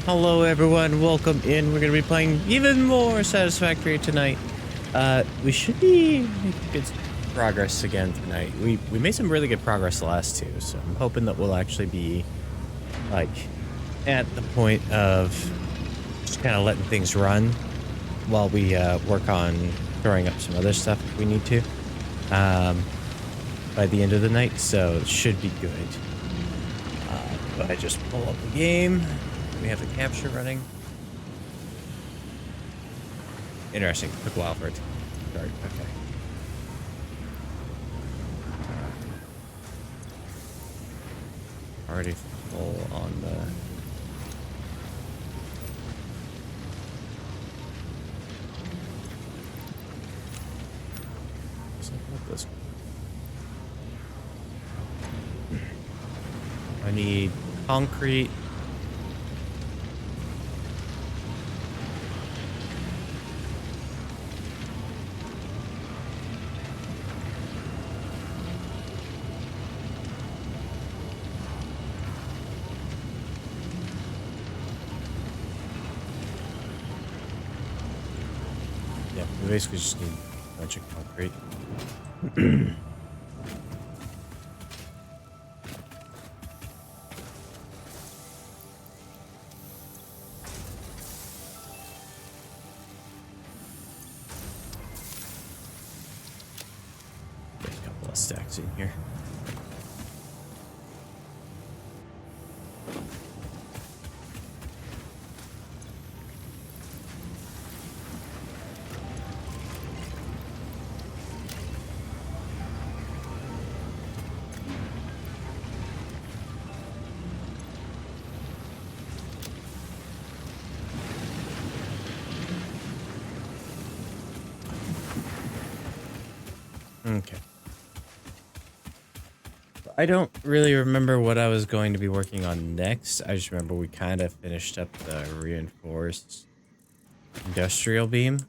Hello everyone, welcome in. We're gonna be playing even more Satisfactory tonight. We should be making good progress again tonight. We made some really good progress the last two, so I'm hoping that we'll actually be like at the point of just kind of letting things run while we work on throwing up some other stuff if we need to by the end of the night, so it should be good. But I just pull up the game. We have the capture running. Interesting. Took a while for it to start. Okay. Already full on the... Let's look at this. I need concrete. Yeah, we basically just need a bunch of concrete. Get a couple of stacks in here. Okay. I don't really remember what I was going to be working on next. I just remember we kind of finished up the reinforced industrial beam.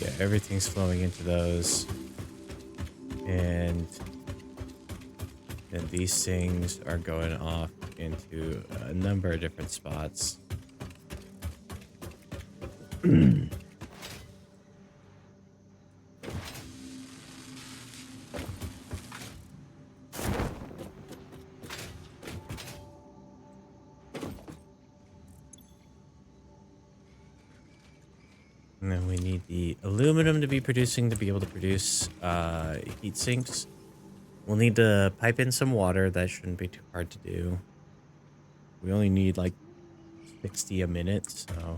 Yeah, everything's flowing into those. And then these things are going off into a number of different spots. And then we need the aluminum to be producing to be able to produce heat sinks. We'll need to pipe in some water. That shouldn't be too hard to do. We only need like 60 a minute, so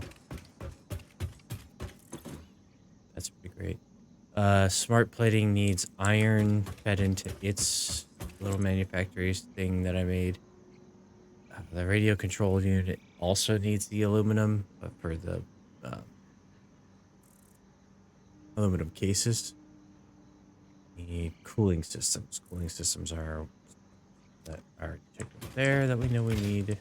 that's pretty great. Smart plating needs iron fed into its little manufacturing thing that I made. The radio control unit also needs the aluminum, but for the aluminum cases. Need cooling systems. Cooling systems are that are checked up there that we know we need.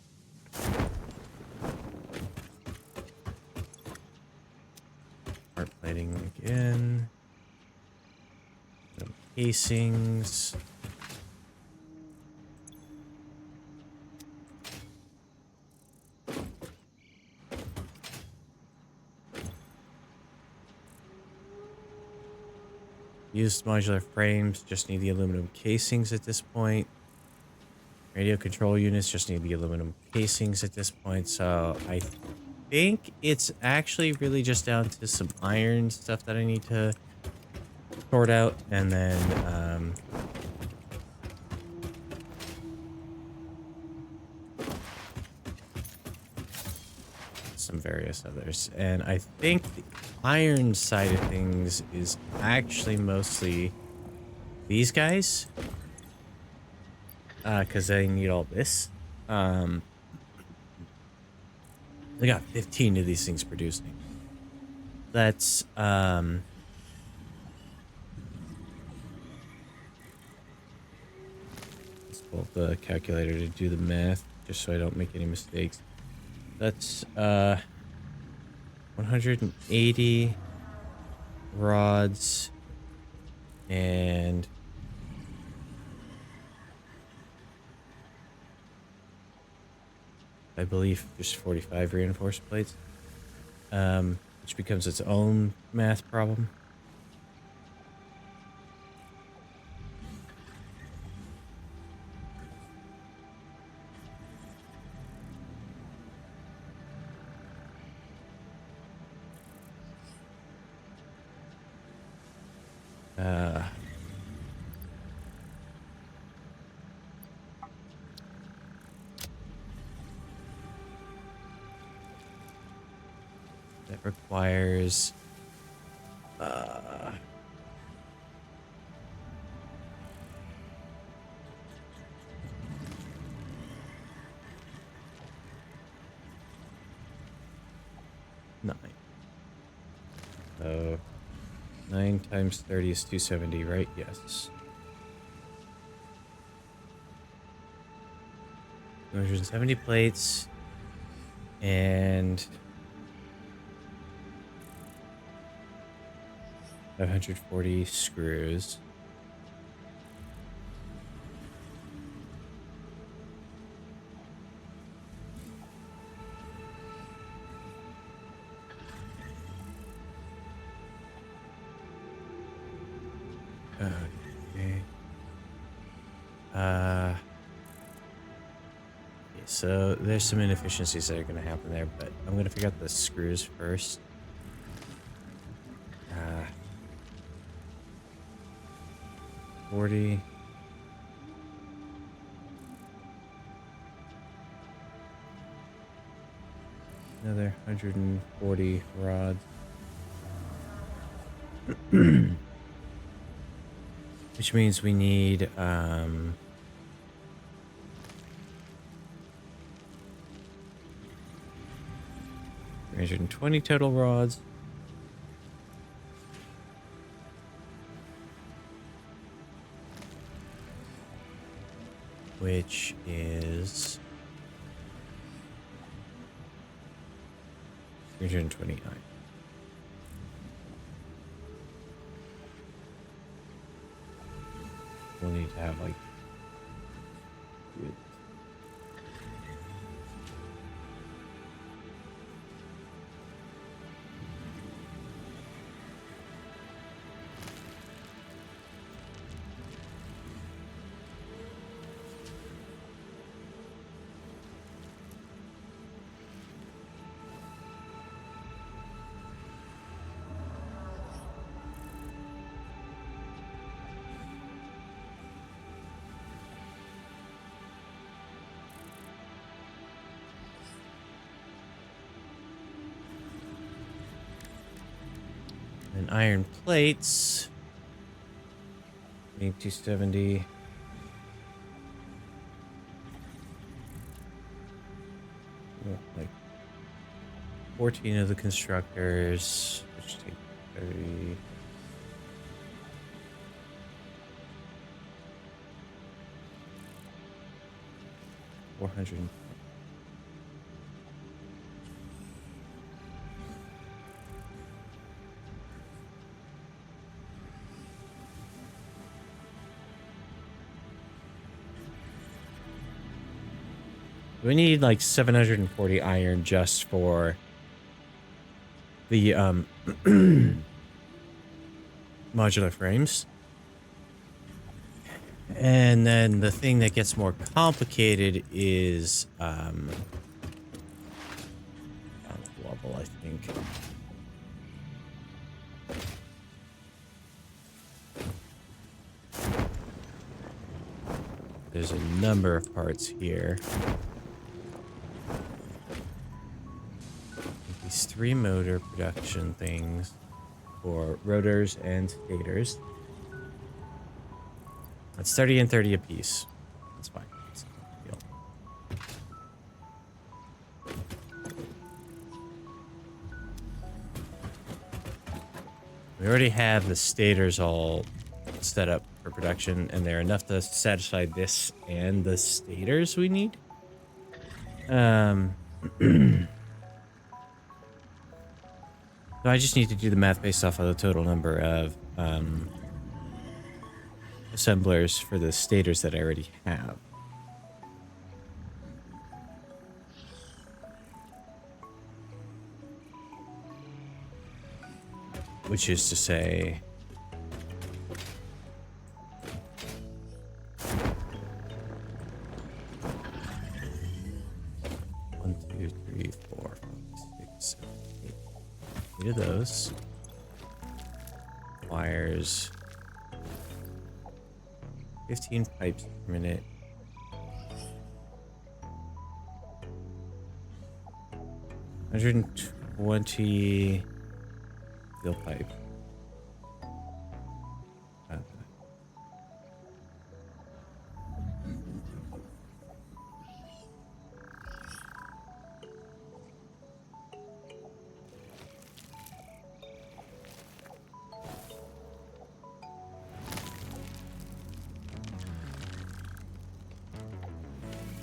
Smart plating again. Some casings. Used modular frames just need the aluminum casings at this point. Radio control units just need the aluminum casings at this point. So I think it's actually really just down to some iron stuff that I need to sort out, and then some various others. And I think the iron side of things is actually mostly these guys, because they need all this. They got 15 of these things producing. That's let's pull up the calculator to do the math just so I don't make any mistakes. That's 180 rods and I believe just 45 reinforced plates, which becomes its own math problem. That requires nine. So 9 times 30 is 270, right? Yes. 270 plates and 540 screws. Okay. Okay, so there's some inefficiencies that are going to happen there, but I'm going to figure out the screws first. 40. Another 140 rods. Which means we need 320 total rods. Which is 329. We'll need to have like and iron plates. Need 270. Like 14 of the constructors, which take 30. $400. We need like 740 iron just for the modular frames. And then the thing that gets more complicated is level, I think. There's a number of parts here. These 3 motor production things for rotors and stators. That's 30 and 30 apiece. That's fine. That's no big deal. We already have the stators all set up for production, and they're enough to satisfy this and the stators we need. So I just need to do the math based off of the total number of assemblers for the stators that I already have. Which is to say... One, two, three, four, five, six, seven, eight. 8 of those. Wires. 15 pipes per minute. 120 steel pipe.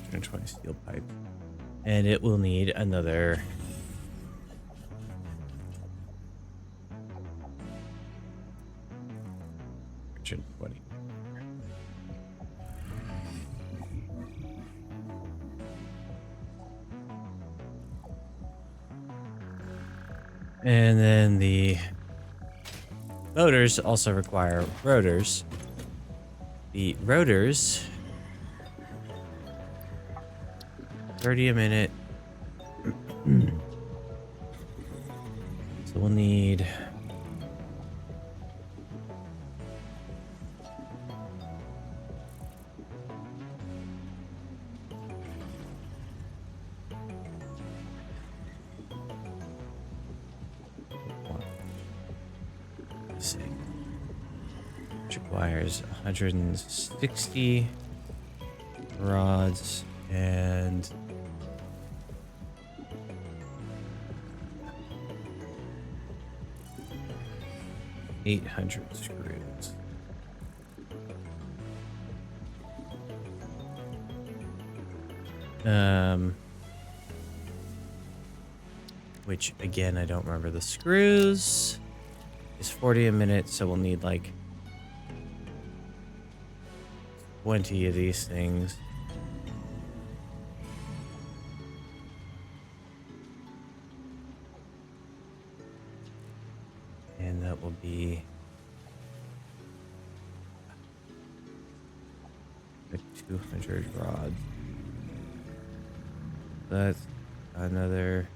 120 steel pipe. And it will need another 120. And then the motors also require rotors. The rotors, 30 a minute. So we'll need which requires 160 rods and 800 screws. Which again, I don't remember the screws. Is 40 a minute, so we'll need like 20 of these things. And that will be like 200 rods. That's another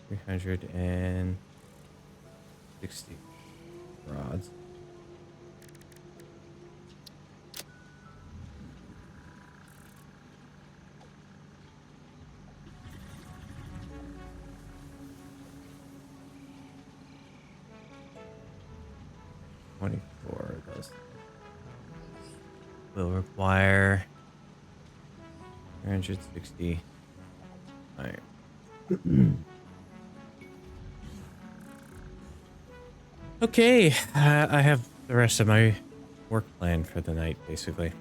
360 rods. Will require 360 iron. Okay, I have the rest of my work plan for the night, basically.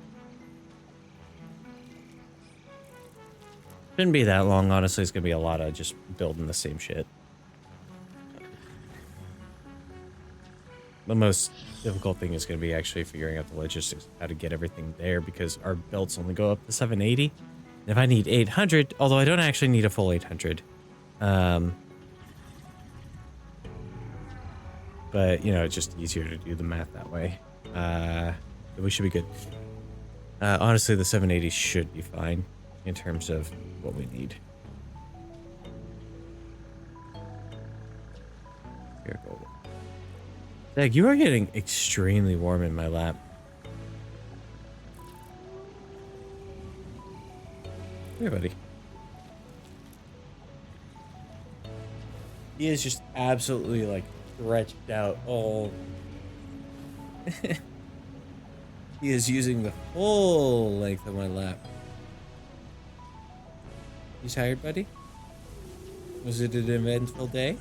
Shouldn't be that long, honestly. It's gonna be a lot of just building the same shit. The most difficult thing is going to be actually figuring out the logistics of how to get everything there, because our belts only go up to 780. And if I need 800, although I don't actually need a full 800. But, you know, it's just easier to do the math that way. We should be good. Honestly, the 780 should be fine in terms of what we need. Here we go. Dag, you are getting extremely warm in my lap. Here, buddy. He is just absolutely, like, stretched out all... He is using the full length of my lap. You tired, buddy? Was it an eventful day?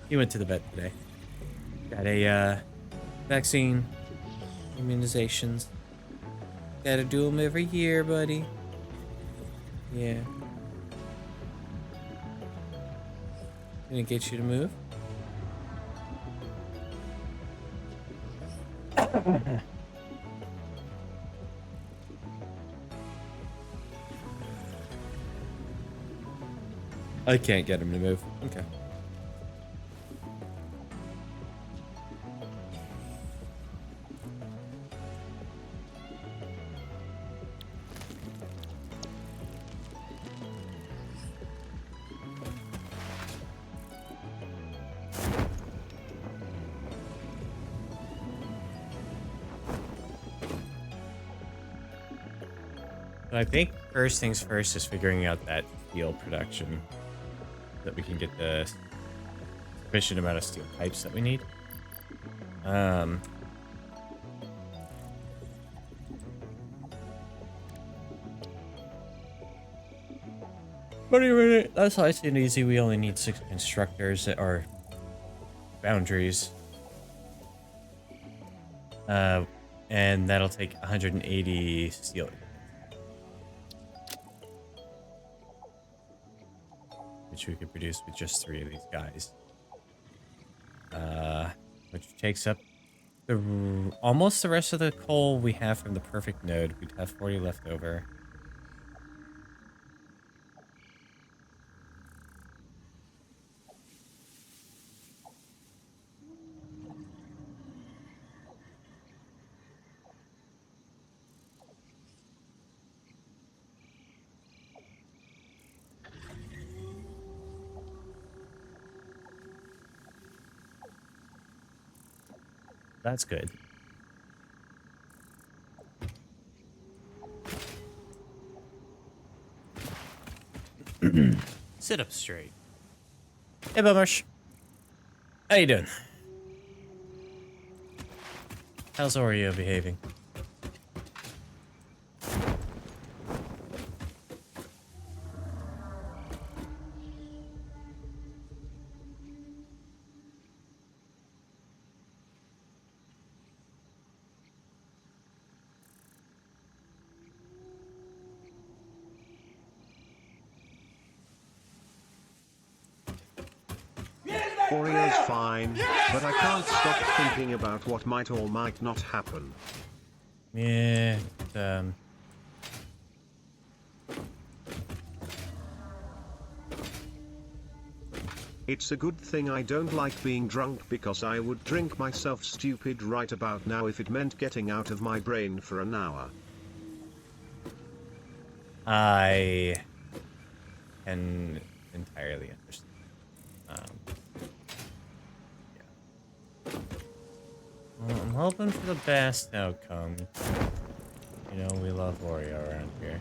He went to the vet today. Got a vaccine, immunizations. Gotta do them every year, buddy. Yeah. Gonna get you to move. I can't get him to move. Okay. So I think first things first is figuring out that steel production so that we can get the sufficient amount of steel pipes that we need. But anyway, that's nice and easy. We only need 6 constructors that are boundaries. And that'll take 180 steel. Which we could produce with just 3 of these guys. Which takes up almost the rest of the coal we have from the perfect node. We'd have 40 left over. That's good. Sit up straight. Hey, Bummers. How you doing? How's Oreo behaving? Oreo's fine, but I can't stop thinking about what might or might not happen. Yeah, It's a good thing I don't like being drunk because I would drink myself stupid right about now if it meant getting out of my brain for an hour. I can entirely understand. Yeah. Well, I'm hoping for the best outcome. You know, we love Oreo around here.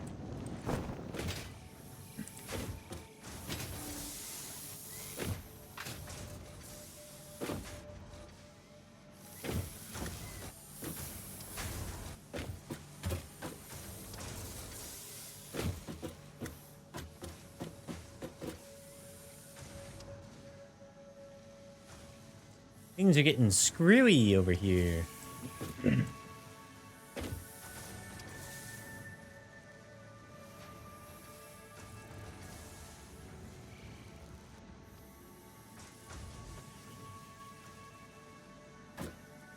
Things are getting screwy over here.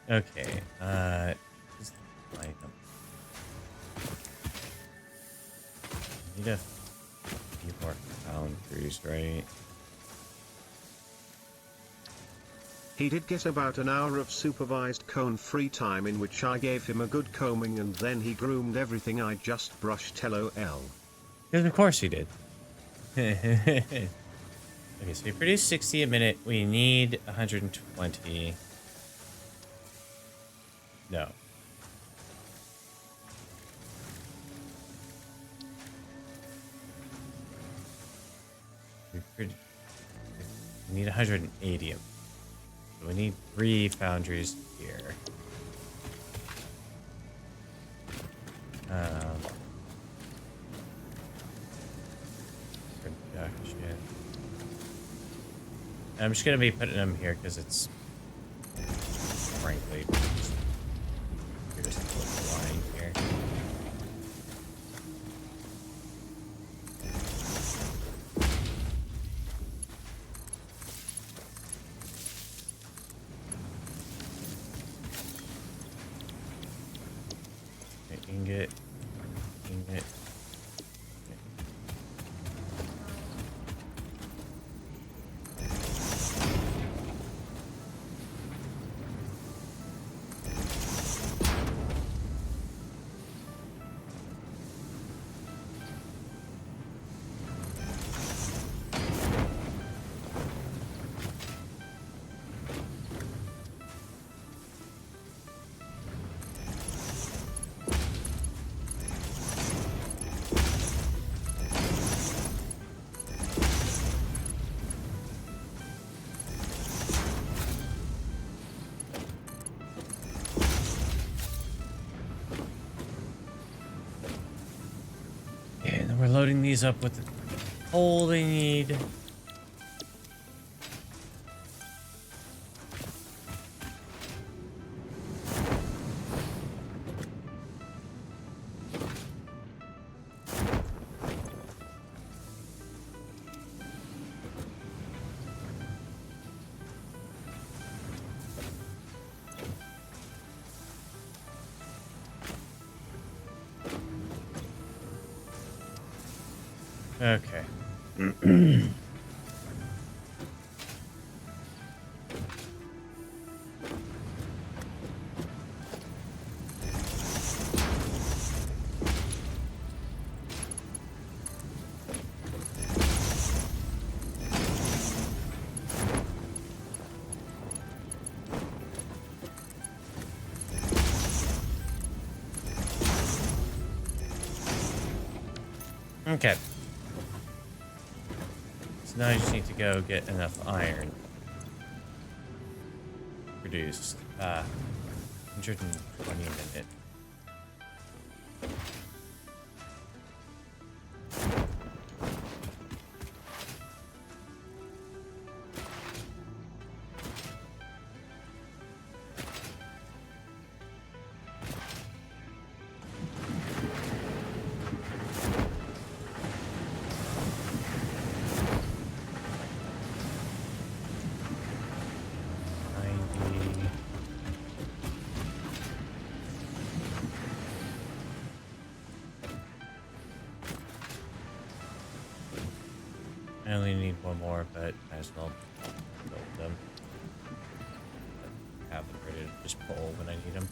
Okay, just light them. Need a few more boundaries, right? He did get about an hour of supervised cone-free time in which I gave him a good combing and then he groomed everything I just brushed LOL. Because of course he did. Okay, so we produce 60 a minute. We need 120. No. We need 180 of them. So we need 3 foundries here. Production. I'm just gonna be putting them here because it's frankly just a line here. loading these up with the coal they need. Okay. Okay. So now I just need to go get enough iron produced. 120 a minute. I only need one more, but might as well build them. Have them ready to just pull when I need them.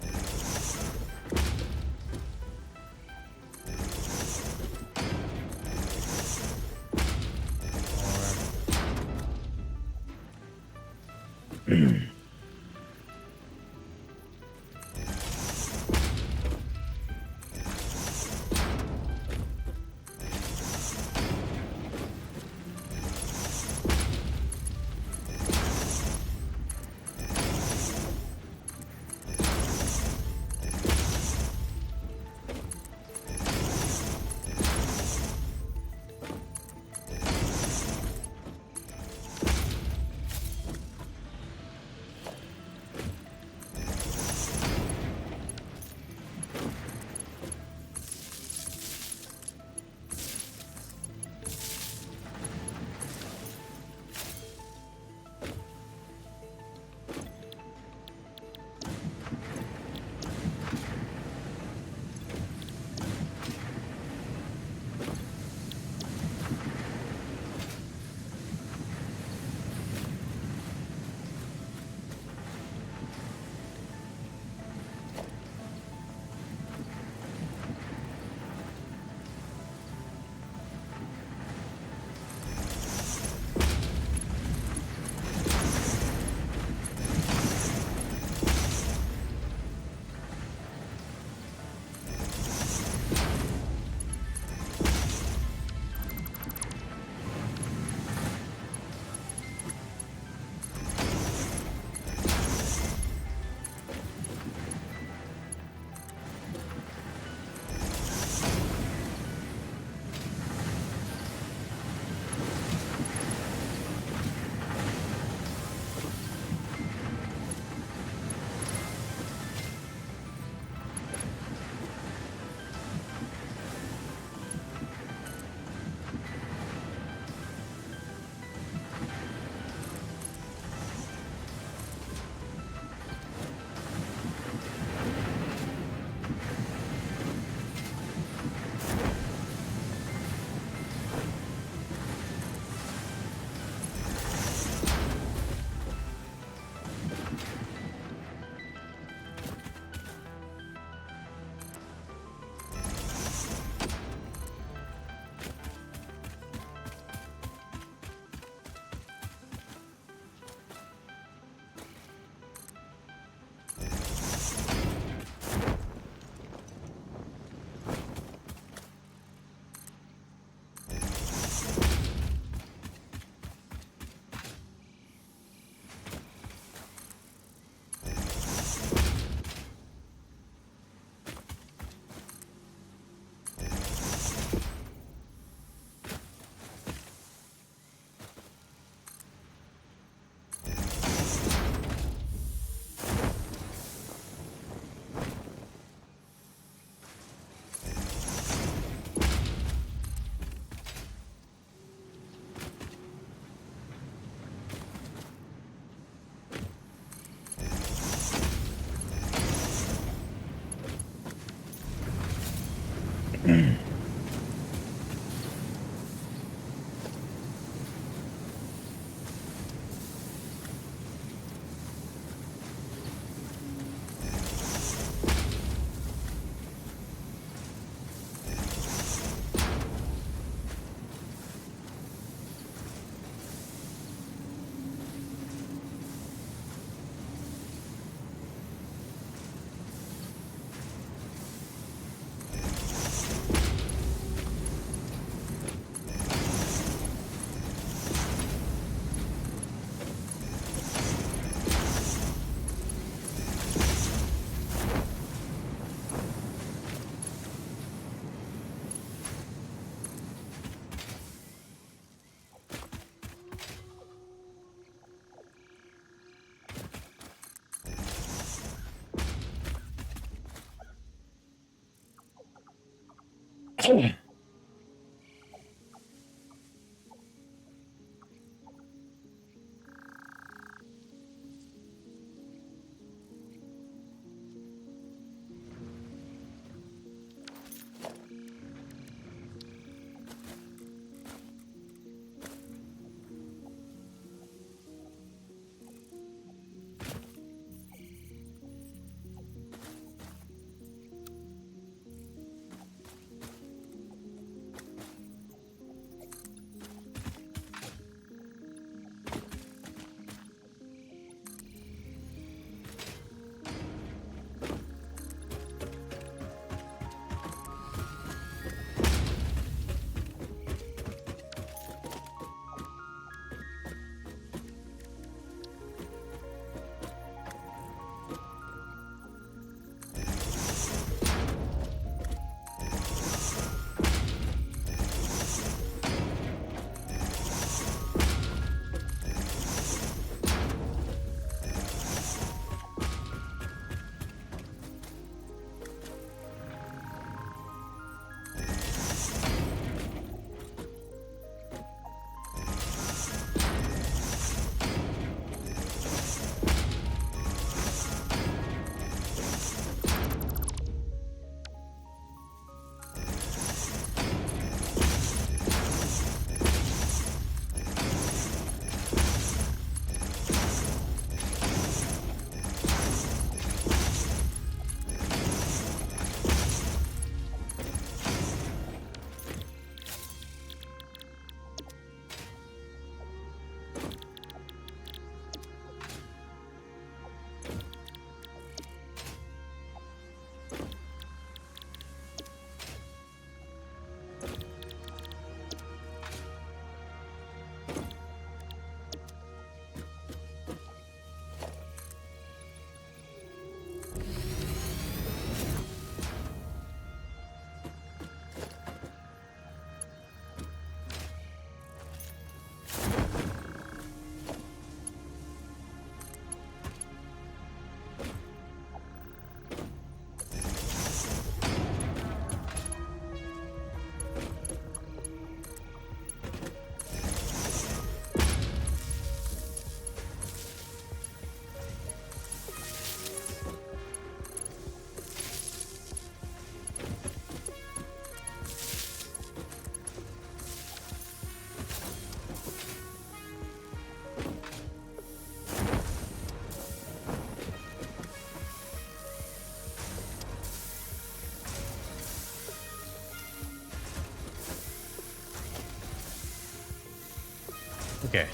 Okay.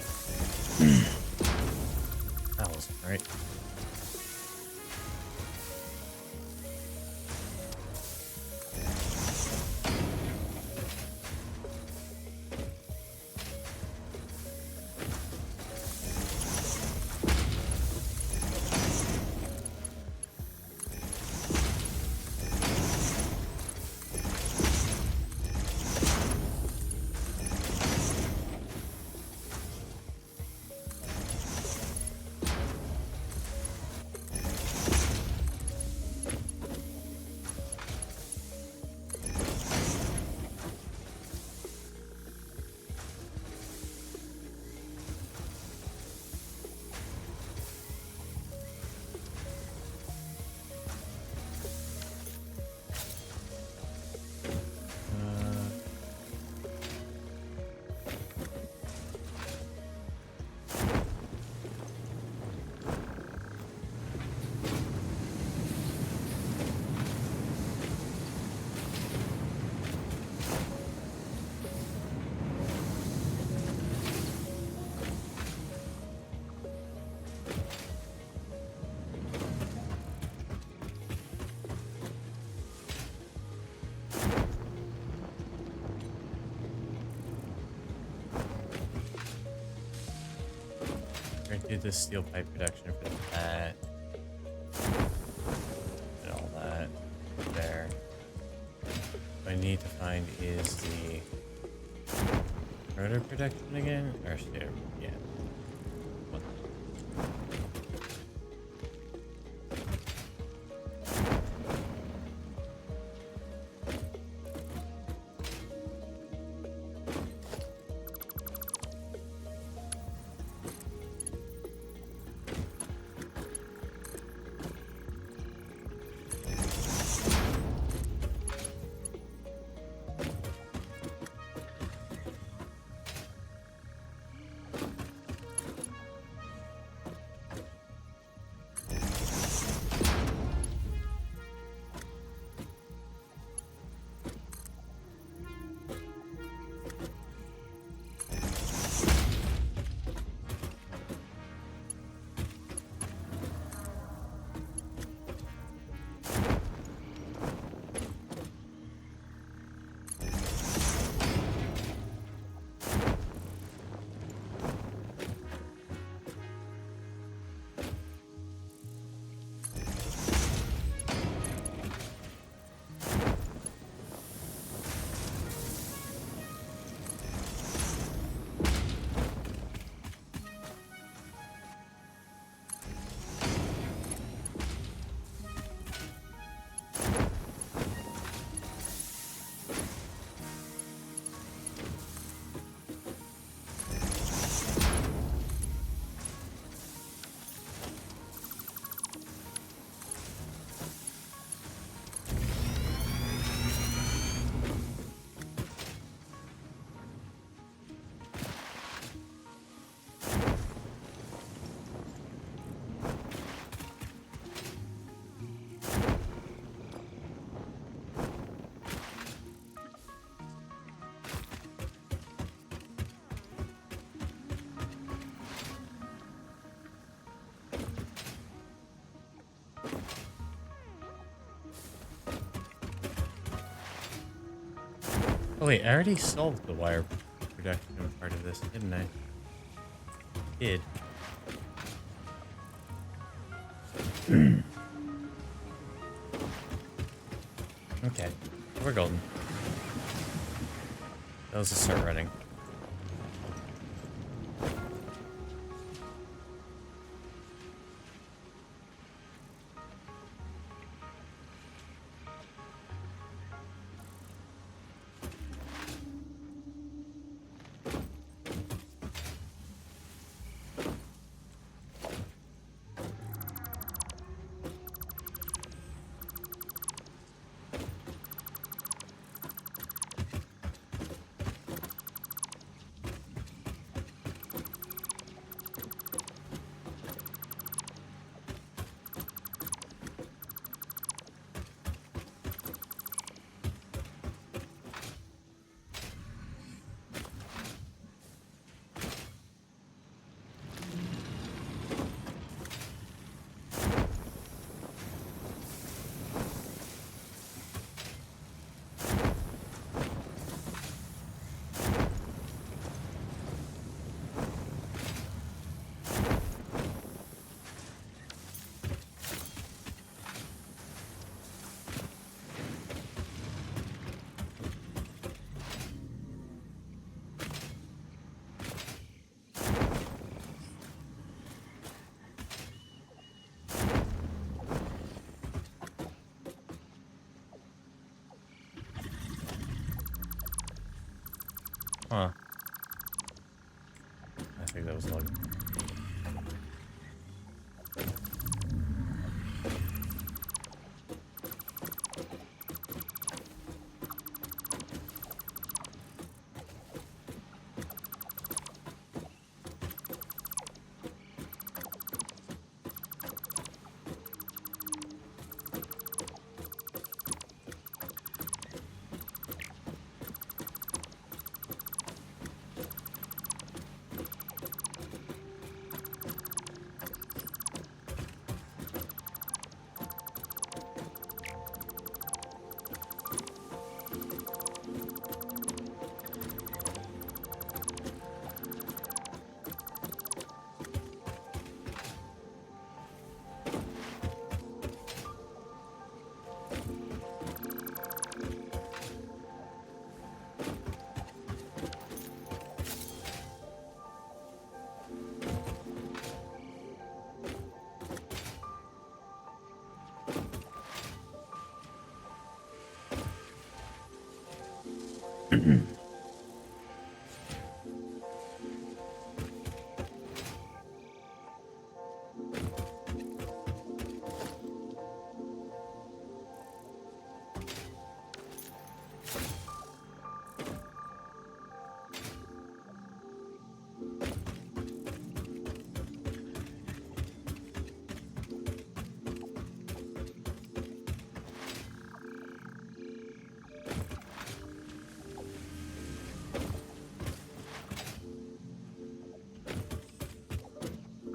That was right. We're gonna do the steel pipe production for that. And all that there. What I need to find is the rotor production again, or yeah. What? Oh wait, I already solved the wire production part of this, didn't I? Did. Okay, we're golden. Let's just start running. Huh. I think that was lucky.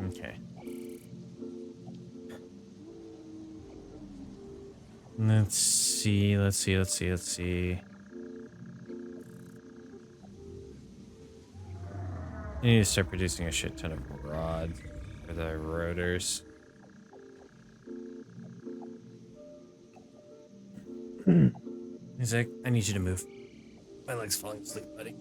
Okay. Let's see. I need to start producing a shit ton of rods for the rotors. Isaac, I need you to move. My leg's falling asleep, buddy.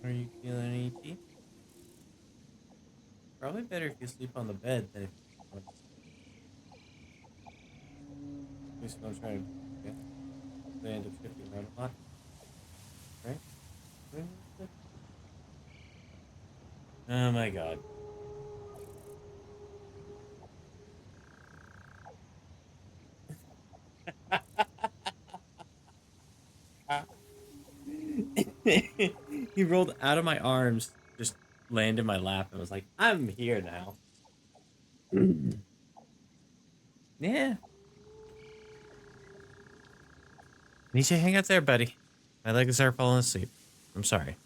Are you feeling any tea? Probably better if you sleep on the bed than if you least I'm trying to. Yeah. They end up shifting around a lot. Right? Oh my god. He rolled out of my arms, just landed in my lap, and was like, I'm here now. Yeah. Need you hang out there, buddy. My legs are falling asleep. I'm sorry.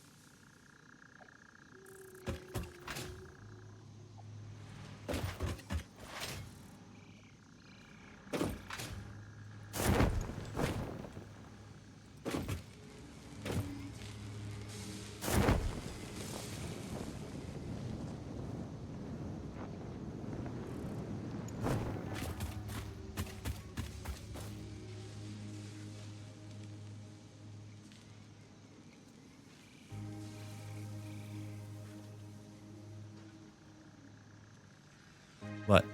What?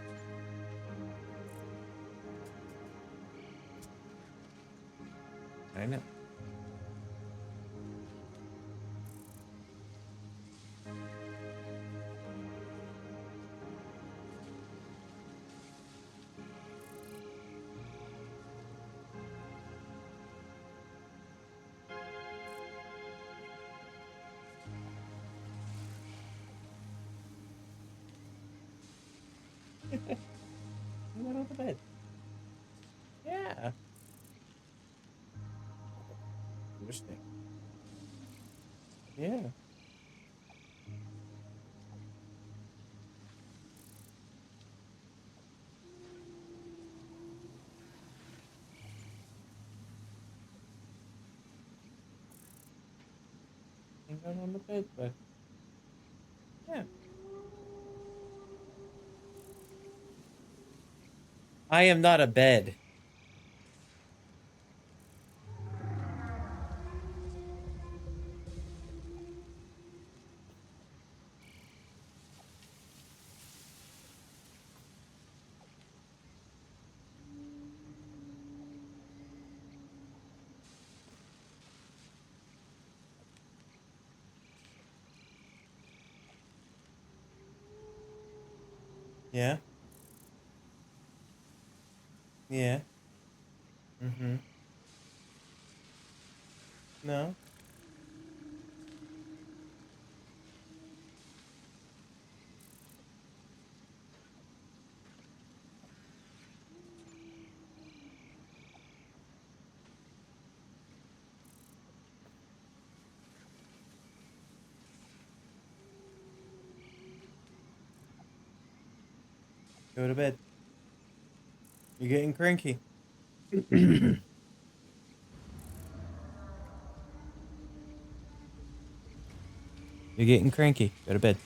I know. I went on the bed. Yeah. Understand. Yeah. I went on the bed, but yeah. I am not a bed. Yeah. Yeah. Mm-hmm. No. Go to bed. You're getting cranky. You're getting cranky. Go to bed.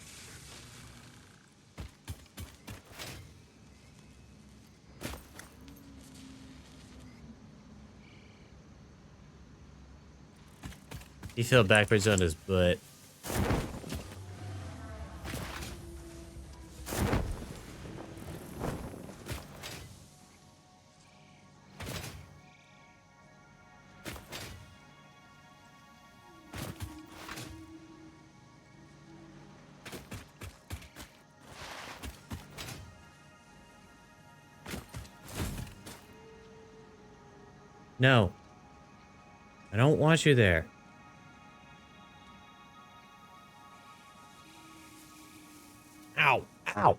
He fell backwards on his butt. No. I don't want you there. Ow. Ow.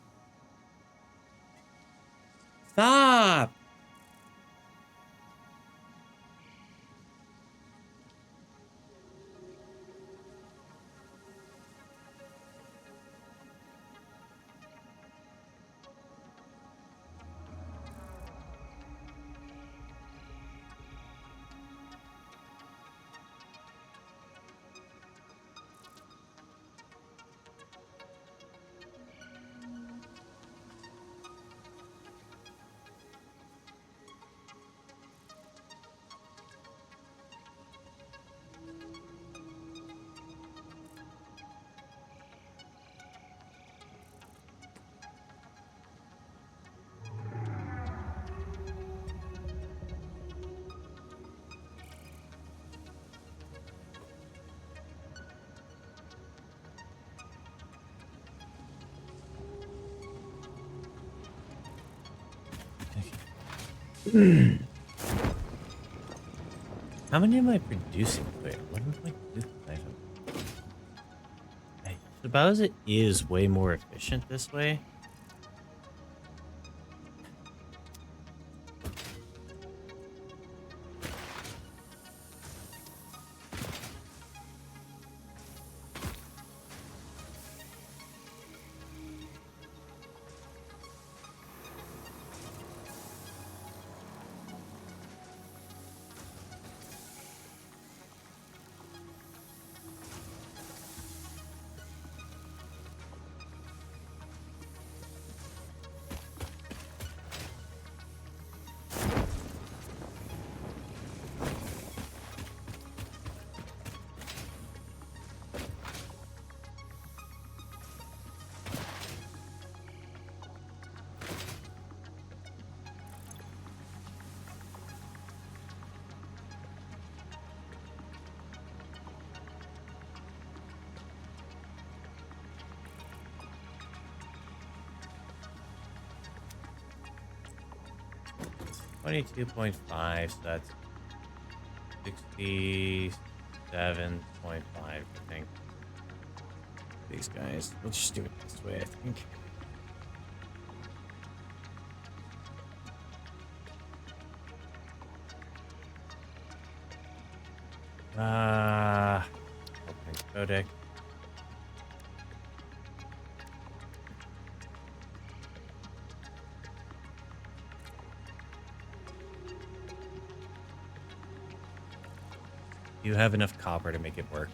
Stop. How many am I producing? Wait, what am I doing? I suppose it is way more efficient this way. $22.5, so that's 67.5, I think. These guys. We'll just do it this way, I think. Open codec. You have enough copper to make it work.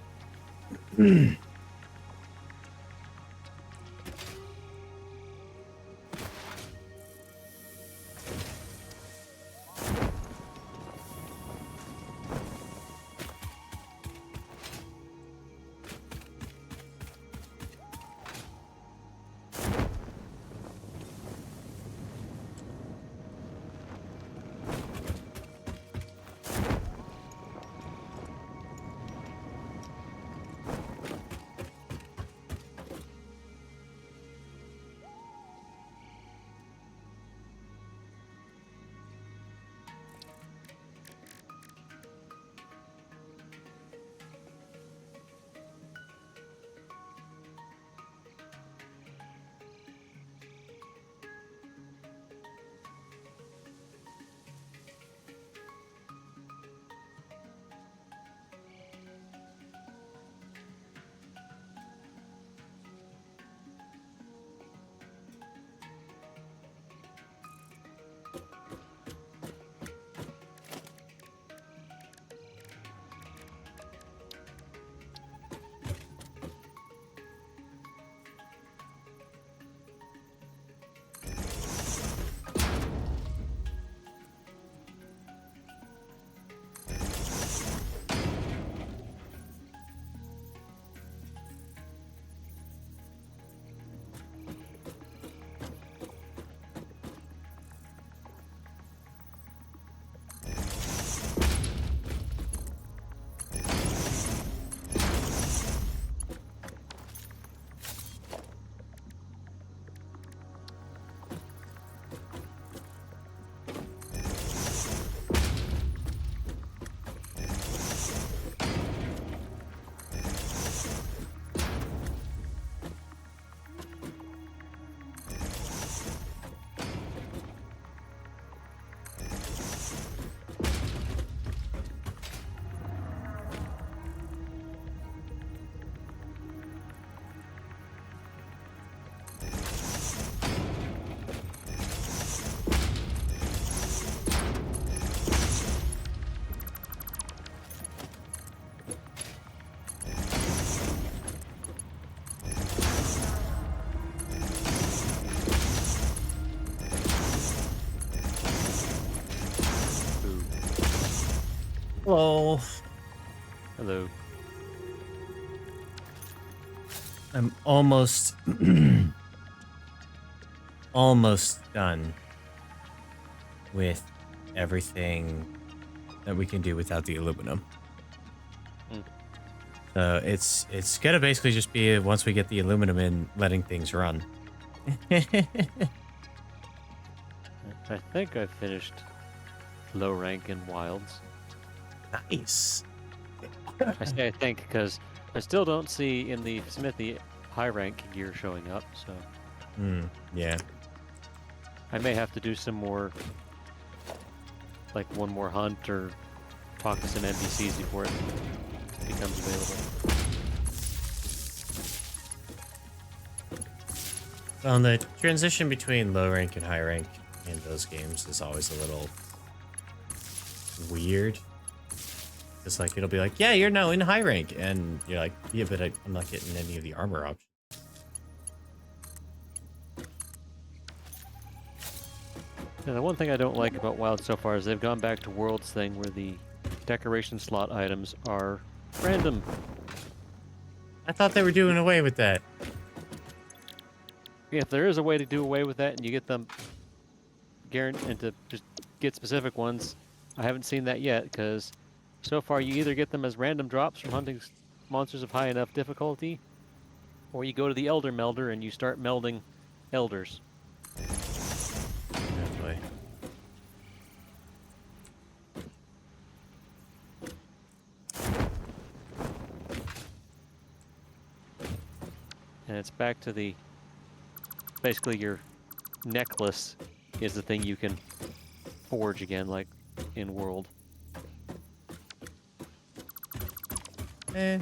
Hello. Hello. I'm almost almost done with everything that we can do without the aluminum. So it's gonna basically just be once we get the aluminum in, letting things run. I think I finished low rank in wilds. Nice. I say I think because I still don't see in the smithy high rank gear showing up, so Yeah. I may have to do some more, like one more hunt or talk to some NPCs before it becomes available. Well, the transition between low rank and high rank in those games is always a little weird. It's like, it'll be like, yeah, you're now in high rank. And you're like, yeah, but I'm not getting any of the armor options. Yeah, the one thing I don't like about WoW so far is they've gone back to Worlds thing where the decoration slot items are random. I thought they were doing away with that. Yeah, if there is a way to do away with that and you get them guaranteed and to just get specific ones, I haven't seen that yet because so far you either get them as random drops from hunting monsters of high enough difficulty, or you go to the Elder Melder and you start melding elders. Oh, boy. And it's back to the basically your necklace is the thing you can forge again, like in World. Eh.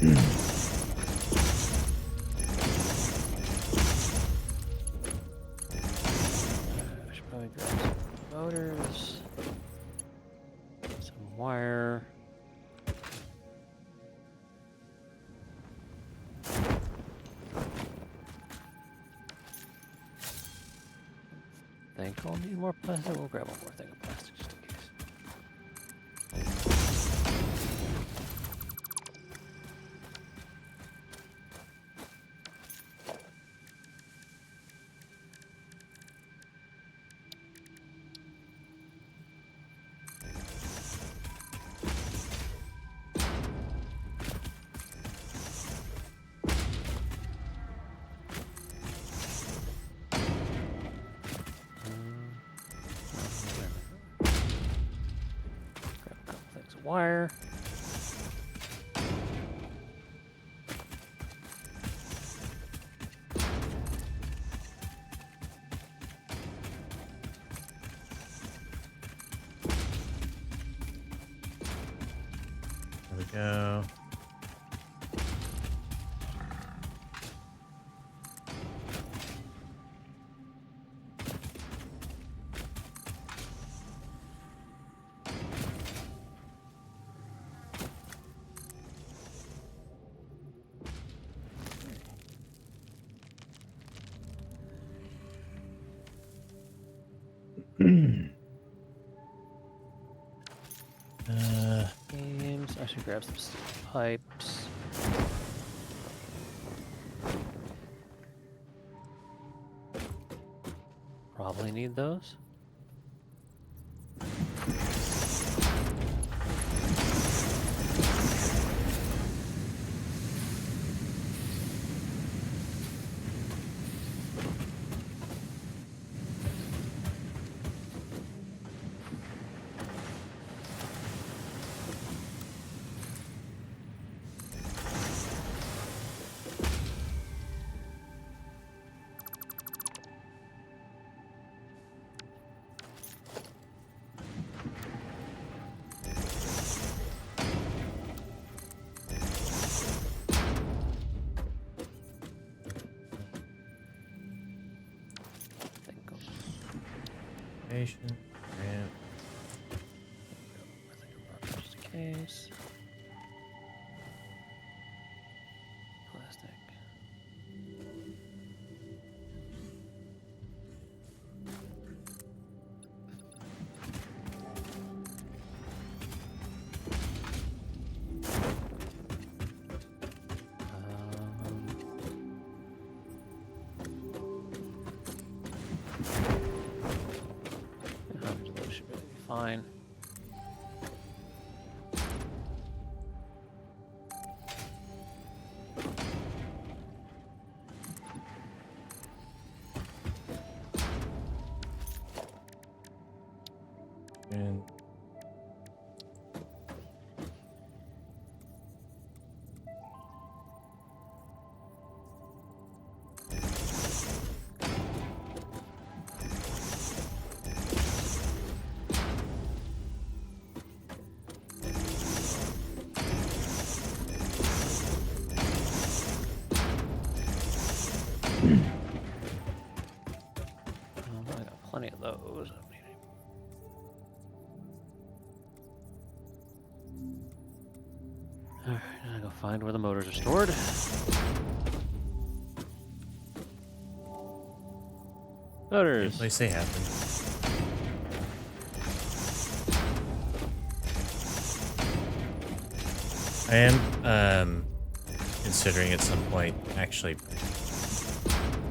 I should probably grab some motors, some wire. Think I'll need more plastic. We'll grab one more thing of plastic just in case. Grab a couple things of wire. There we go. Games. I should grab some steel pipes. Probably need those. location. Ramp. I think I brought just in case. Plastic. Should be fine. And I got plenty of those. Alright, now I go find where the motors are stored. Motors. place they happen. I am considering at some point actually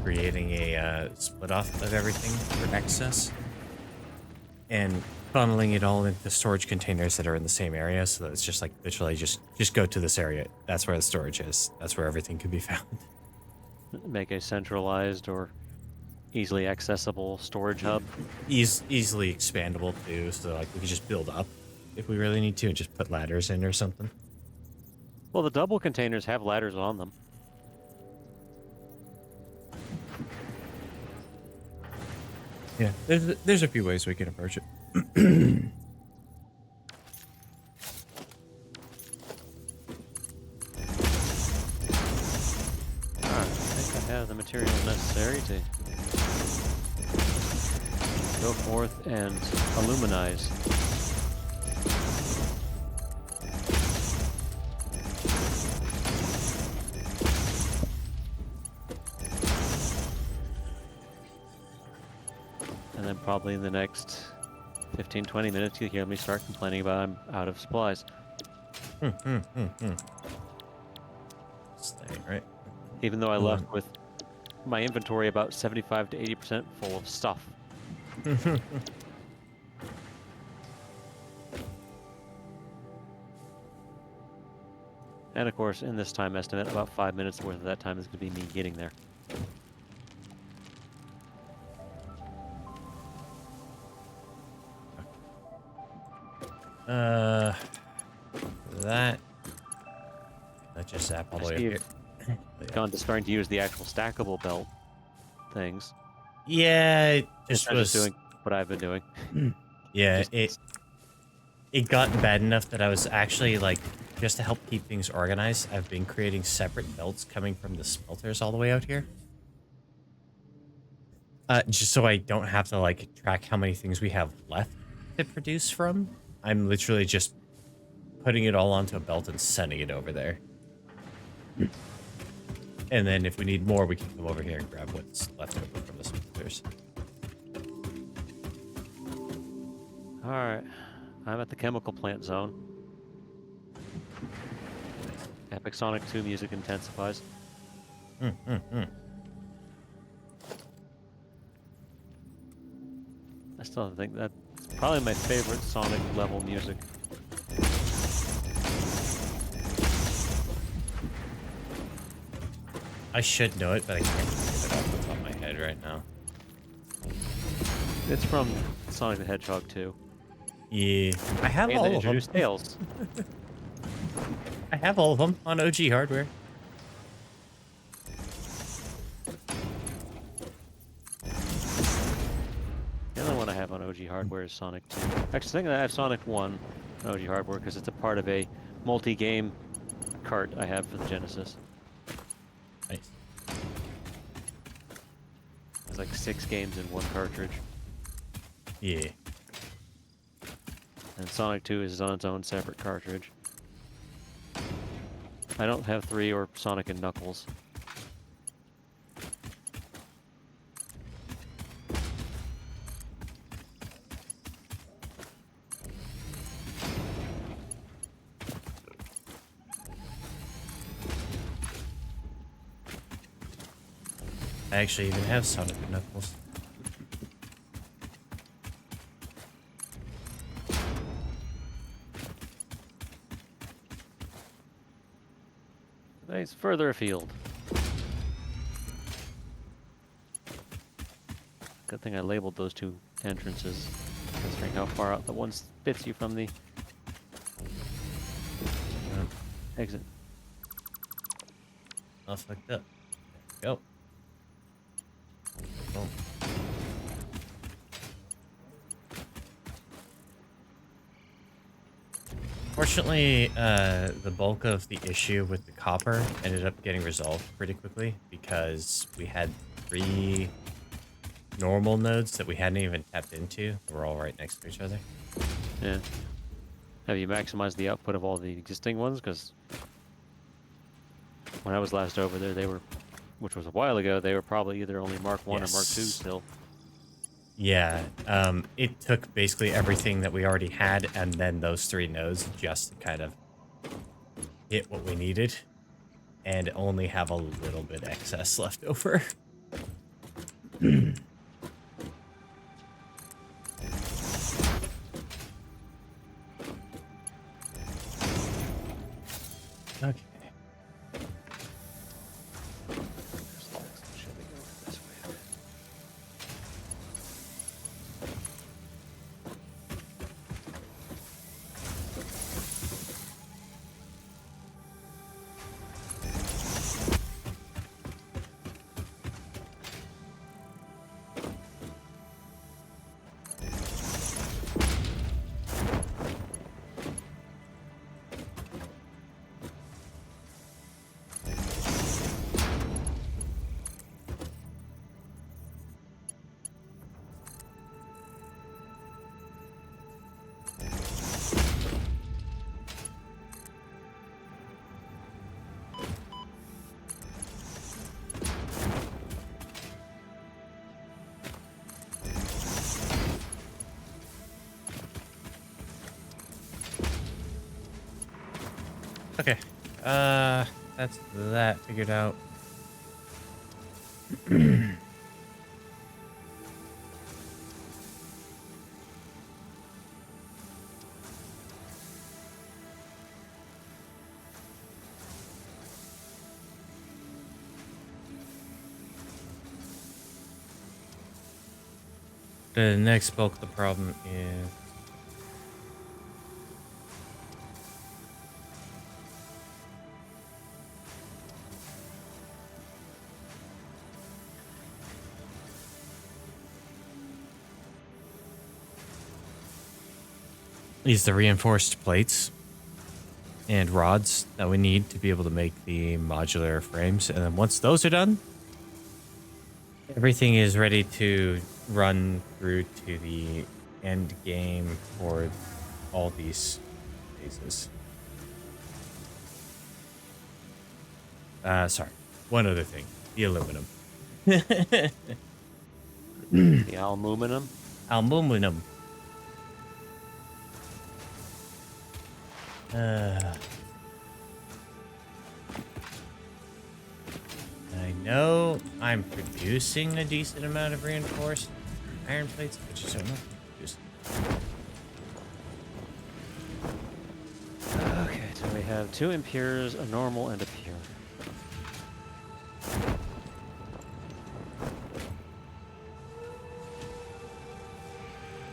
creating a split off of everything for excess and funneling it all into storage containers that are in the same area, so that it's just like literally just go to this area. That's where the storage is. That's where everything can be found. Make a centralized or easily accessible storage hub. Easily expandable too, so like we can just build up if we really need to and just put ladders in or something. Well, the double containers have ladders on them. Yeah, there's a few ways we can approach it. Alright, I think I have the materials necessary to go forth and illuminize. And then probably in the next 15-20 minutes you'll hear me start complaining about I'm out of supplies. Stay right. Even though I left with my inventory about 75 to 80% full of stuff. And of course, in this time estimate, about 5 minutes worth of that time is going to be me getting there. That just zap all the I way up see here. you've gone to starting to use the actual stackable belt things. Yeah, it just Instead of was doing what I've been doing. Yeah, it got bad enough that I was actually like, just to help keep things organized, I've been creating separate belts coming from the smelters all the way out here. Just so I don't have to like track how many things we have left to produce from. I'm literally just putting it all onto a belt and sending it over there. And then if we need more, we can come over here and grab what's left over from the smelters. Alright, I'm at the chemical plant zone. Epic Sonic 2 music intensifies. I still think that's probably my favorite Sonic level music. I should know it, but I can't think of it off the top of my head right now. It's from Sonic the Hedgehog 2. Yeah, I have And all they of them. introduced Tails. I have all of them on OG hardware. The only one I have on OG hardware is Sonic 2. Actually, I think I have Sonic 1 on OG hardware because it's a part of a multi-game cart I have for the Genesis. Nice. It's like 6 games in one cartridge. Yeah. And Sonic 2 is on its own separate cartridge. I don't have 3 or Sonic and Knuckles. I actually even have Sonic and Knuckles. It's further afield. Good thing I labeled those 2 entrances, considering how far out the one spits you from the exit. All fucked up. There we go. Boom. Fortunately, the bulk of the issue with the copper ended up getting resolved pretty quickly because we had 3 normal nodes that we hadn't even tapped into. We're all right next to each other. Yeah. Have you maximized the output of all the existing ones? Because when I was last over there, they were, which was a while ago, they were probably either only Mark 1 or Mark 2 still. Yeah, it took basically everything that we already had and then those 3 nodes just to kind of hit what we needed and only have a little bit excess left over. Okay. Okay. That's that figured out. The next bulk of the problem is the reinforced plates and rods that we need to be able to make the modular frames. And then once those are done, everything is ready to run through to the end game for all these phases. Sorry. One other thing. The aluminum. The aluminum? Aluminum. I know I'm producing a decent amount of reinforced iron plates, but just don't know if I'm producing. Okay, so we have 2 impures, a normal, and a pure.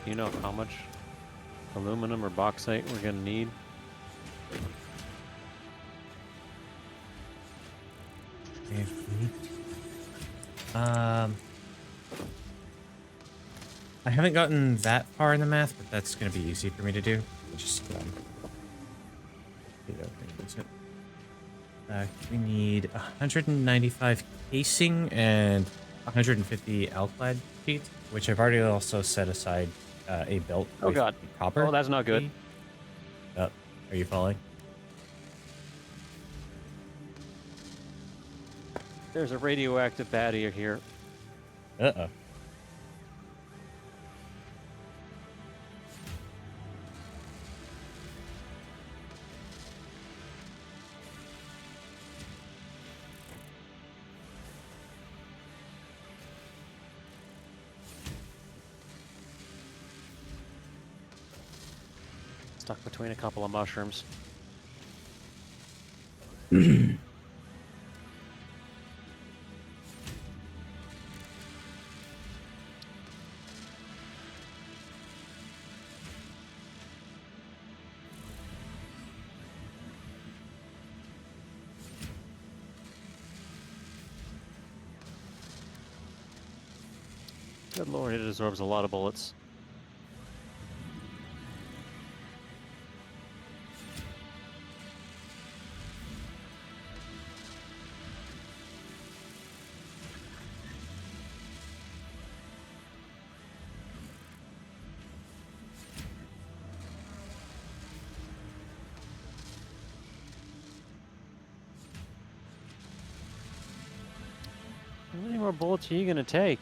Do you know how much aluminum or bauxite we're gonna need? I haven't gotten that far in the math, but that's going to be easy for me to do. Just we need 195 casing and 150 alclad sheet, which I've already also set aside a belt Oh with god. copper. Oh, that's not good. Are you falling? There's a radioactive baddie here. Uh-oh. Stuck between a couple of mushrooms. Good lord, it absorbs a lot of bullets. How many more bullets are you gonna take?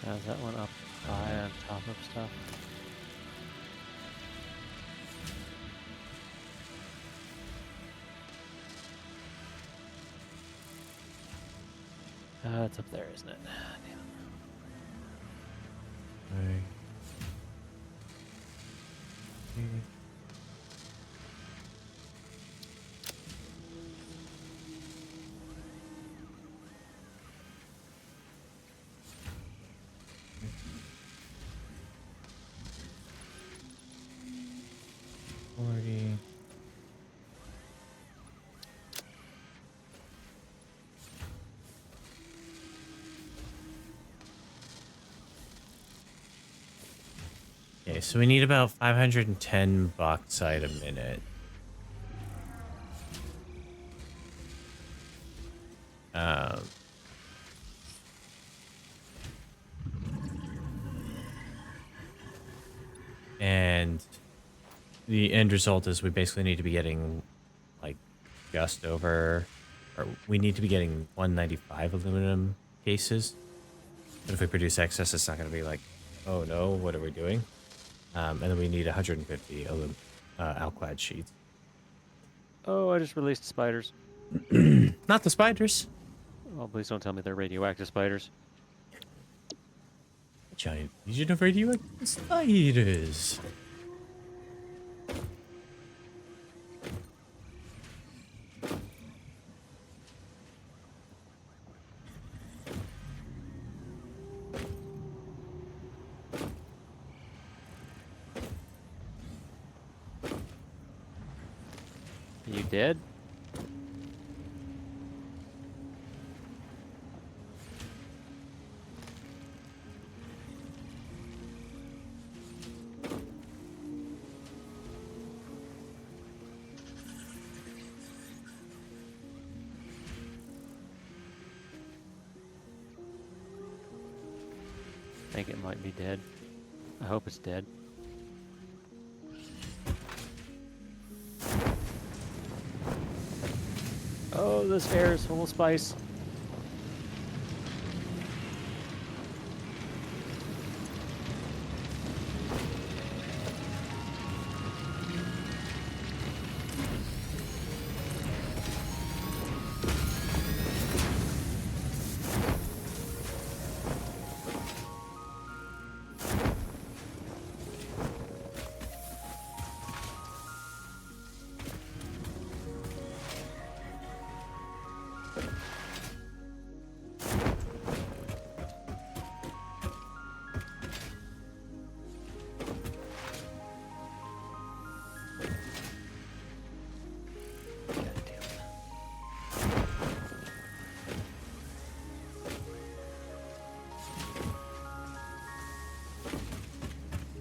How's that one up high on top of stuff? It's up there, isn't it? Damn. Okay. Okay, so we need about 510 bauxite a minute. And the end result is we basically need to be getting like just over, or we need to be getting 195 aluminum cases. But if we produce excess, it's not going to be like, oh no, what are we doing? And then we need 150 alclad sheets. Oh, I just released spiders. Not the spiders. Oh, please don't tell me they're radioactive spiders. Giant legion of radioactive spiders. Are you dead? I think it might be dead. I hope it's dead. Oh, Oh, this air is full of spice.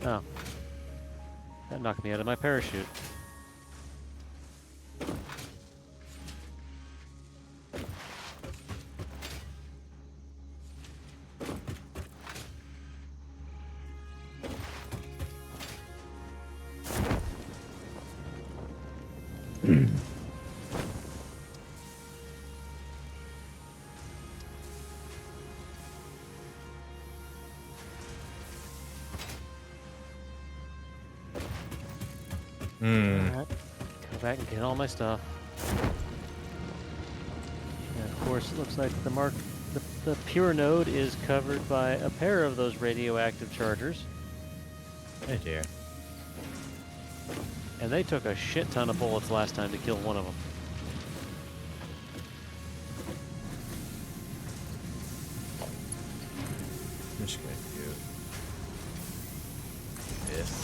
Oh. That knocked me out of my parachute. Alright. Go back and get all my stuff. And of course, it looks like the pure node is covered by a pair of those radioactive chargers. Oh dear. And they took a shit ton of bullets last time to kill one of them. I'm just gonna do this.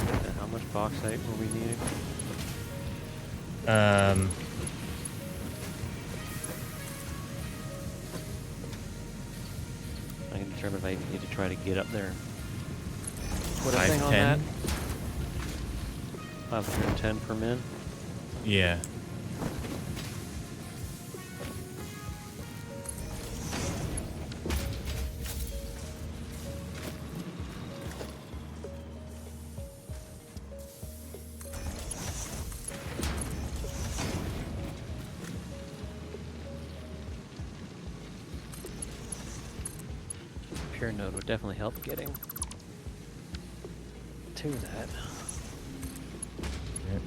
And how much bauxite were we needing? I can determine if I need to try to get up there. Put a thing on that. 510 per min. Yeah. Pure node would definitely help getting to that. Yep.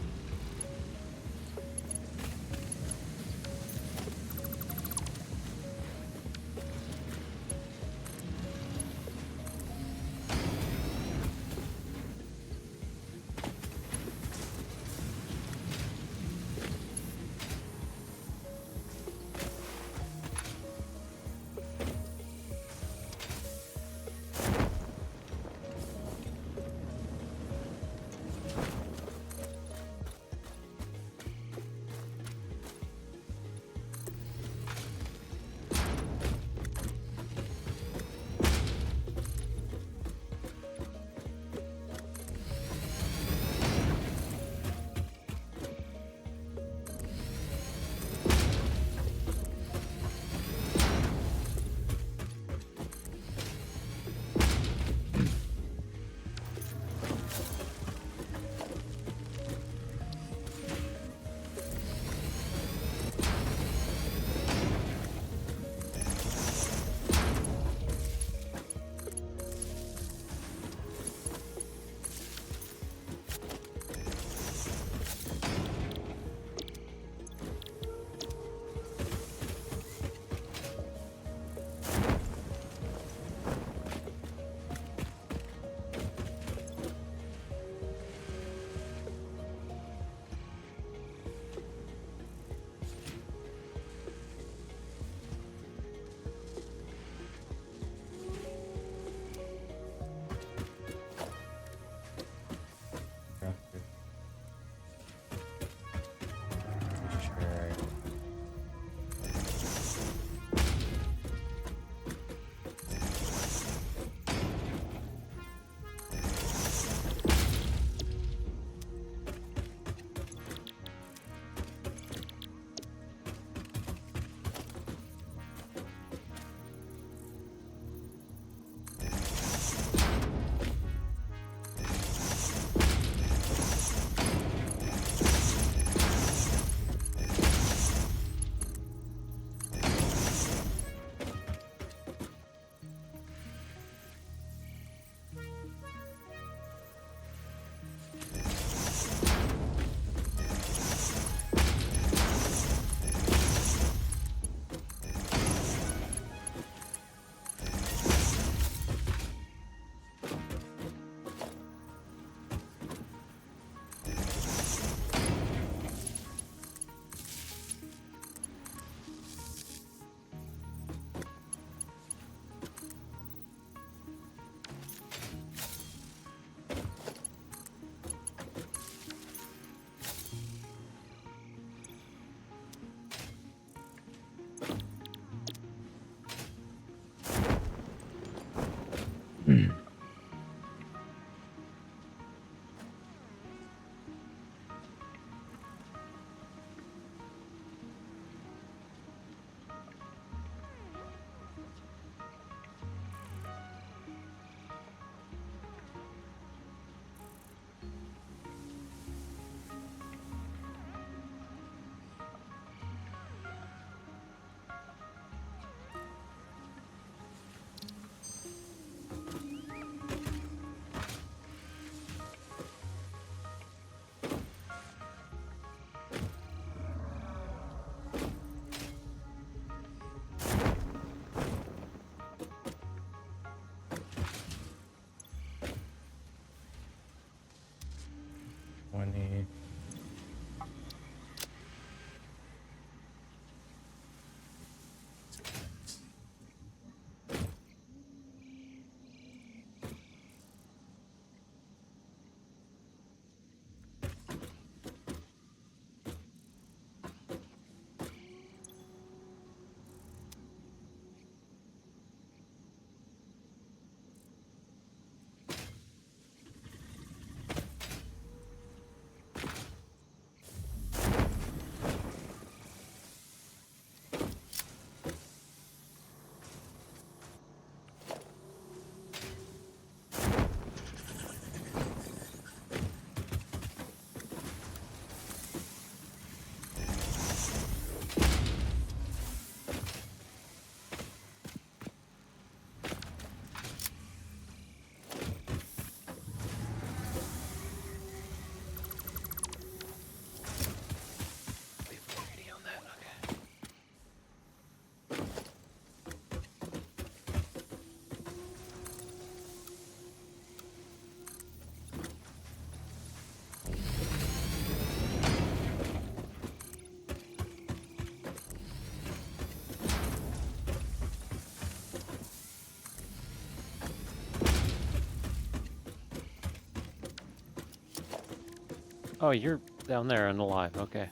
Oh, you're down there and alive. Okay.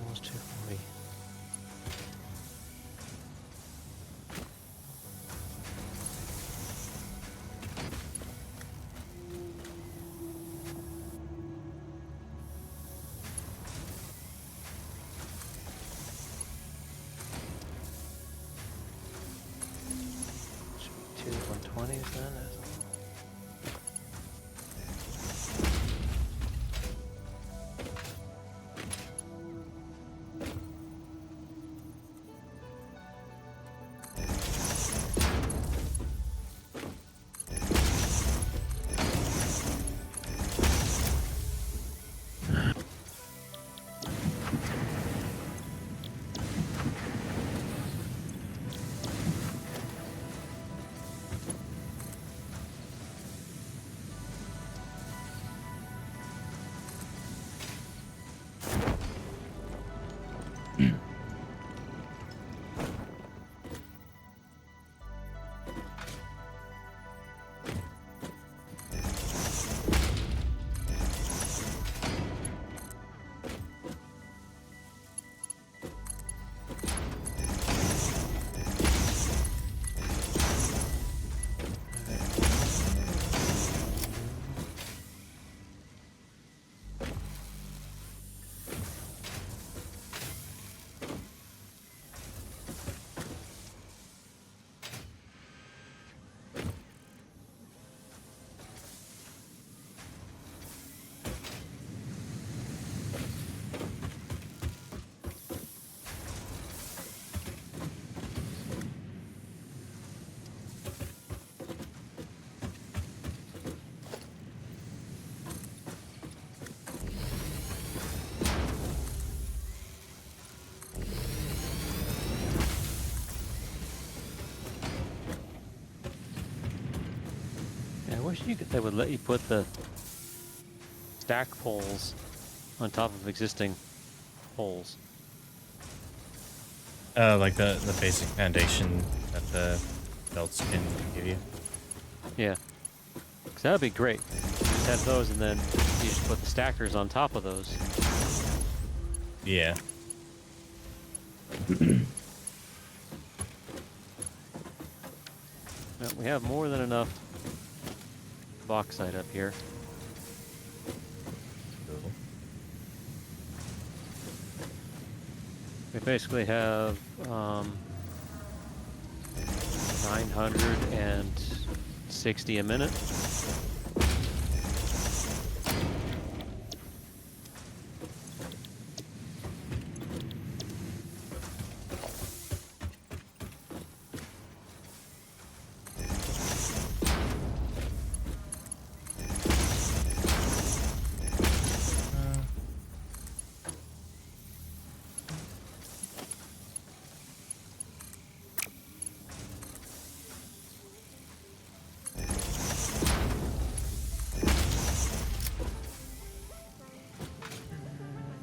Almost too for me. Should be two 120s then. I wish they would let you put the stack poles on top of existing poles. Like the basic foundation that the belts can give you. Yeah. Because that would be great. You just have those and then you just put the stackers on top of those. Yeah. Now, we have more than enough bauxite up here. Cool. We basically have 960 a minute.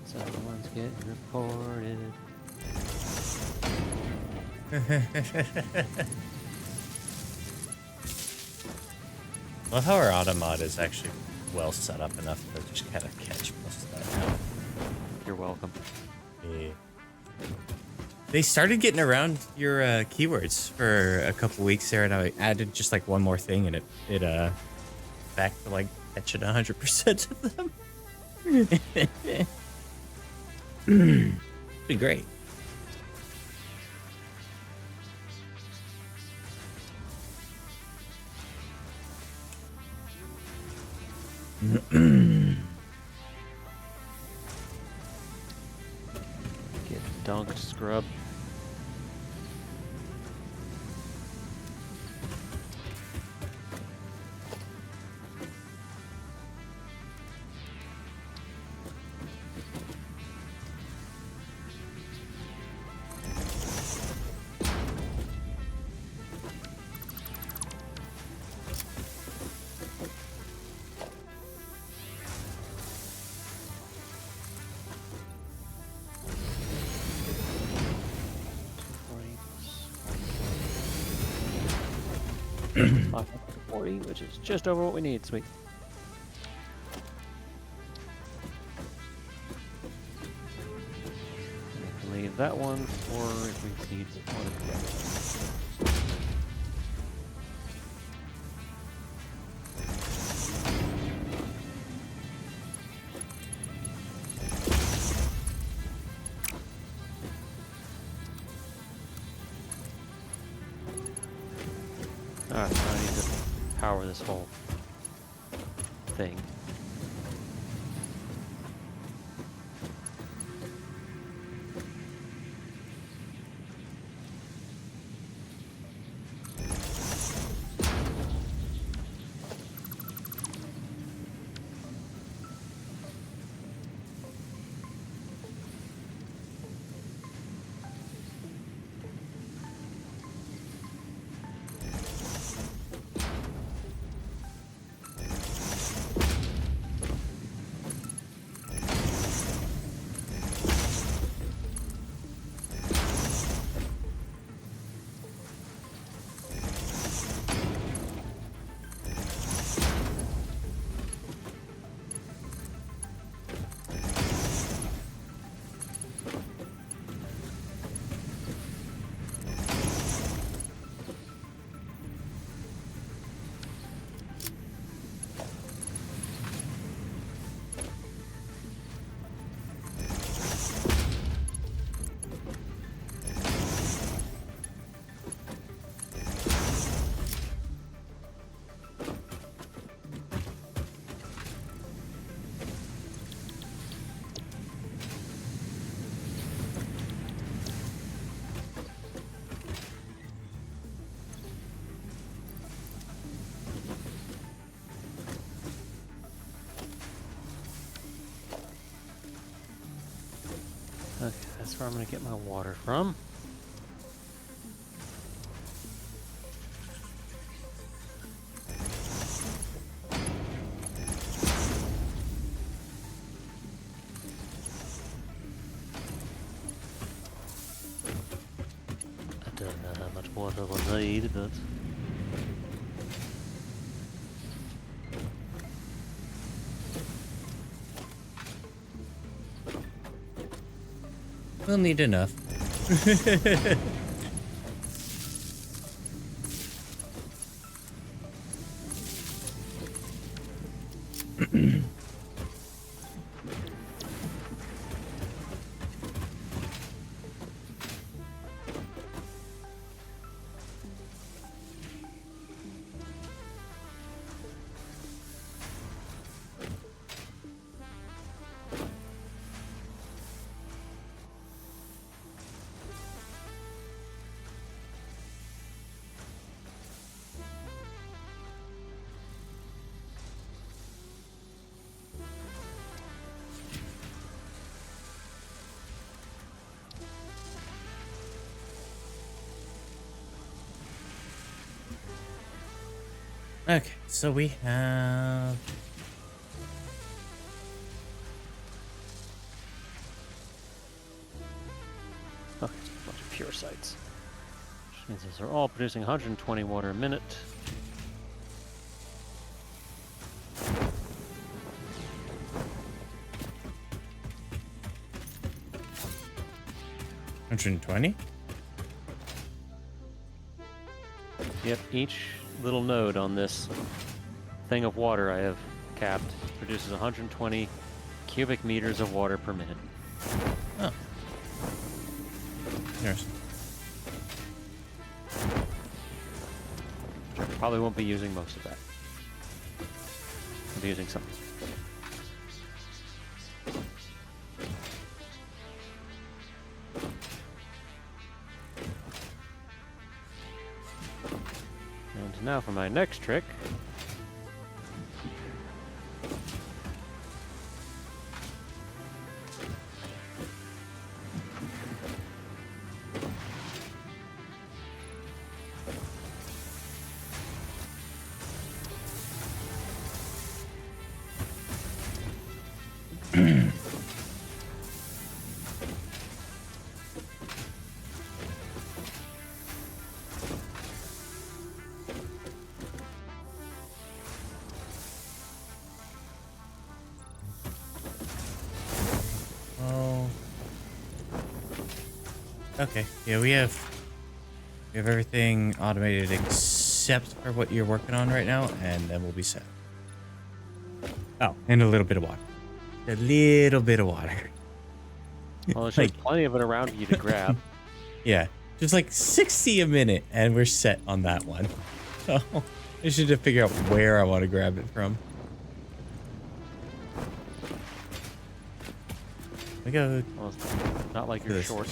Someone's getting reported. Love how our automod is actually well set up enough to just kind of catch most of that now. You're welcome. Yeah. They started getting around your keywords for a couple weeks there, and I added just like one more thing, and it back to like catching 100% of them. It's been great. Get dunked, scrub. 540, which is just over what we need. Sweet. Leave that one for if we need one. Alright, now I need to power this whole thing. Okay, that's where I'm going to get my water from. I don't know how much water we'll need, but... We'll need enough. Okay, so we have... Okay, it's a bunch of pure sites. Which means these are all producing 120 water a minute. $120? Yep, each little node on this thing of water I have capped produces 120 cubic meters of water per minute. Oh. There's... I probably won't be using most of that. I'll be using some. And now for my next trick. Okay. Yeah, we have everything automated except for what you're working on right now, and then we'll be set. Oh, and a little bit of water. A little bit of water. Well, there's Like, plenty of it around for you to grab. yeah, just like 60 a minute, and we're set on that one. So I should just figure out where I want to grab it from. Let me go. Well, it's not like to you're this- short.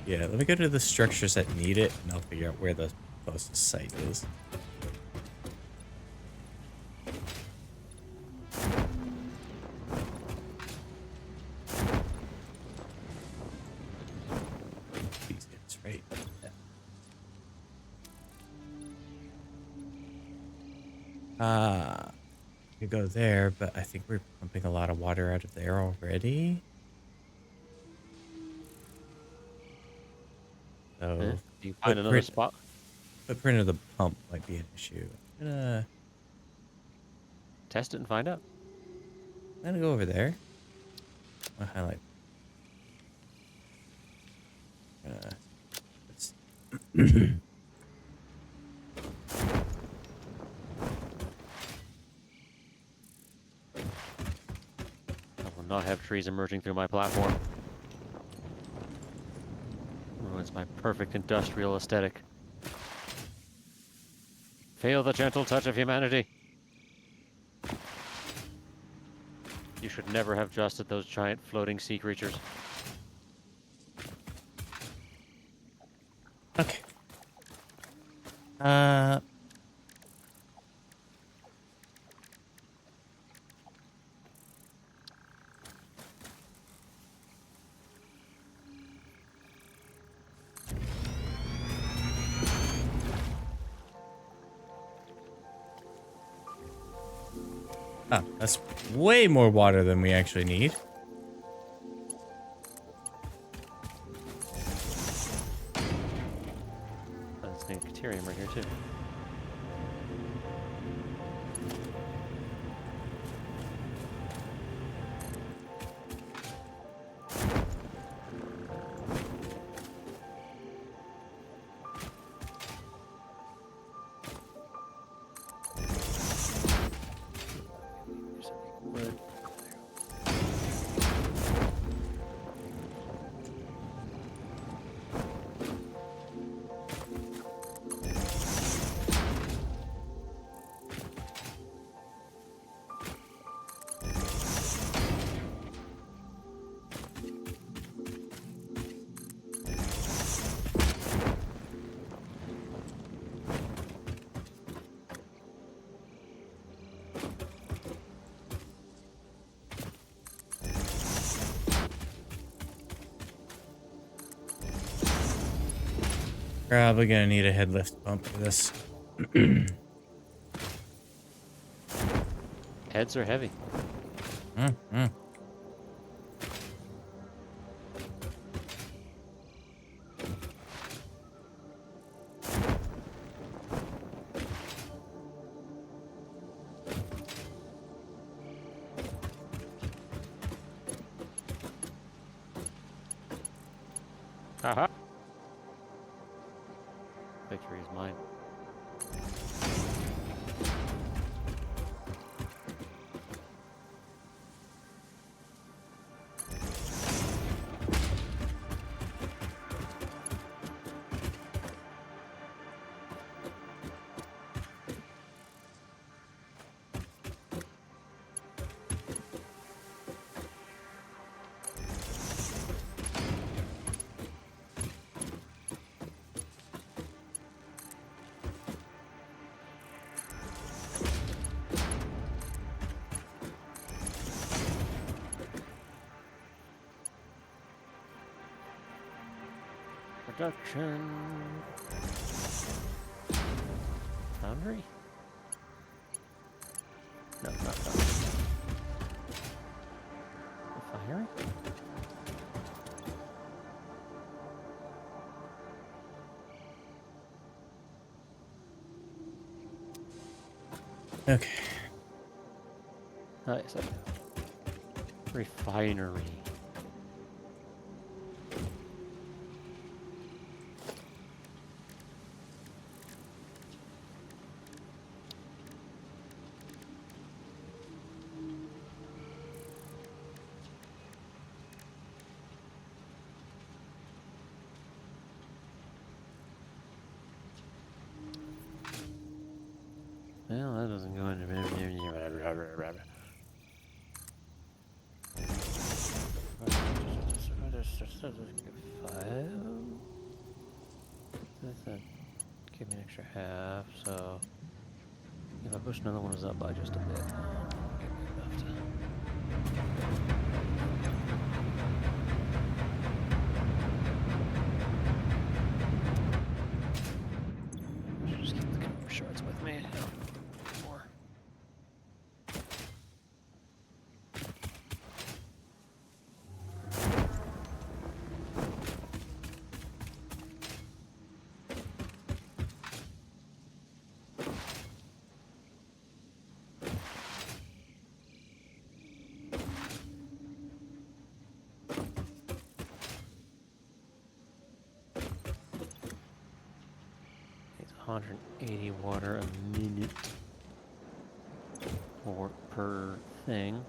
Yeah, let me go to the structures that need it, and I'll figure out where the closest site is. These guys, right? Yeah. Could go there, but I think we're pumping a lot of water out of there already. So Yeah. You can find another spot. footprint of the pump might be an issue. Test it and find out. I'm gonna go over there. I'll highlight. Let's I will not have trees emerging through my platform. Ruins my perfect industrial aesthetic. Feel the gentle touch of humanity. You should never have trusted those giant floating sea creatures. okay. Oh, that's way more water than we actually need. There's Necrometer right here too. Probably gonna need a head lift pump for this. Heads are heavy. Mm. Haha. Victory is mine. Production. Foundry? No, not foundry. Refinery? Okay. Yes, I know. Refinery. Well, that doesn't go into. Five. That give me an extra half, so if I push another one is up by just a bit. Give me enough to. Just keep the cover shards with me. More. It's 180 water a minute or per thing.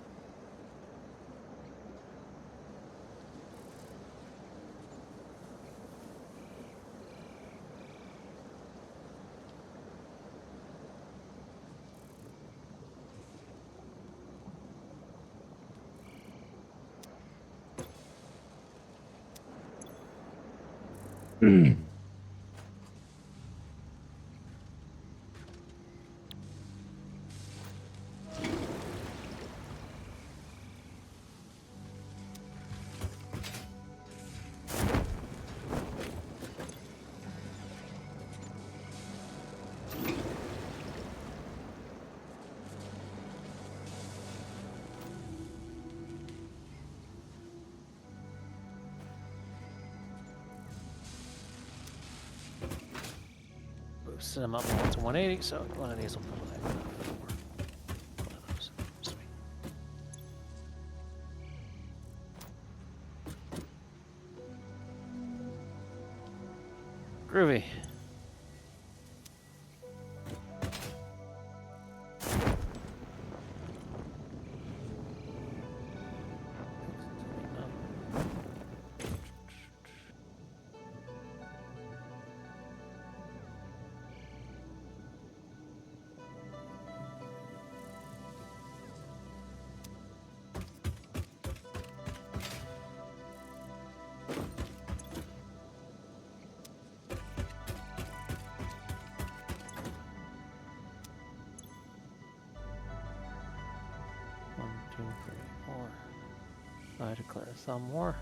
Set them up once to 180, so one of these will provide enough for one of those. Sweet. Groovy. One, two, three, four. I declare some more.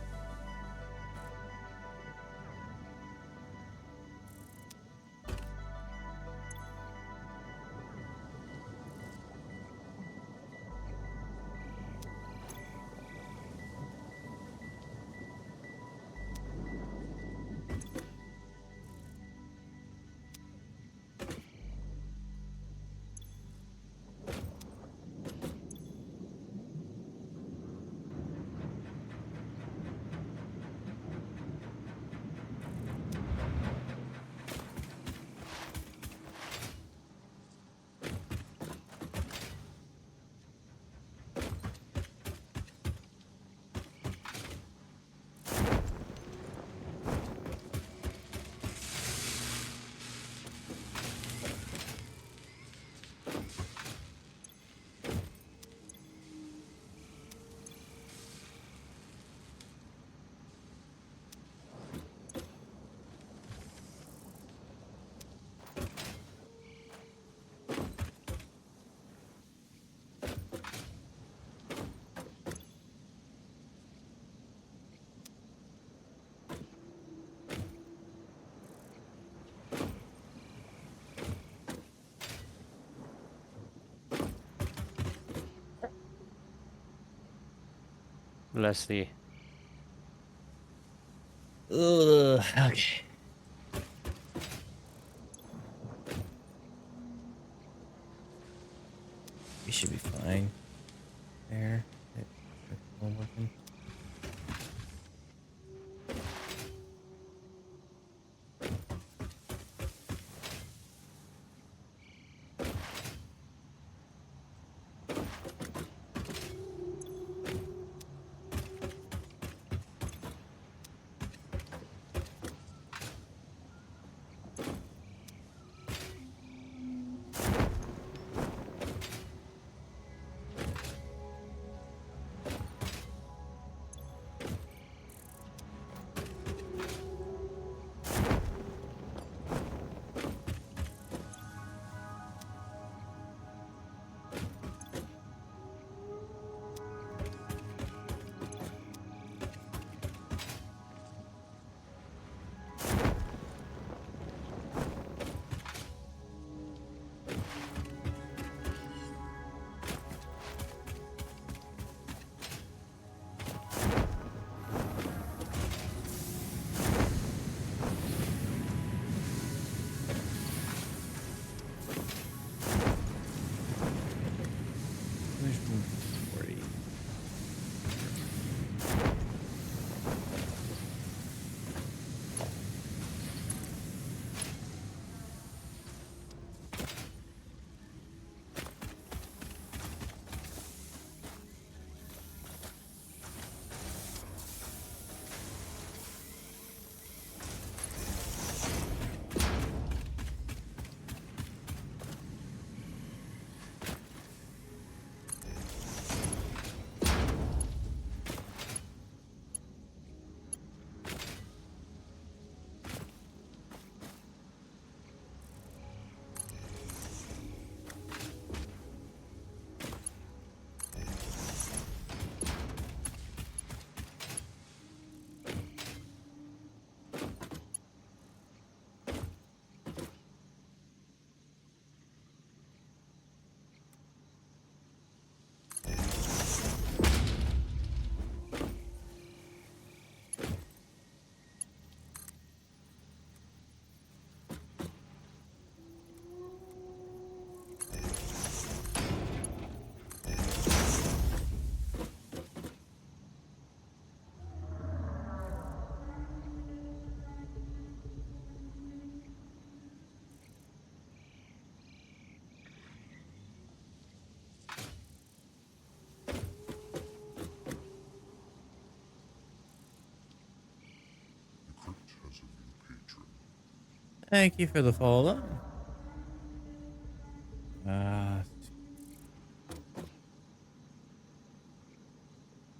Bless thee. Ugh, okay. We should be fine. There. It's all working. Thank you for the follow. Uh,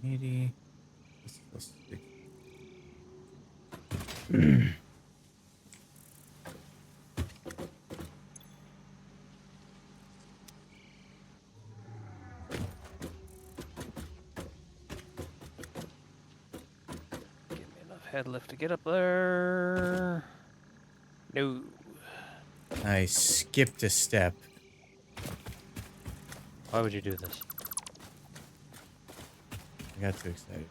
80. This is a 60. Give me enough head lift to get up there. No. I skipped a step. Why would you do this? I got too excited.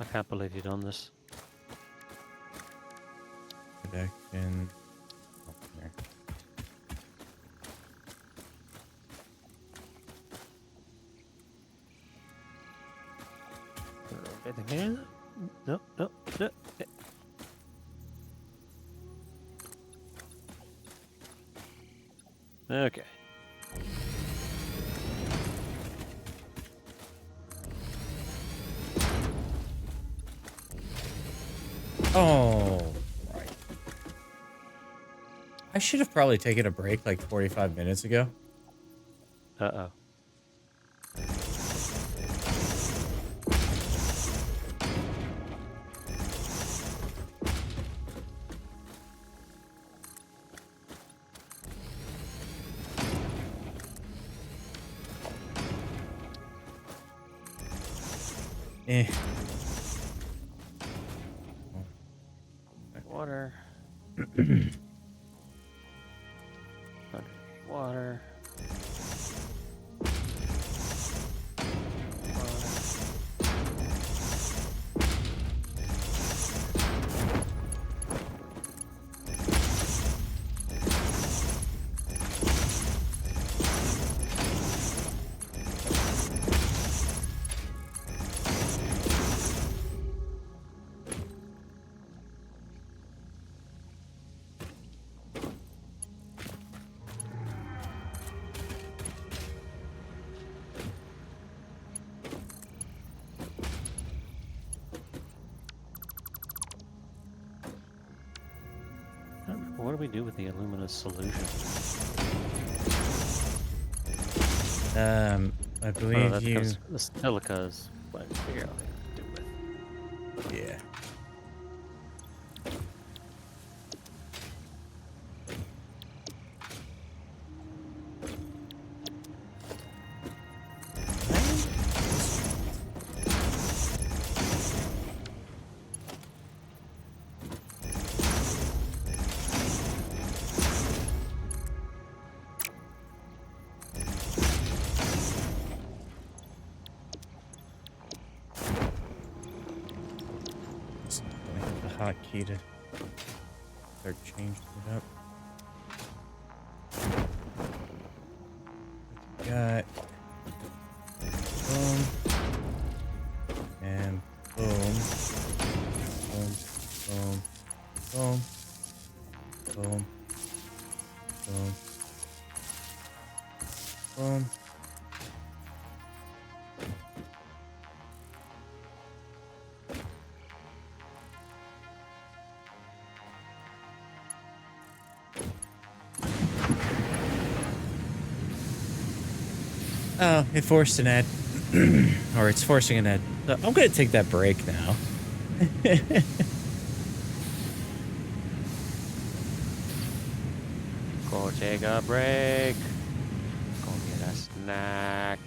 I can't believe you've done this. Production. Oh, there. Anything here? No, no, no. Okay. Oh, right. I should have probably taken a break like 45 minutes ago. Uh-oh. Eh. Water. Water. What do we do with the aluminum solution? I Oh, believe that you. becomes the silica is what I figure out what to do with. Yeah. The hotkey to start changing it up. Got boom and boom, boom, boom, boom, boom, boom, boom. Oh, it forced an ad. Or it's forcing an ad. So I'm going to take that break now. Go take a break. Go get a snack.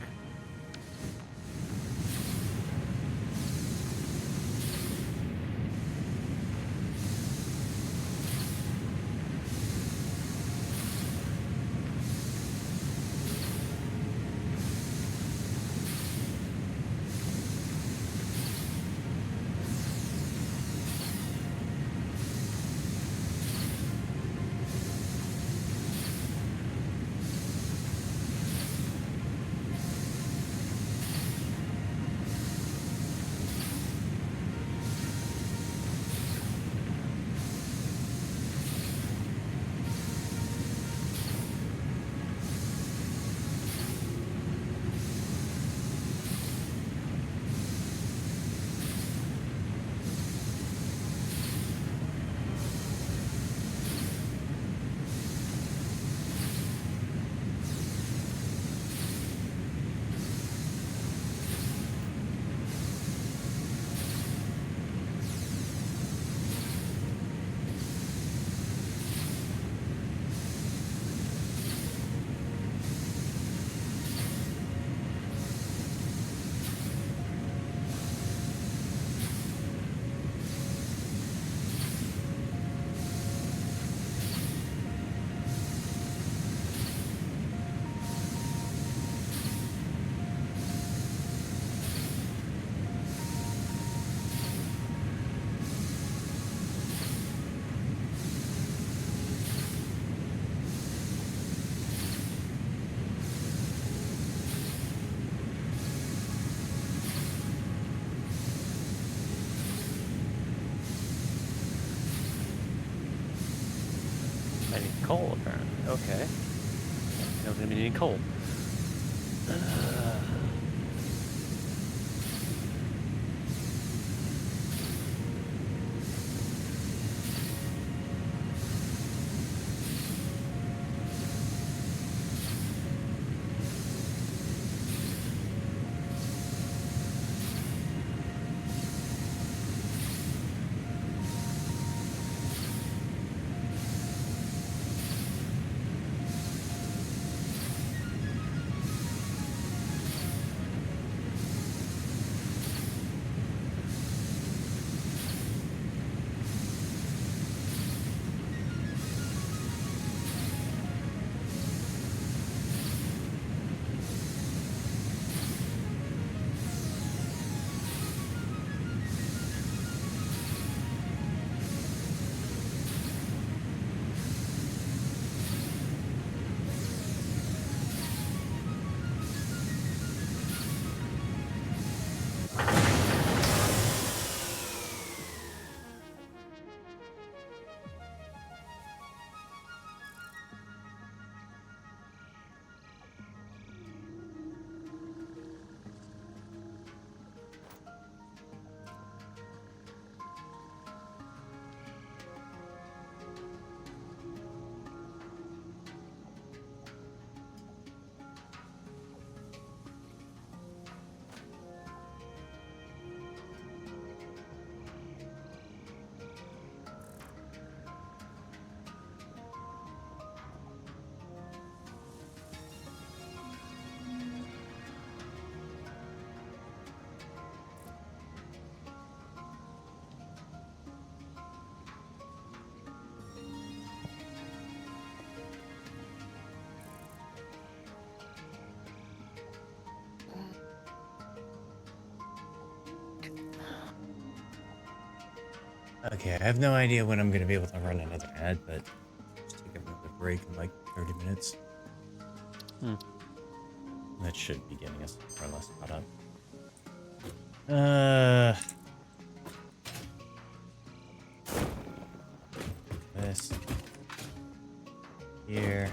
coal, apparently. Okay. I'm gonna be needing coal. Okay, I have no idea when I'm gonna be able to run another ad, but just take another break in like 30 minutes. That should be getting us more or less caught up. This here.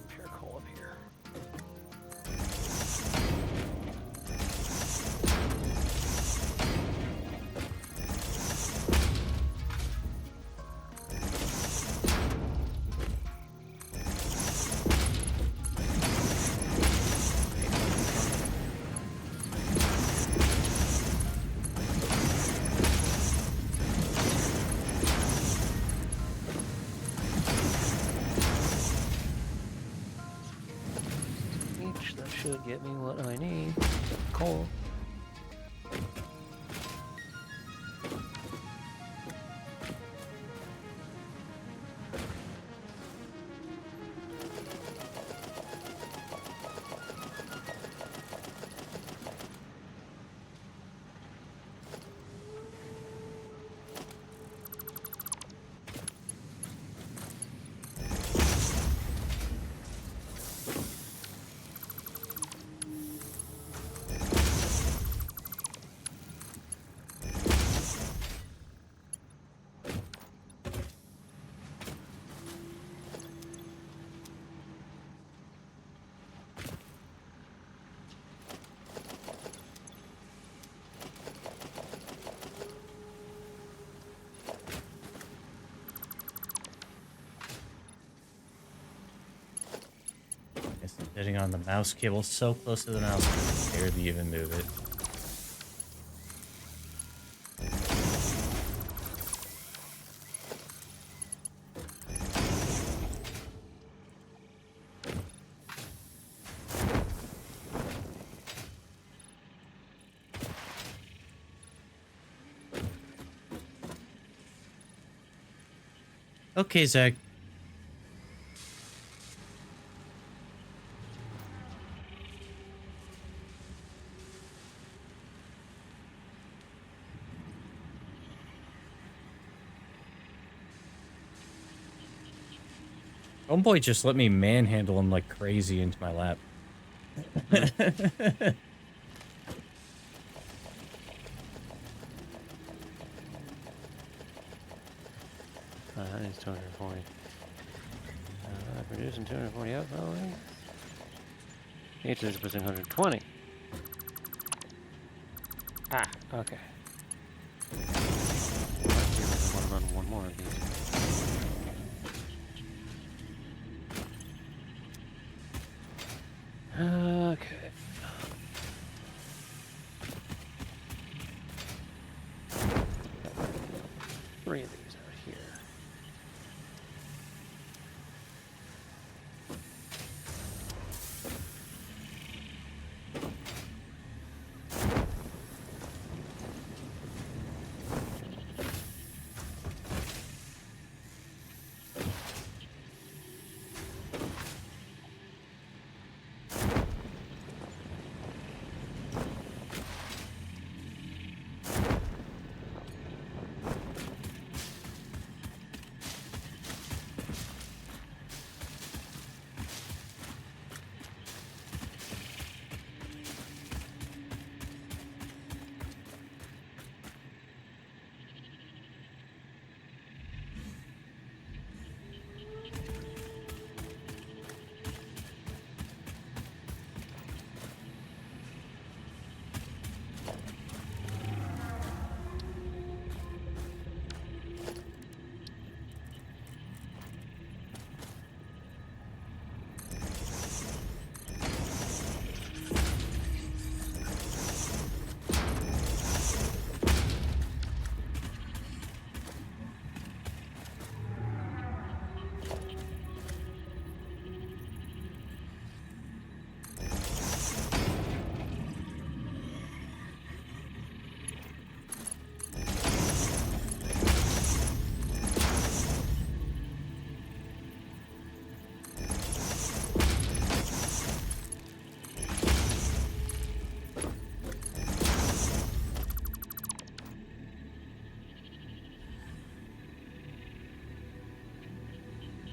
Pure coal up here. That should get me what I need. Coal. Sitting on the mouse cable so close to the mouse, I can barely even move it. Okay, Zach. Homeboy just let me manhandle him like crazy into my lap. It's 240. Producing 240 outgoing. Each is producing 120. Ah, okay. I want to run one more of these. Okay. Three of these out here.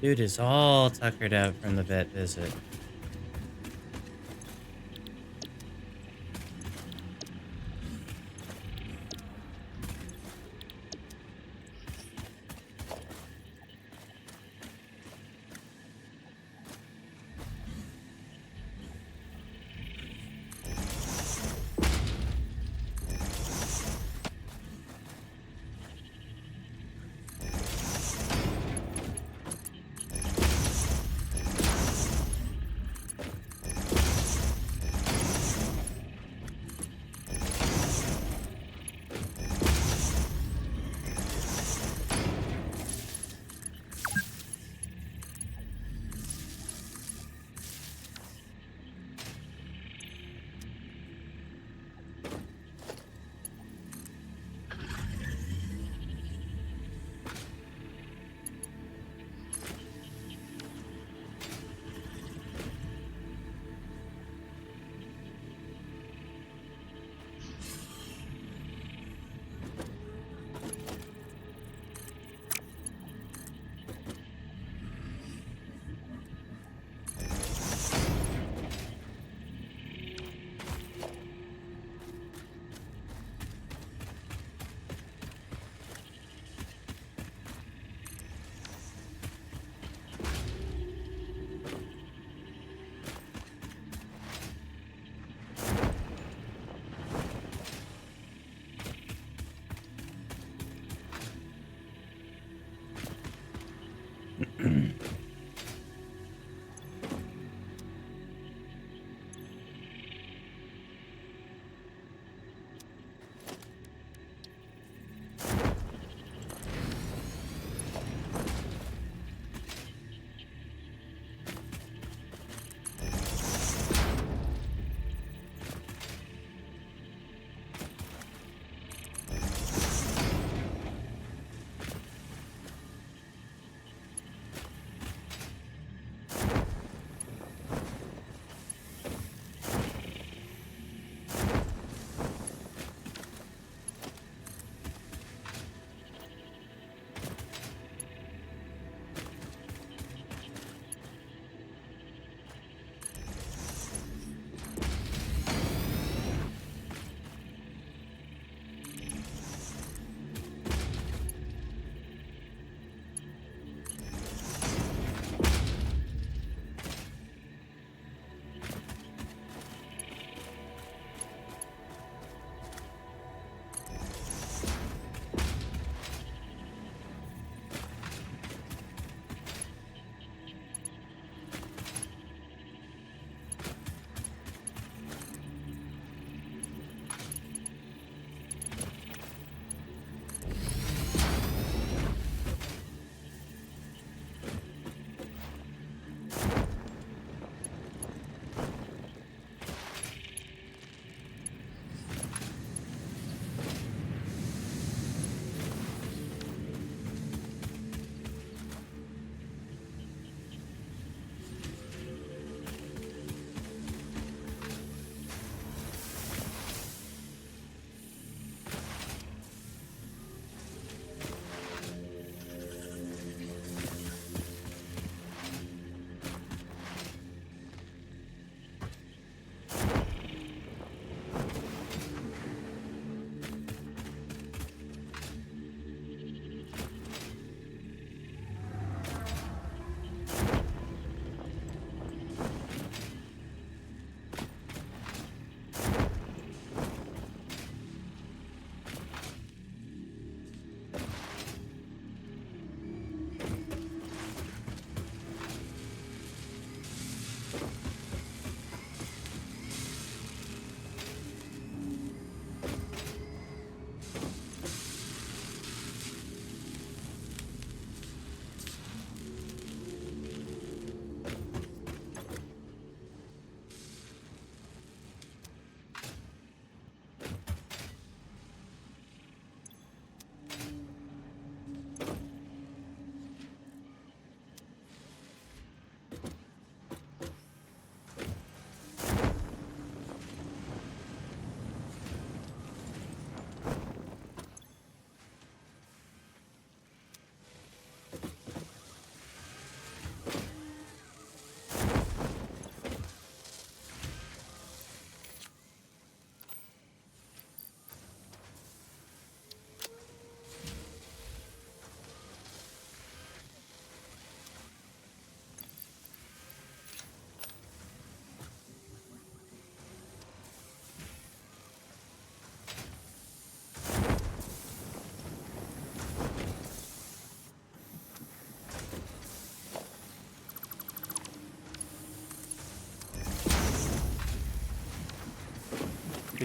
Dude is all tuckered out from the vet visit.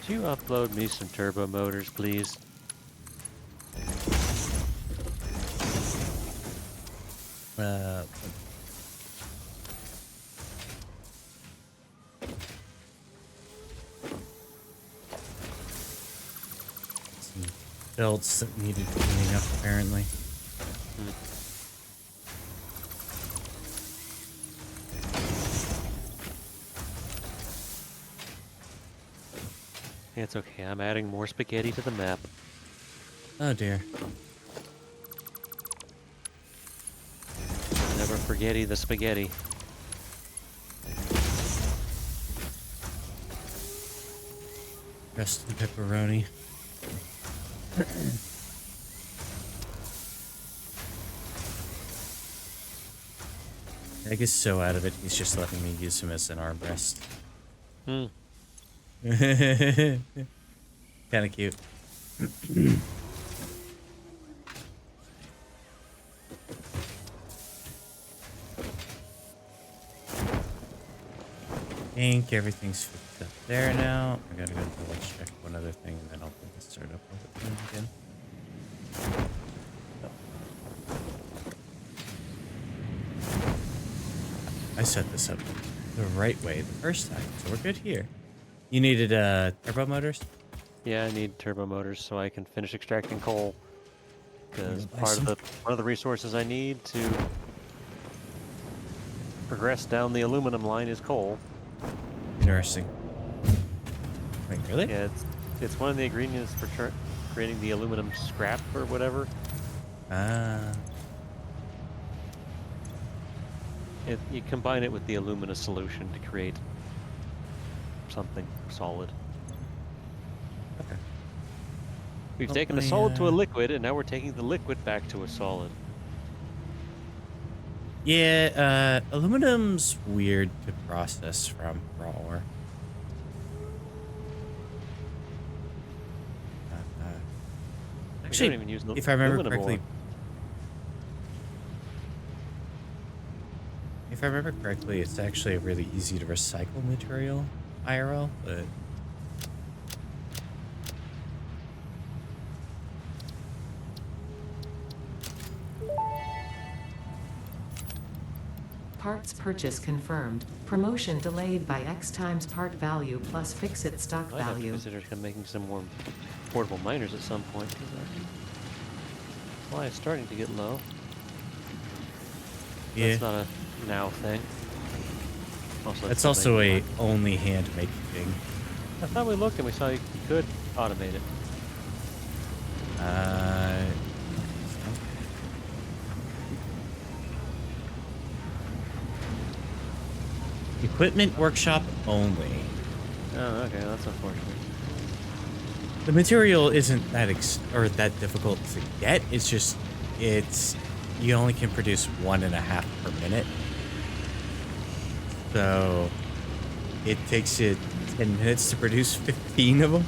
you upload me some turbo motors, please? Uh, some belts that needed cleaning up, apparently. It's okay, I'm adding more spaghetti to the map. Oh dear. Never forgetty the spaghetti. Rest in pepperoni. Egg is so out of it, he's just letting me use him as an armrest. Hmm. Kind of cute. I think everything's fixed up there now. I gotta go double check one other thing and then I'll put this start up with it again. I set this up the right way the first time, so we're good here. You needed turbo motors? Yeah, I need turbo motors so I can finish extracting coal. Because Buy some. one of the resources I need to progress down the aluminum line is coal. Interesting. Wait, really? Yeah, it's one of the ingredients for creating the aluminum scrap or whatever. Ah. You combine it with the alumina solution to create something solid. Okay. We've Well, taken a solid to a liquid, and now we're taking the liquid back to a solid. Yeah, aluminum's weird to process from raw ore. We Actually, don't even use if I remember aluminum correctly, ore. it's actually a really easy to recycle material, IRL, but Parts purchase confirmed. Promotion delayed by X times part value plus fix-it stock I have to value. consider making some more portable miners at some point. Supply is starting to get low. yeah. That's not a now thing. That's also a only hand-making thing. I thought we looked and we saw you could automate it. Equipment workshop only. Oh, okay, that's unfortunate. The material isn't that that difficult to get. It's just you only can produce 1.5 per minute. So it takes you 10 minutes to produce 15 of them.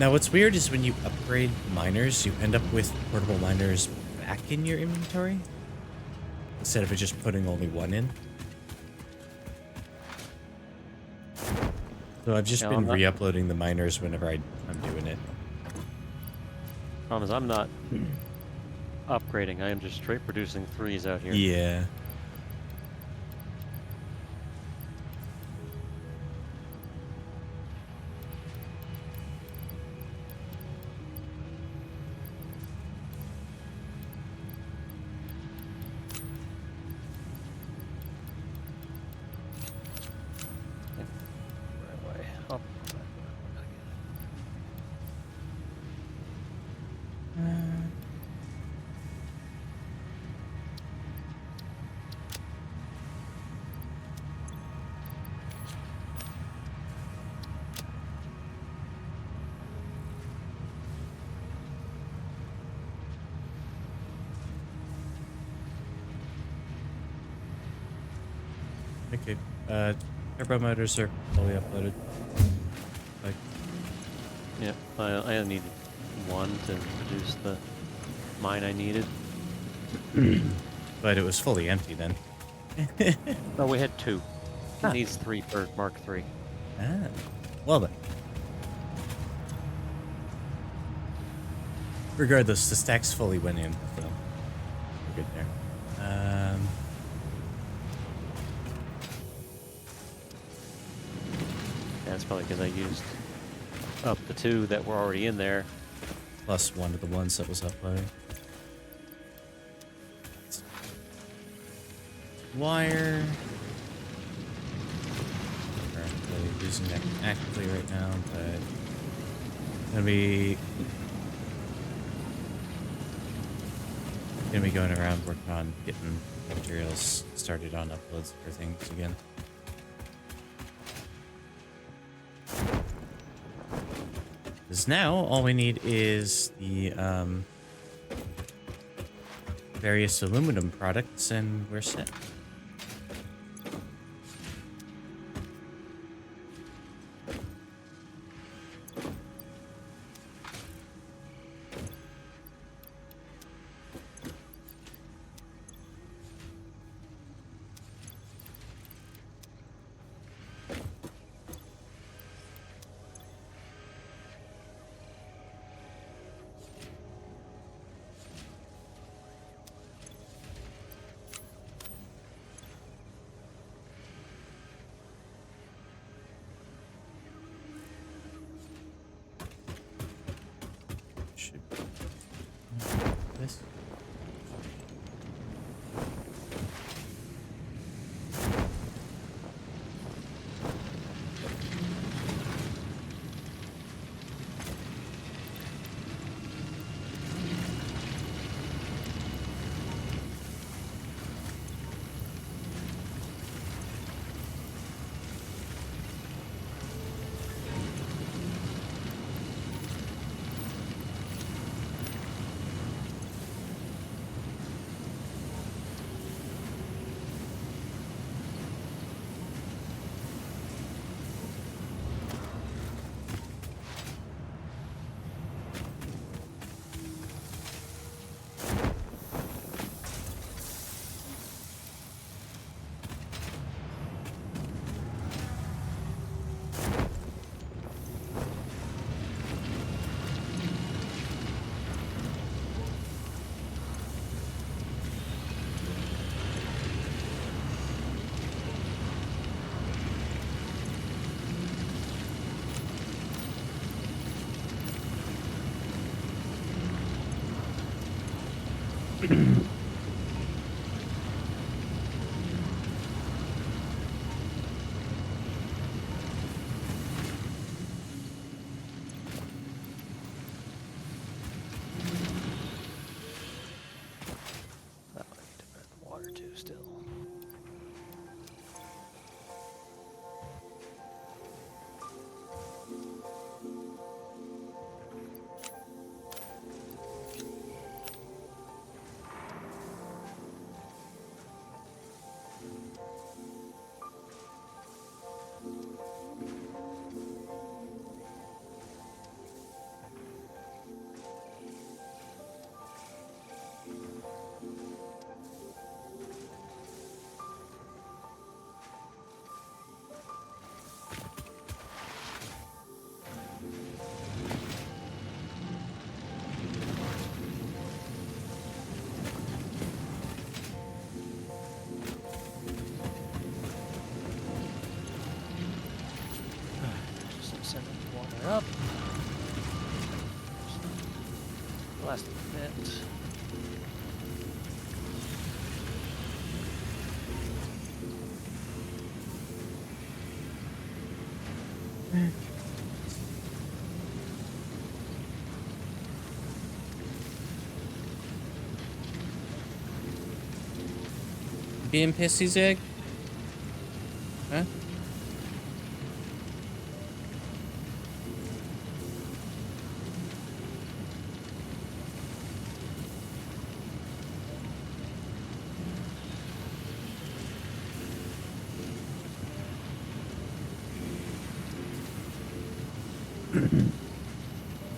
Now what's weird is when you upgrade miners, you end up with portable miners back in your inventory instead of it just putting only one in. So I've just been re-uploading the miners whenever I'm doing it. Problem is, I'm not upgrading. I am just straight producing 3s out here. Yeah. Right away. Up. Okay. Turbo motors are fully uploaded. Yeah, I only needed one to produce the mine I needed. But it was fully empty then. Oh, we had two. It Huh. needs three for Mark III. Ah, well then. Regardless, the stacks fully went in, so we're good there. That's probably because I used up the two that were already in there. Plus one of the ones that was up by. Wire. Currently using that actively right now, but gonna be going around working on getting materials started on uploads for things again. Because now all we need is the various aluminum products and we're set. Should be this. Oh, I need to burn the water too still. Just send the water up. Last bit. Being pissy, Zig? Huh?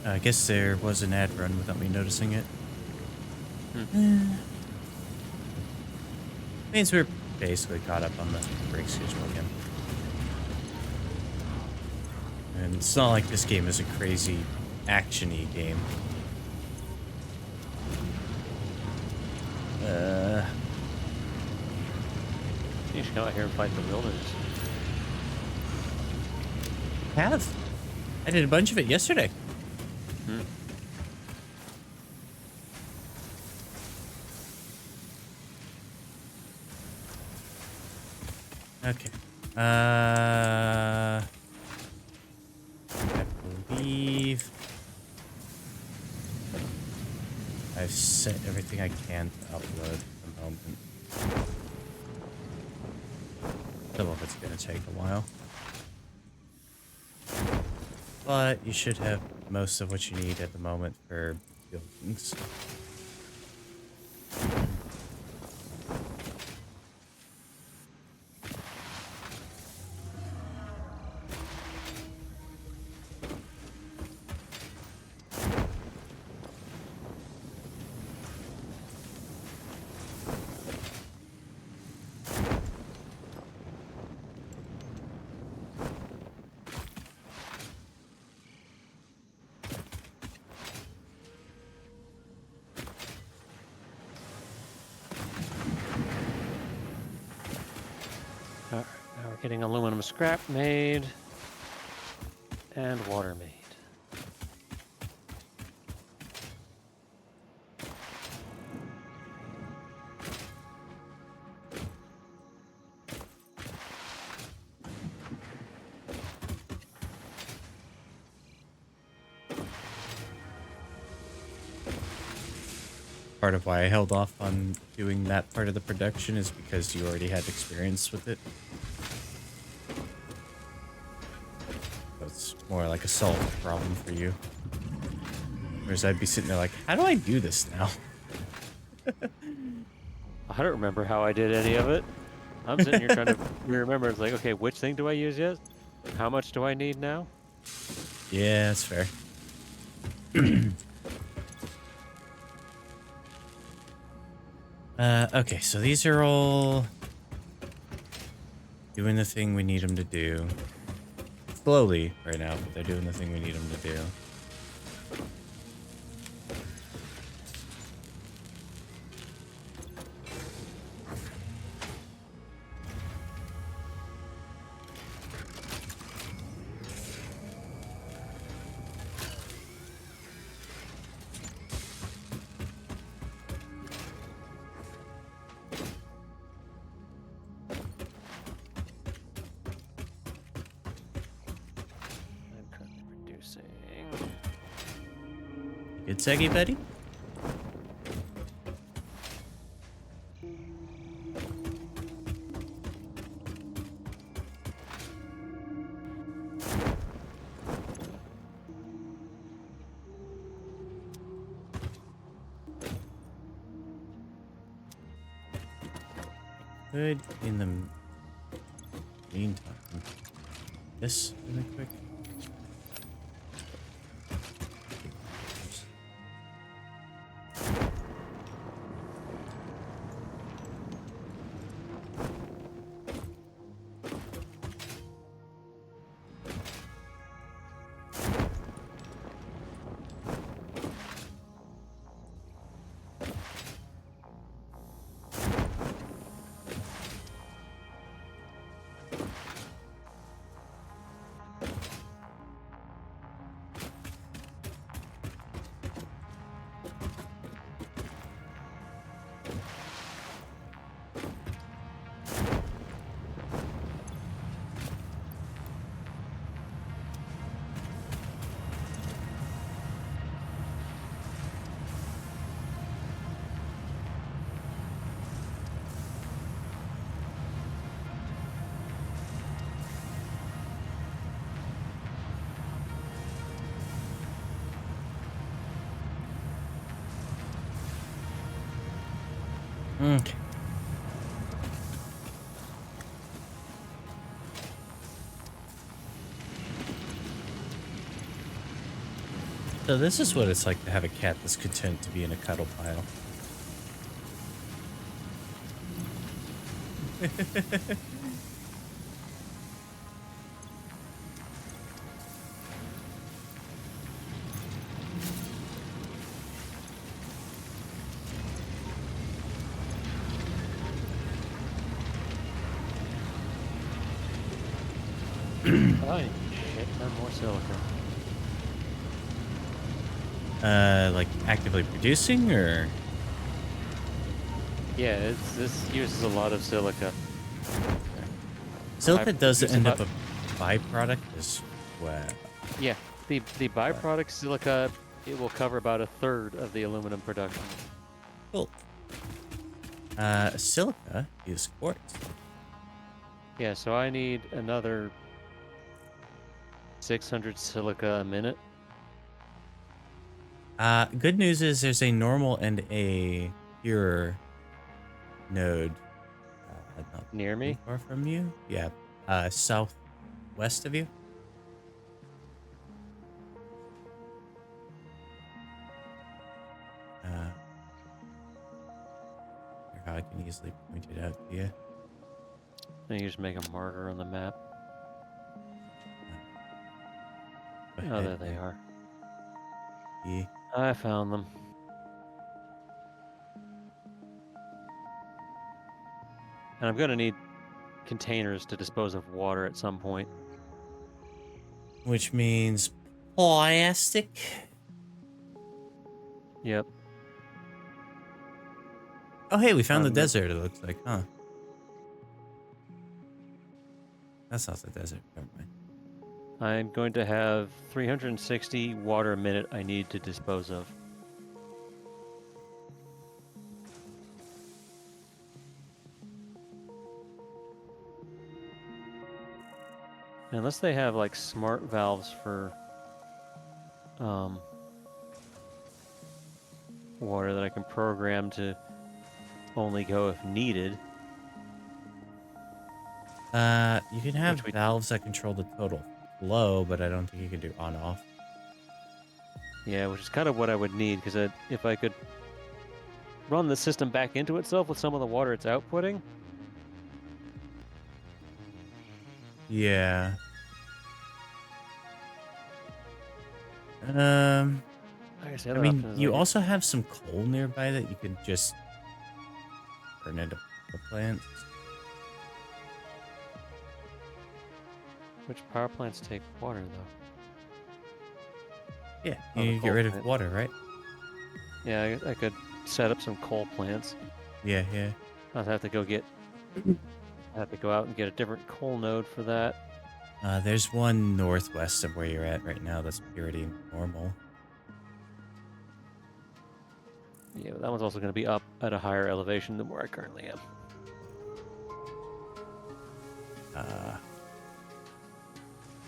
I guess there was an ad run without me noticing it. Means we're basically caught up on the break schedule again. And it's not like this game is a crazy action-y game. You should come out here and fight the wilderness. I did a bunch of it yesterday. Okay. I believe I've set everything I can to upload at the moment. Some of it's gonna take a while. But you should have most of what you need at the moment for buildings. Alright, now we're getting aluminum scrap made and water made. Part of why I held off on doing that part of the production is because you already had experience with it. So it's more like a solved problem for you. Whereas I'd be sitting there like, how do I do this now? I don't remember how I did any of it. I'm sitting here trying to remember. It's like, okay, which thing do I use yet? How much do I need now? Yeah, that's fair. Okay, so these are all doing the thing we need them to do. Slowly right now, but they're doing the thing we need them to do. I'm currently producing. Good seggy, buddy? Good in the meantime. This really quick. Okay. So this is what it's like to have a cat that's content to be in a cuddle pile. Oh, shit, no more silica. Like actively producing or? Yeah, this uses a lot of silica. I Silica does produce end up about- a byproduct as well. Yeah, the byproduct silica, it will cover about a third of the aluminum production. Cool. Silica is quartz. Yeah, so I need another 600 silica a minute. Good news is there's a normal and a pure node. Not Near too me? far from you. Yeah. Southwest of you. How I can easily point it out to you. And you just make a marker on the map. Go Oh, ahead there they and are. see. I found them. And I'm gonna need containers to dispose of water at some point. Which means plastic. Yep. Oh, hey, we found the I'm gonna- desert, it looks like, huh? That's not the desert. Never mind. I'm going to have 360 water a minute I need to dispose of. Unless they have like smart valves for water that I can program to only go if needed. You can have Which we- valves that control the total flow, but I don't think you can do on-off. Yeah, which is kind of what I would need, because if I could run the system back into itself with some of the water it's outputting. Yeah. I guess the I other mean, option is I you could- also have some coal nearby that you could just turn into power plants. Which power plants take water, though? Yeah, Oh, the you get coal rid of plant. water, right? Yeah, I guess I could set up some coal plants. Yeah, yeah. I'd have to go get... I'd have to go out and get a different coal node for that. There's one northwest of where you're at right now that's purity normal. Yeah, but that one's also going to be up at a higher elevation than where I currently am. I'd have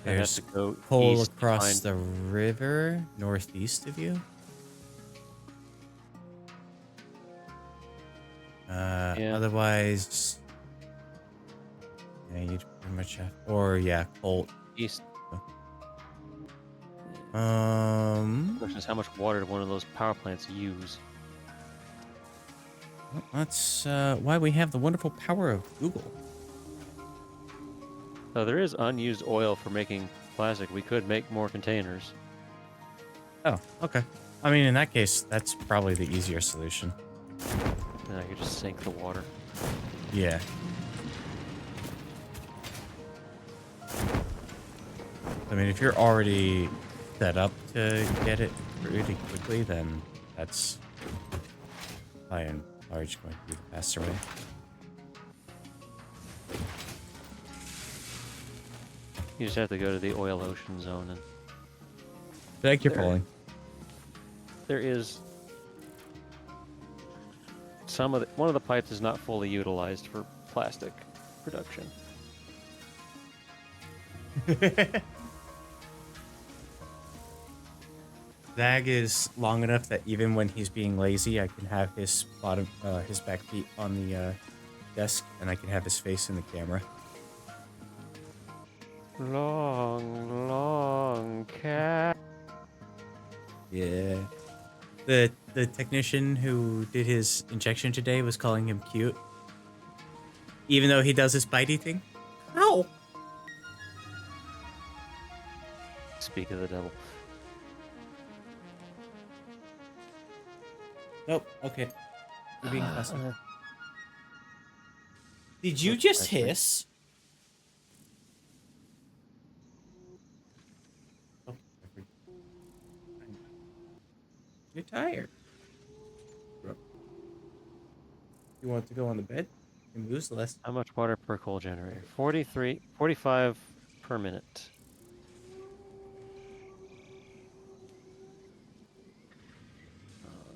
There's to go coal east to across find- the river northeast of you. Yeah. Otherwise, yeah, you'd pretty much have, or yeah, coal. east. Question is, how much water do one of those power plants use? That's why we have the wonderful power of Google. So there is unused oil for making plastic. We could make more containers. Oh, okay. I mean, in that case, that's probably the easier solution. And I could just sink the water. Yeah. I mean, if you're already set up to get it pretty quickly, then that's by and large going to be the faster way. You just have to go to the oil ocean zone, and Thank you, There. Pauling. there is one of the pipes is not fully utilized for plastic production. Zag is long enough that even when he's being lazy, I can have his his back feet on the desk, and I can have his face in the camera. Long, long cat. Yeah. The technician who did his injection today was calling him cute, even though he does his bitey thing. Ow! Speak of the devil. Nope. Okay. You're being fussy. Uh, Did you that's just my three. hiss? Oh, you're tired. You want to go on the bed? You can lose less. How much water per coal generator? 43, 45 per minute.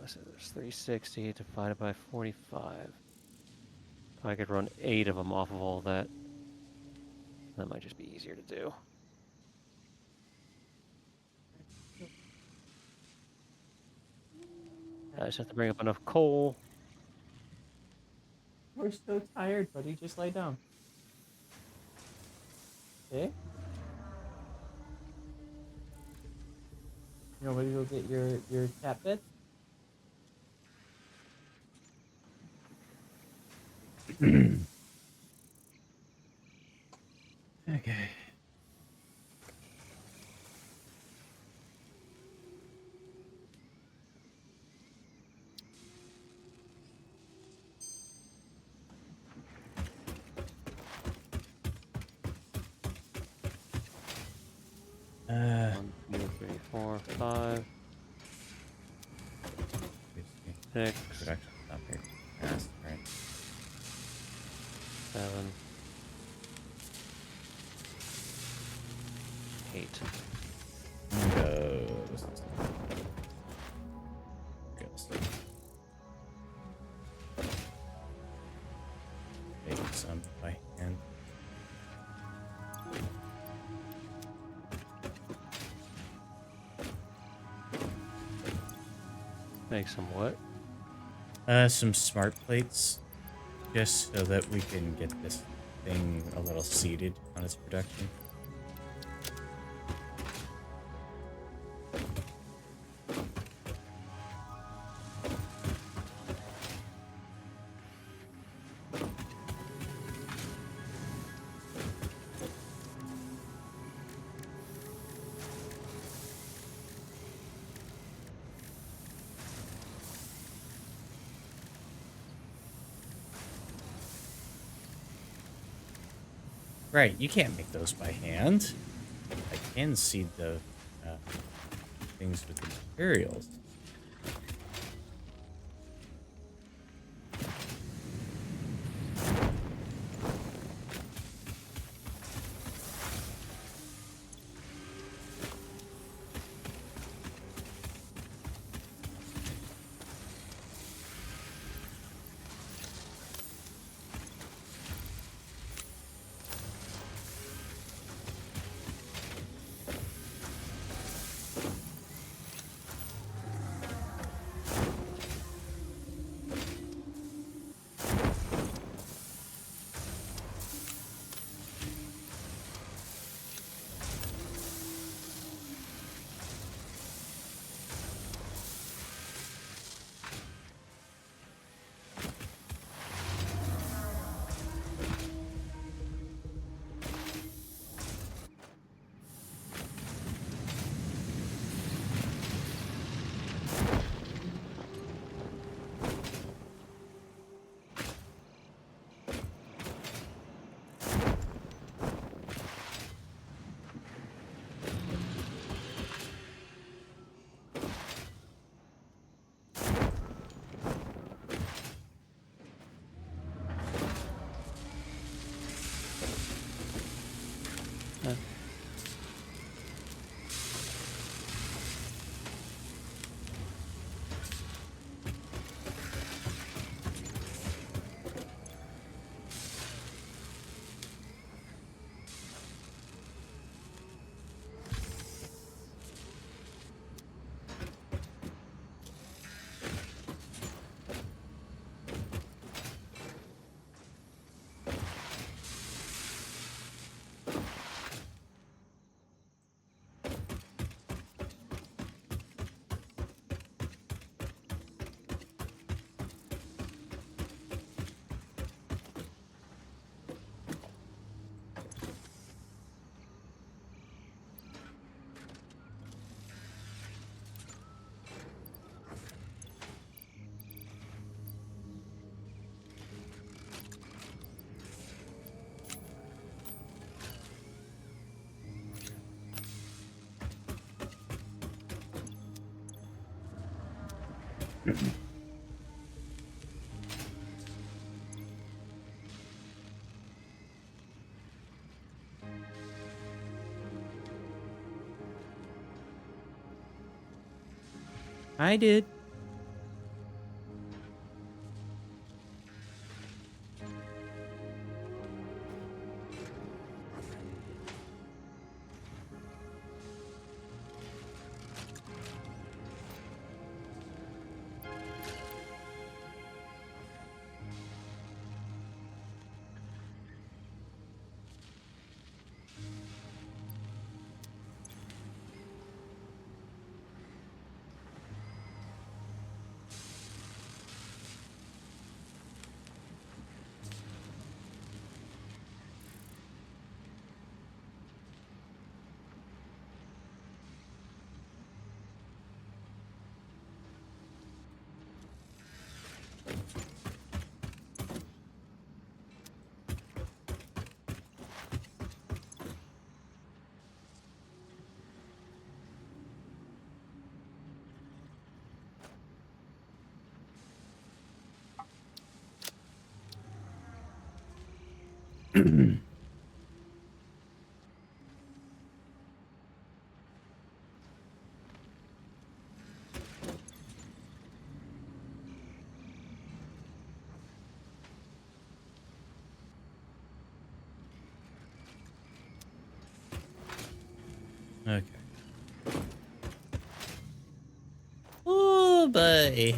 So there's 360 divided by 45. I could run 8 of them off of all that. That might just be easier to do. I just have to bring up enough coal. We're so tired, buddy. Just lay down. Okay? You want me to go get your cat bed? Okay. Uh, 1, 2, 3, 4, 5, 6, production stop here. Yes, right. 7, 8. Goes. Take some by hand. Make some what? Some smart plates, just so that we can get this thing a little seated on its production. Right, you can't make those by hand. I can seed the things with the materials. I did. Okay. Oh, boy.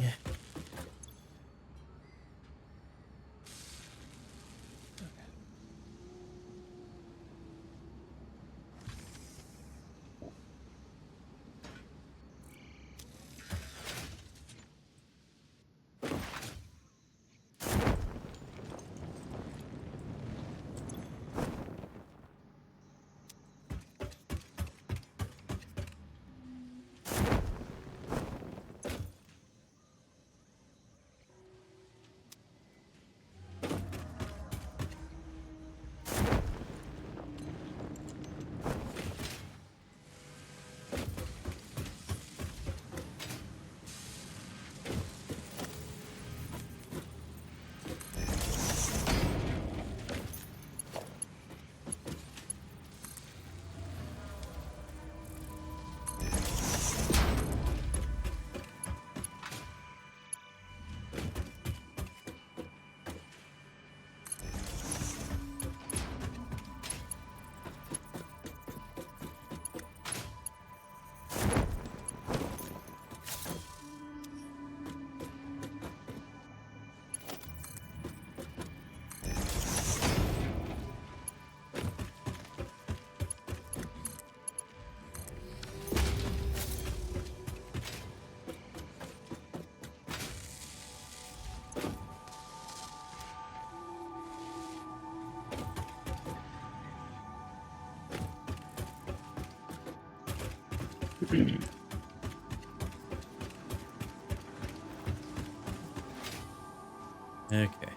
Okay.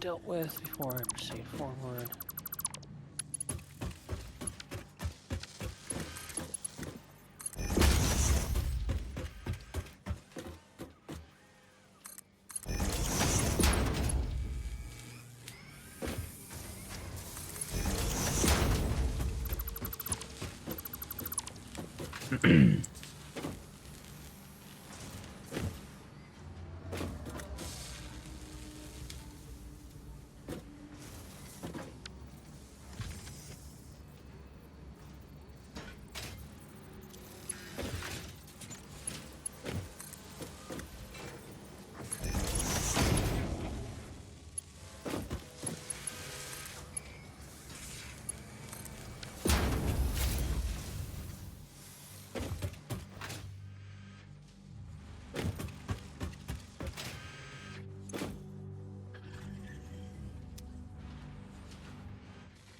dealt with before I proceed forward.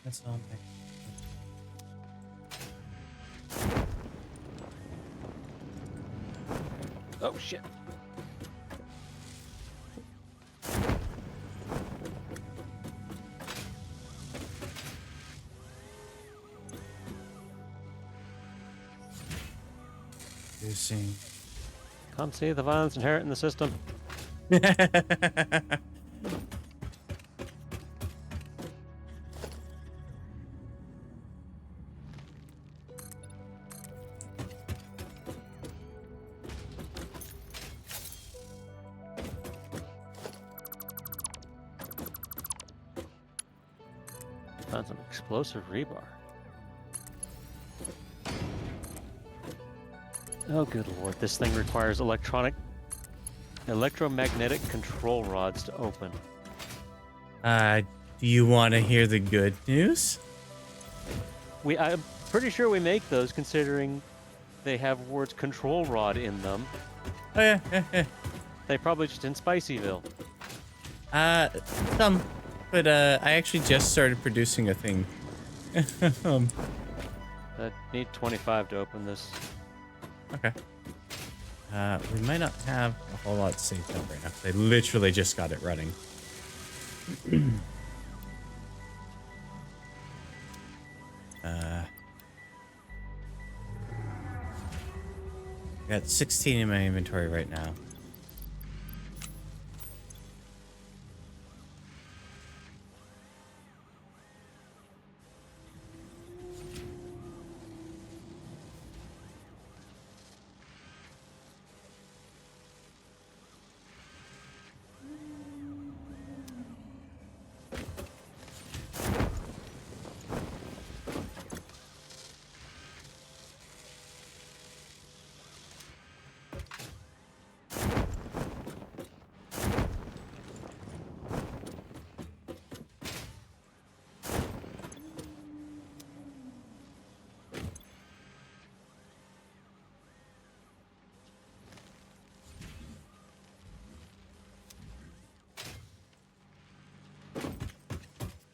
That's all back. Oh shit. Producing. Come see the violence inherent in the system. Found some explosive rebar. Oh, good lord. This thing requires electromagnetic control rods to open. Do you want to hear the good news? I'm pretty sure we make those considering they have words control rod in them. Oh, yeah. They probably just in Spicyville. Some. But, I actually just started producing a thing. I need 25 to open this. Okay. We might not have a whole lot saved up right now. They literally just got it running. Got 16 in my inventory right now.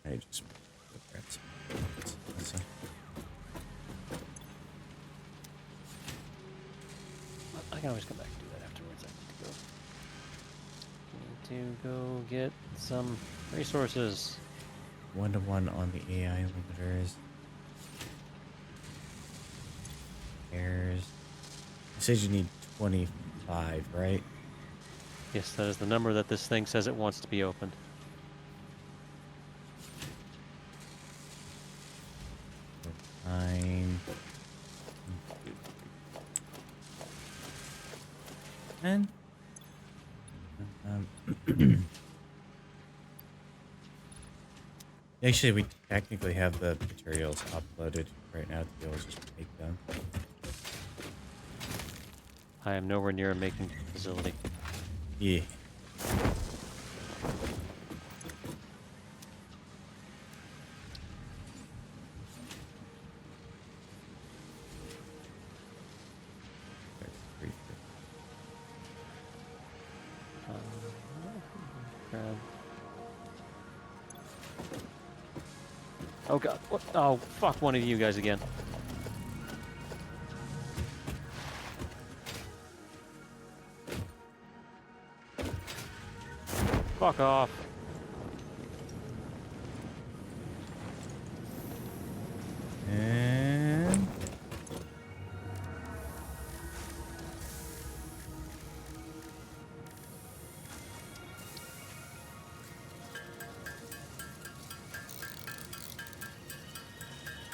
I just grab some. I can always come back and do that afterwards. I need to go get some resources. 1-to-1 on the AI limiters. Errors. You said you need 25, right? Yes, that is the number that this thing says it wants to be opened. Nine. And actually, we technically have the materials uploaded right now to be able to just make them. I am nowhere near a making facility. Yeah. Grab. Oh god. What? Oh, fuck one of you guys again. Fuck off.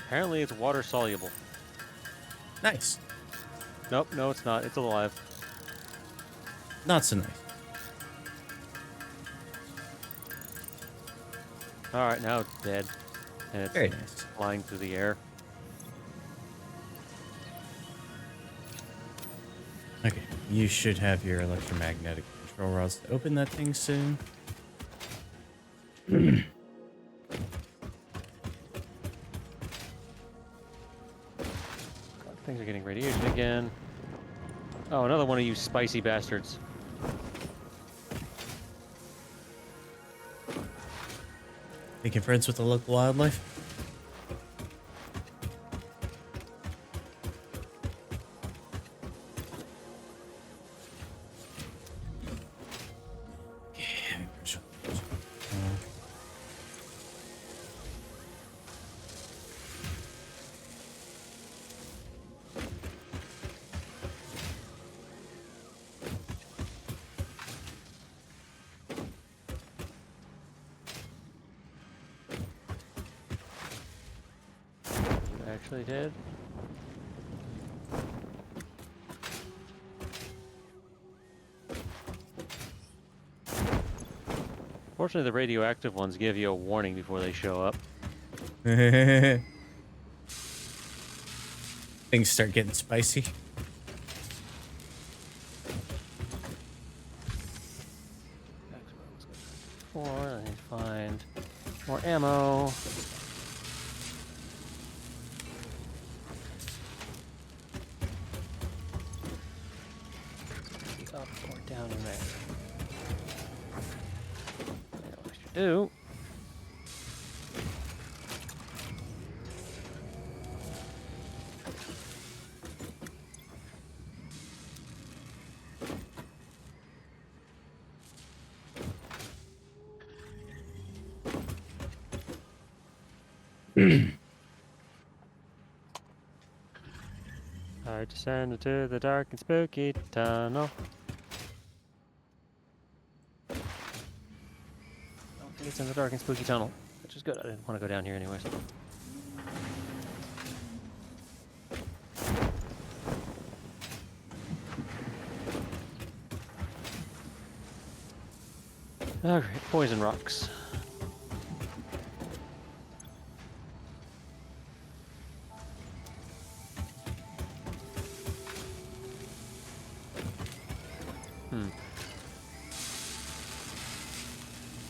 Apparently it's water soluble. Nice. Nope, no it's not. It's alive. Not so nice. Alright, now it's dead. And it's Very nice. flying through the air. Okay, you should have your electromagnetic control rods to open that thing soon. God, things are getting radiation again. Oh, another one of you spicy bastards. Making friends with the local wildlife. You actually did? Fortunately, the radioactive ones give you a warning before they show up. Things start getting spicy. I need to find more ammo. Up or down in there. Yeah, what you do. I descend into the dark and spooky tunnel. I don't think it's in the dark and spooky tunnel, which is good. I didn't want to go down here anyways. Alright, poison rocks.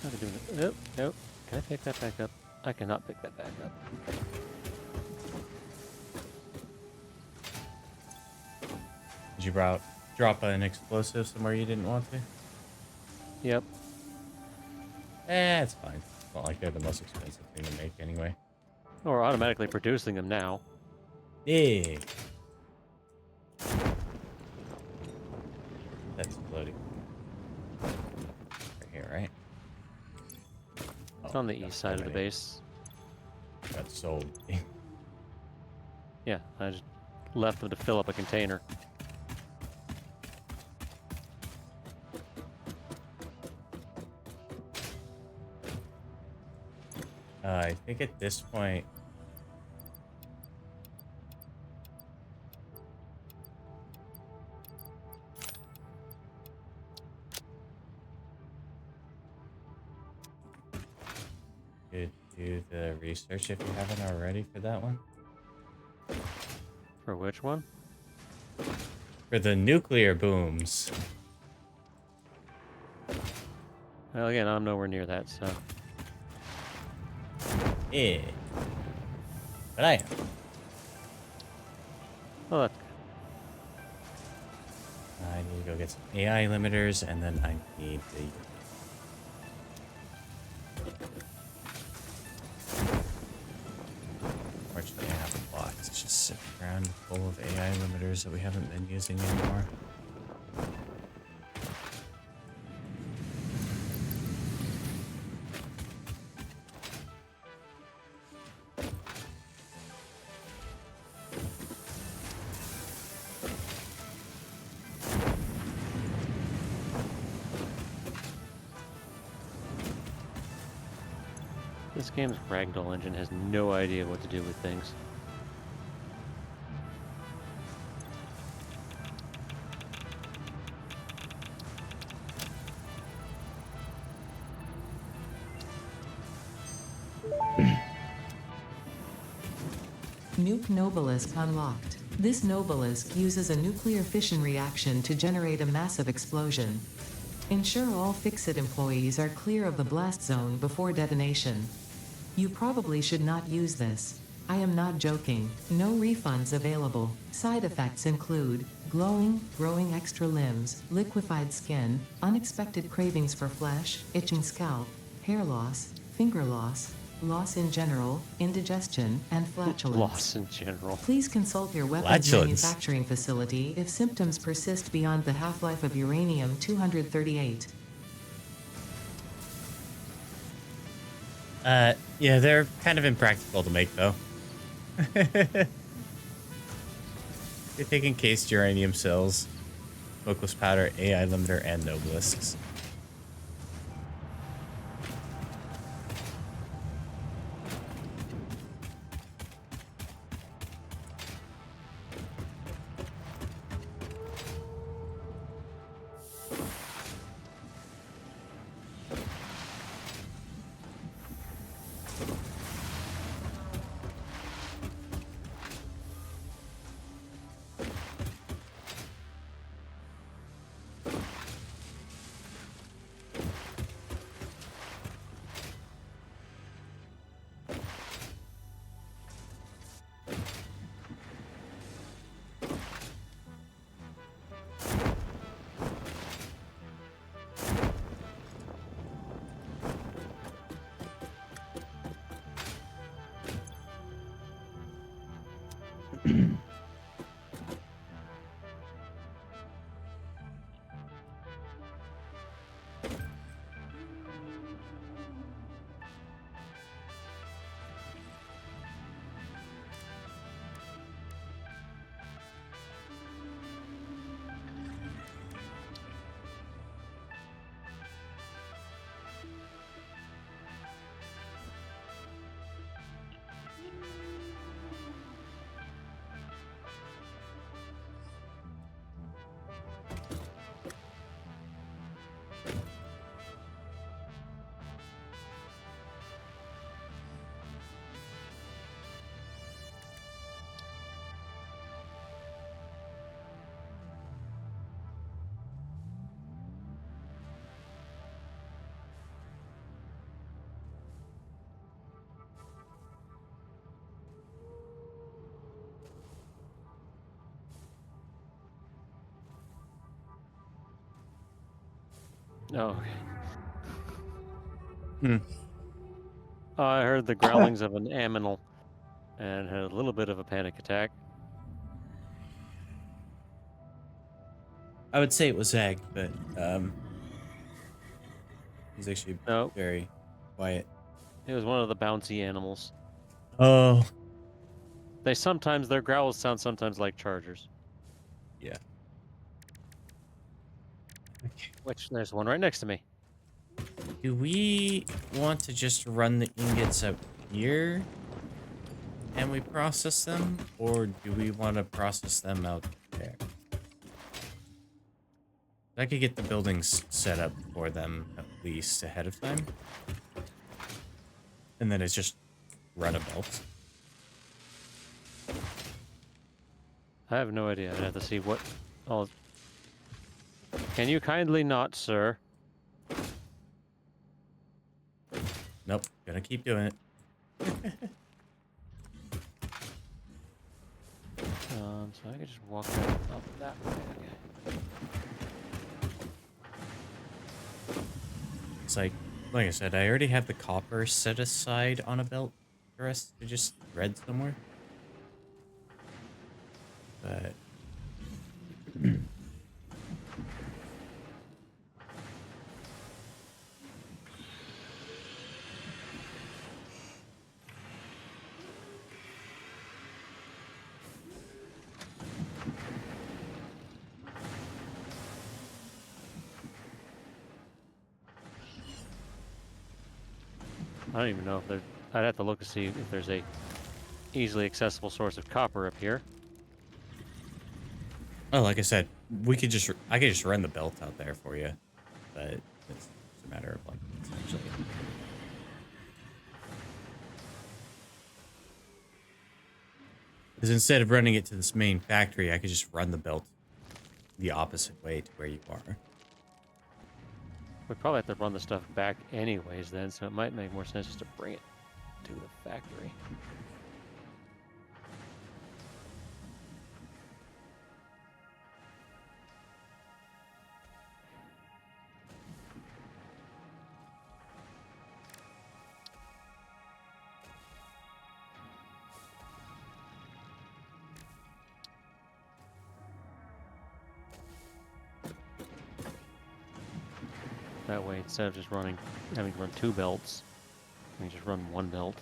How to do it? Nope, nope. Can I pick that back up? I cannot pick that back up. Did you drop an explosive somewhere you didn't want to? Yep. It's fine. It's not like they're the most expensive thing to make anyway. Oh, we're automatically producing them now. Yeah. That's floating. Right here, right? It's on the east side of the base. Got sold. Yeah, I just left them to fill up a container. I think at this point... Could do the research if you haven't already for that one. For which one? For the nuclear booms. Well, again, I'm nowhere near that, so... Yeah. But I am. Oh, that's good. I need to go get some AI limiters, and then I need the... Fortunately, I have a box. It's just sitting around full of AI limiters that we haven't been using anymore. This game's ragdoll engine has no idea what to do with things. Nuke Nobelisk unlocked. This Nobelisk uses a nuclear fission reaction to generate a massive explosion. Ensure all Fixit employees are clear of the blast zone before detonation. You probably should not use this. I am not joking. No refunds available. Side effects include glowing, growing extra limbs, liquefied skin, unexpected cravings for flesh, itching scalp, hair loss, finger loss, loss in general, indigestion, and flatulence. Loss in general. Please consult your weapons Flatulence. manufacturing facility if symptoms persist beyond the half-life of uranium-238. Yeah, they're kind of impractical to make, though. They take encased uranium cells, smokeless powder, AI limiter, and nobelisks. Oh, okay. Hmm. I heard the growlings of an aminal and had a little bit of a panic attack. I would say it was Zag, but he's actually No, very quiet. it was one of the bouncy animals. Oh, Their growls sound sometimes like chargers. yeah. Okay. Which there's one right next to me. Do we want to just run the ingots up here and we process them, or do we want to process them out there? I could get the buildings set up for them at least ahead of time. And then it's just run a belt. I have no idea. I'd have to see what all. Can you kindly not, sir? Nope, gonna keep doing it. So I could just walk up that way. Okay. It's like I said, I already have the copper set aside on a belt for us to just thread somewhere. But I don't even know if there. I'd have to look to see if there's a easily accessible source of copper up here. oh, like I said, I could just run the belt out there for you, but it's a matter of like essentially. Because instead of running it to this main factory, I could just run the belt the opposite way to where you are. We probably have to run the stuff back anyways then, so it might make more sense just to bring it to the factory. That way, instead of just having to run 2 belts, we can just run 1 belt.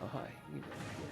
Oh, hi. You go here.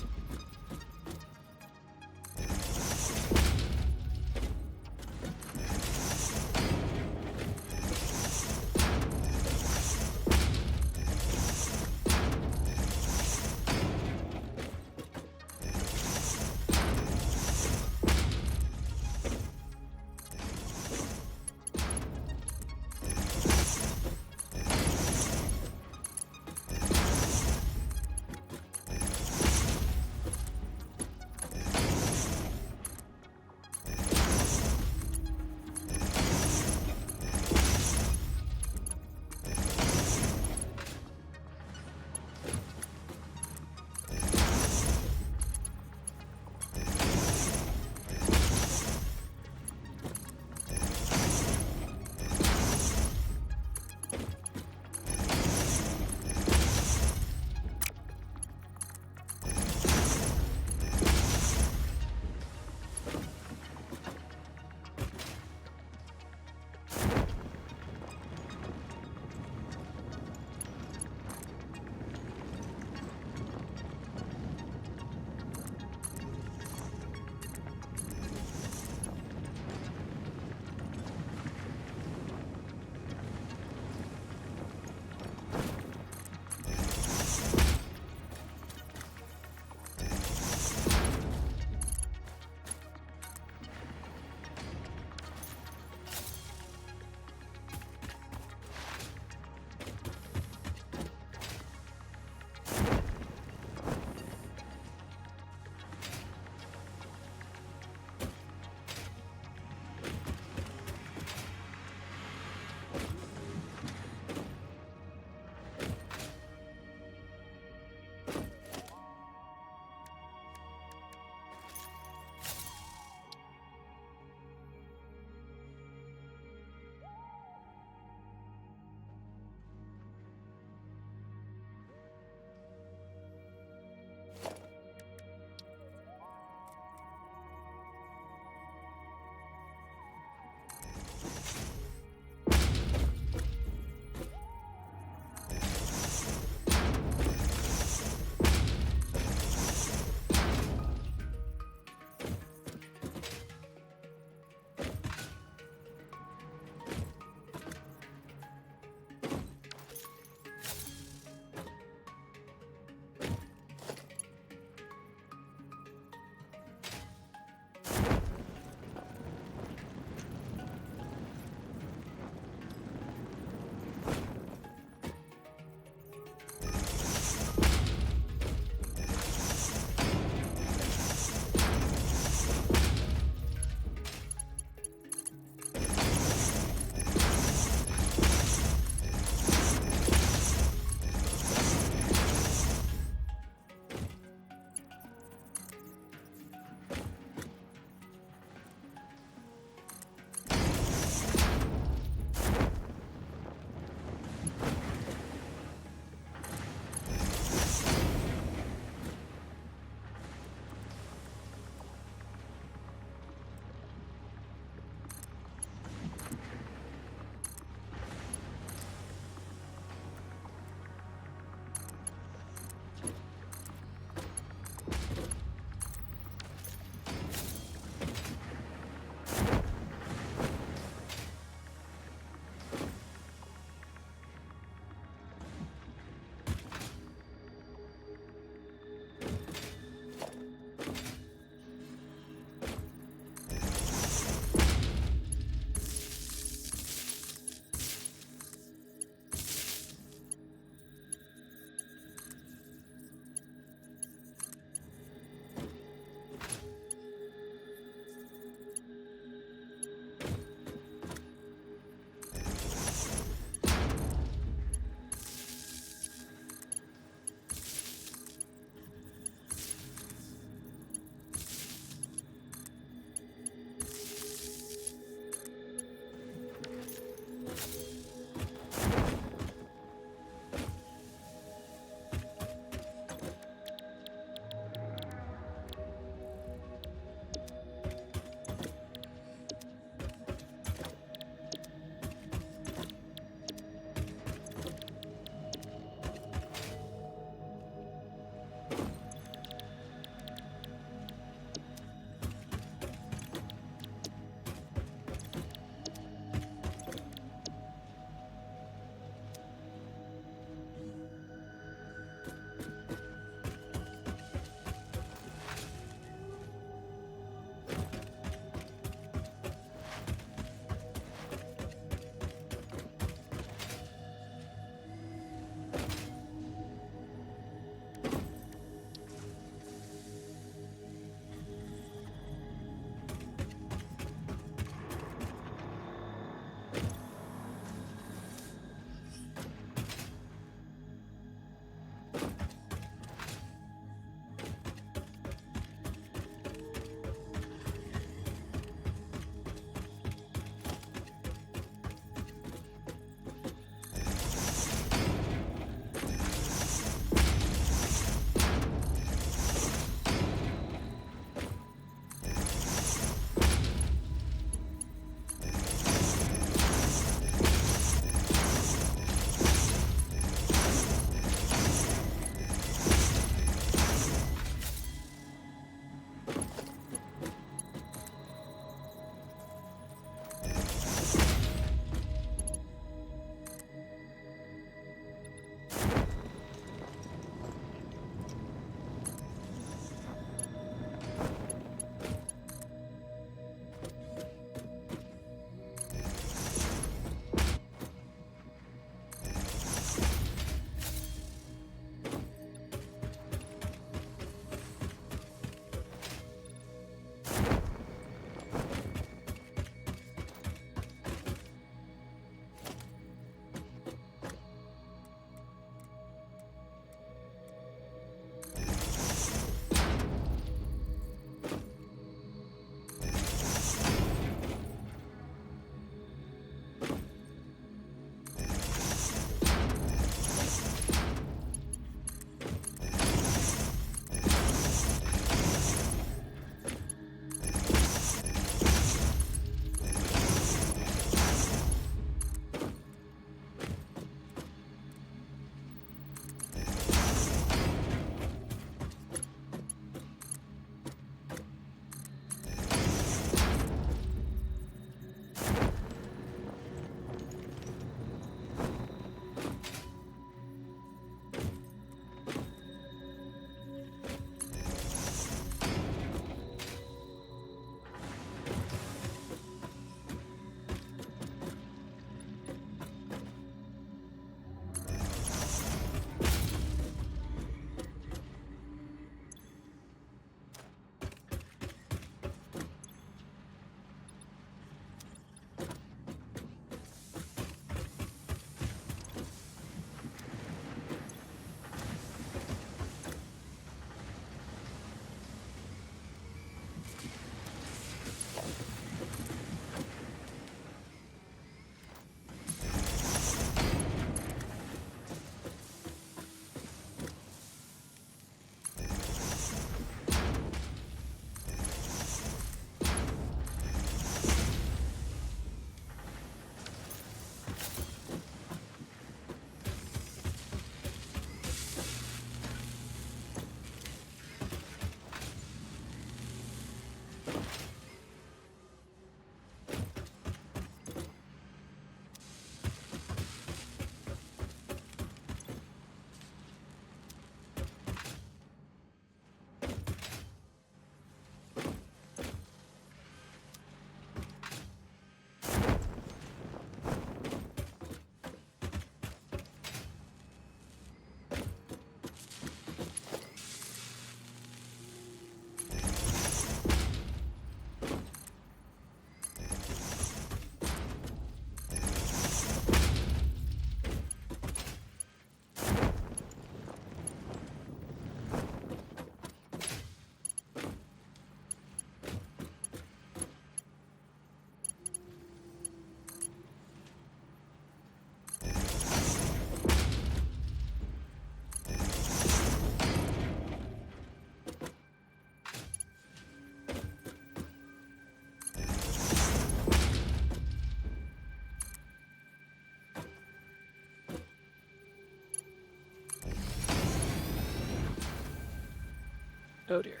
Oh dear.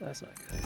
That's not good.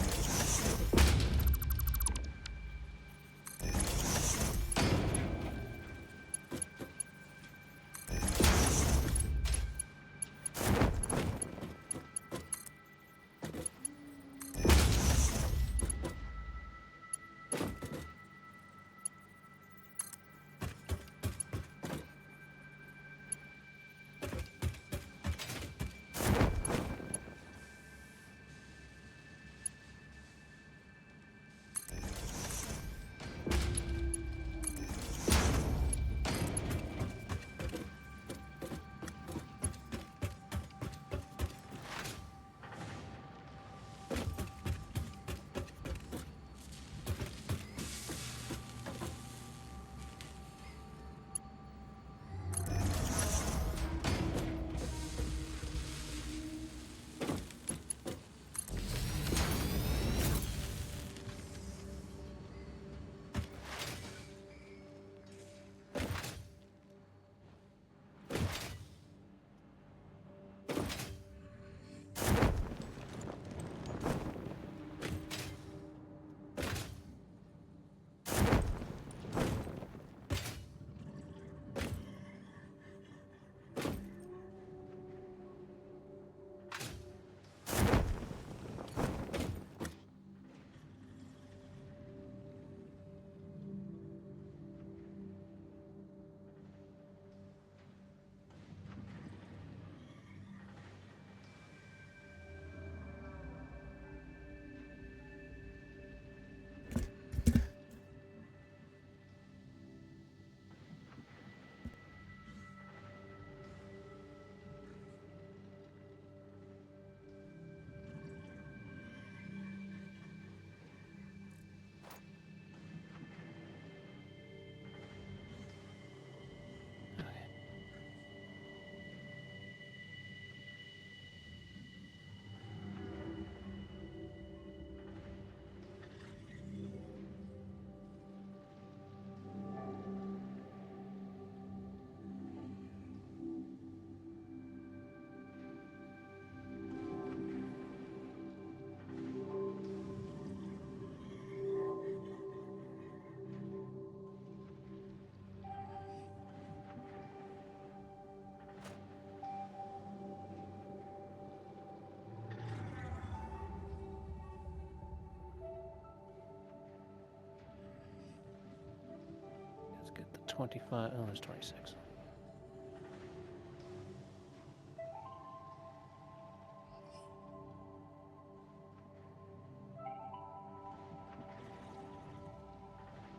Let's get the 25. Oh, there's 26.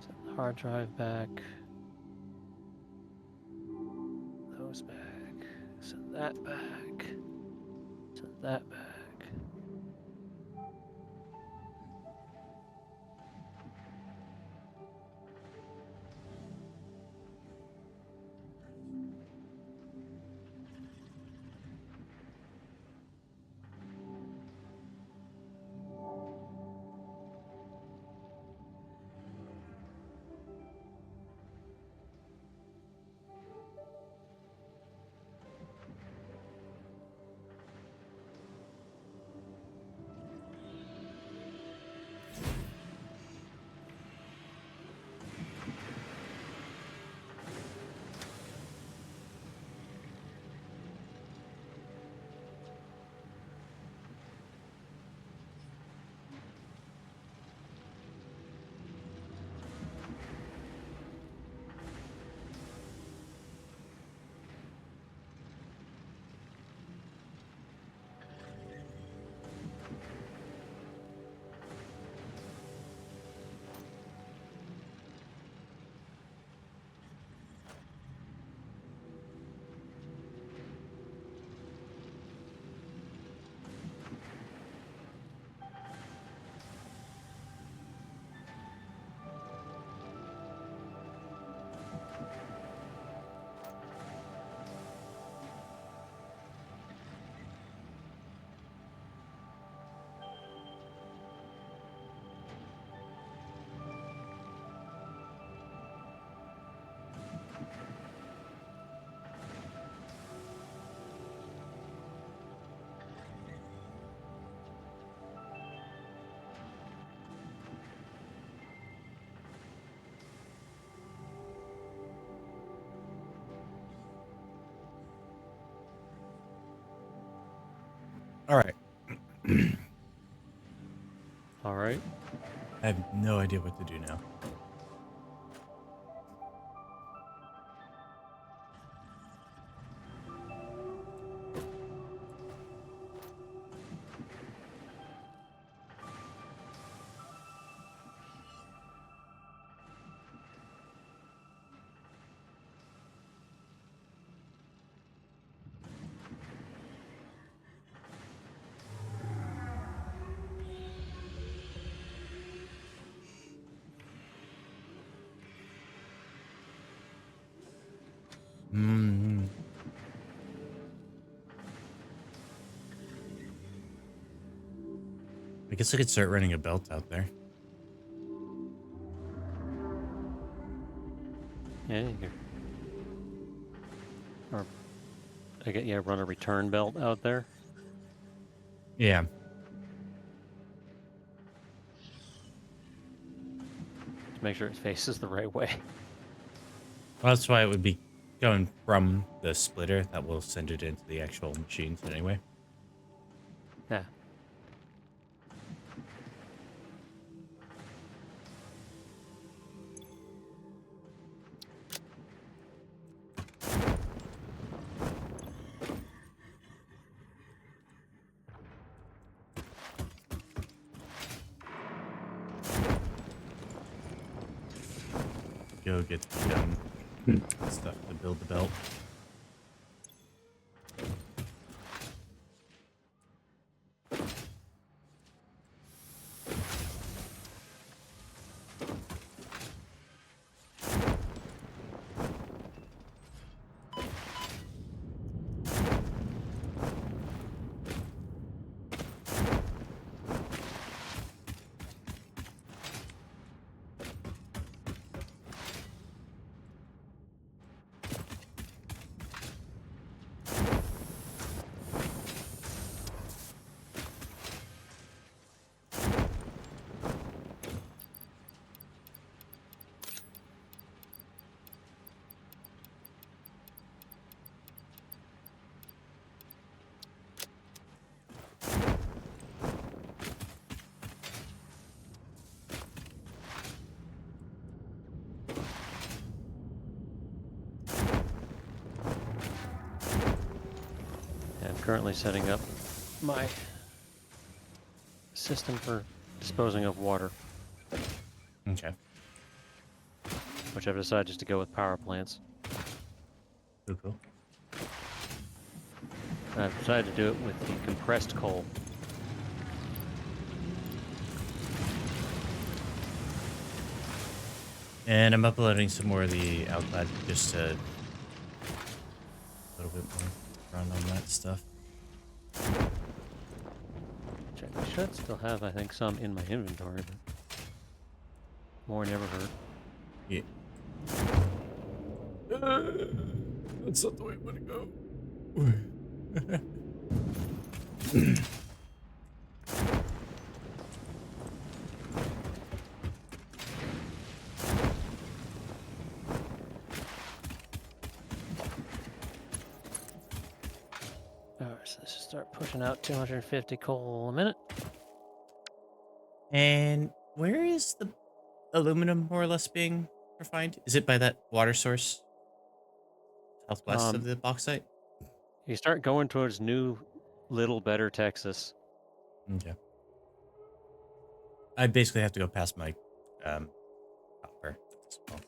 Send the hard drive back. Those back. Send that back. Send that back. All right. All right. I have no idea what to do now. Hmm. I guess I could start running a belt out there. Yeah, you could. Or I get run a return belt out there. Yeah. To make sure it faces the right way. Well, that's why it would be going from the splitter that will send it into the actual machines anyway. Yeah. Go get the stuff to build the belt. I'm currently setting up my system for disposing of water, Okay. which I've decided just to go with power plants. Cool, cool. I've decided to do it with the compressed coal. And I'm uploading some more of the outlet just to a little bit more run on that stuff. Which I should still have, I think, some in my inventory, but more never hurt. Yeah. That's not the way I want to go. Alright, so let's just start pushing out 250 coal a minute. And where is the aluminum more or less being refined? Is it by that water source southwest of the bauxite? You start going towards New Little Better, Texas. Okay. I basically have to go past my copper as well.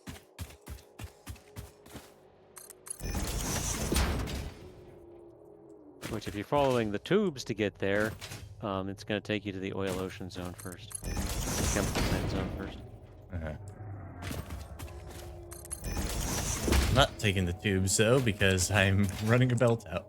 Which, if you're following the tubes to get there, it's going to take you to the oil ocean zone first. The chemical plant zone first. I'm not taking the tubes though because I'm running a belt out.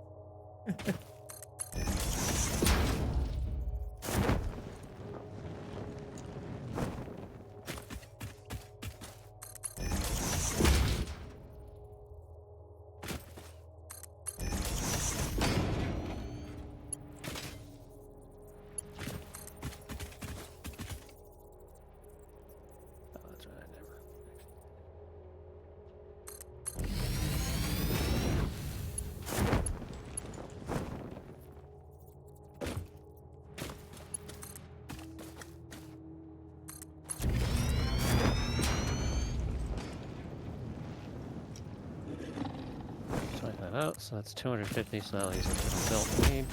Oh, that's right, I never. that out. So that's 250. So that'll use it for built need.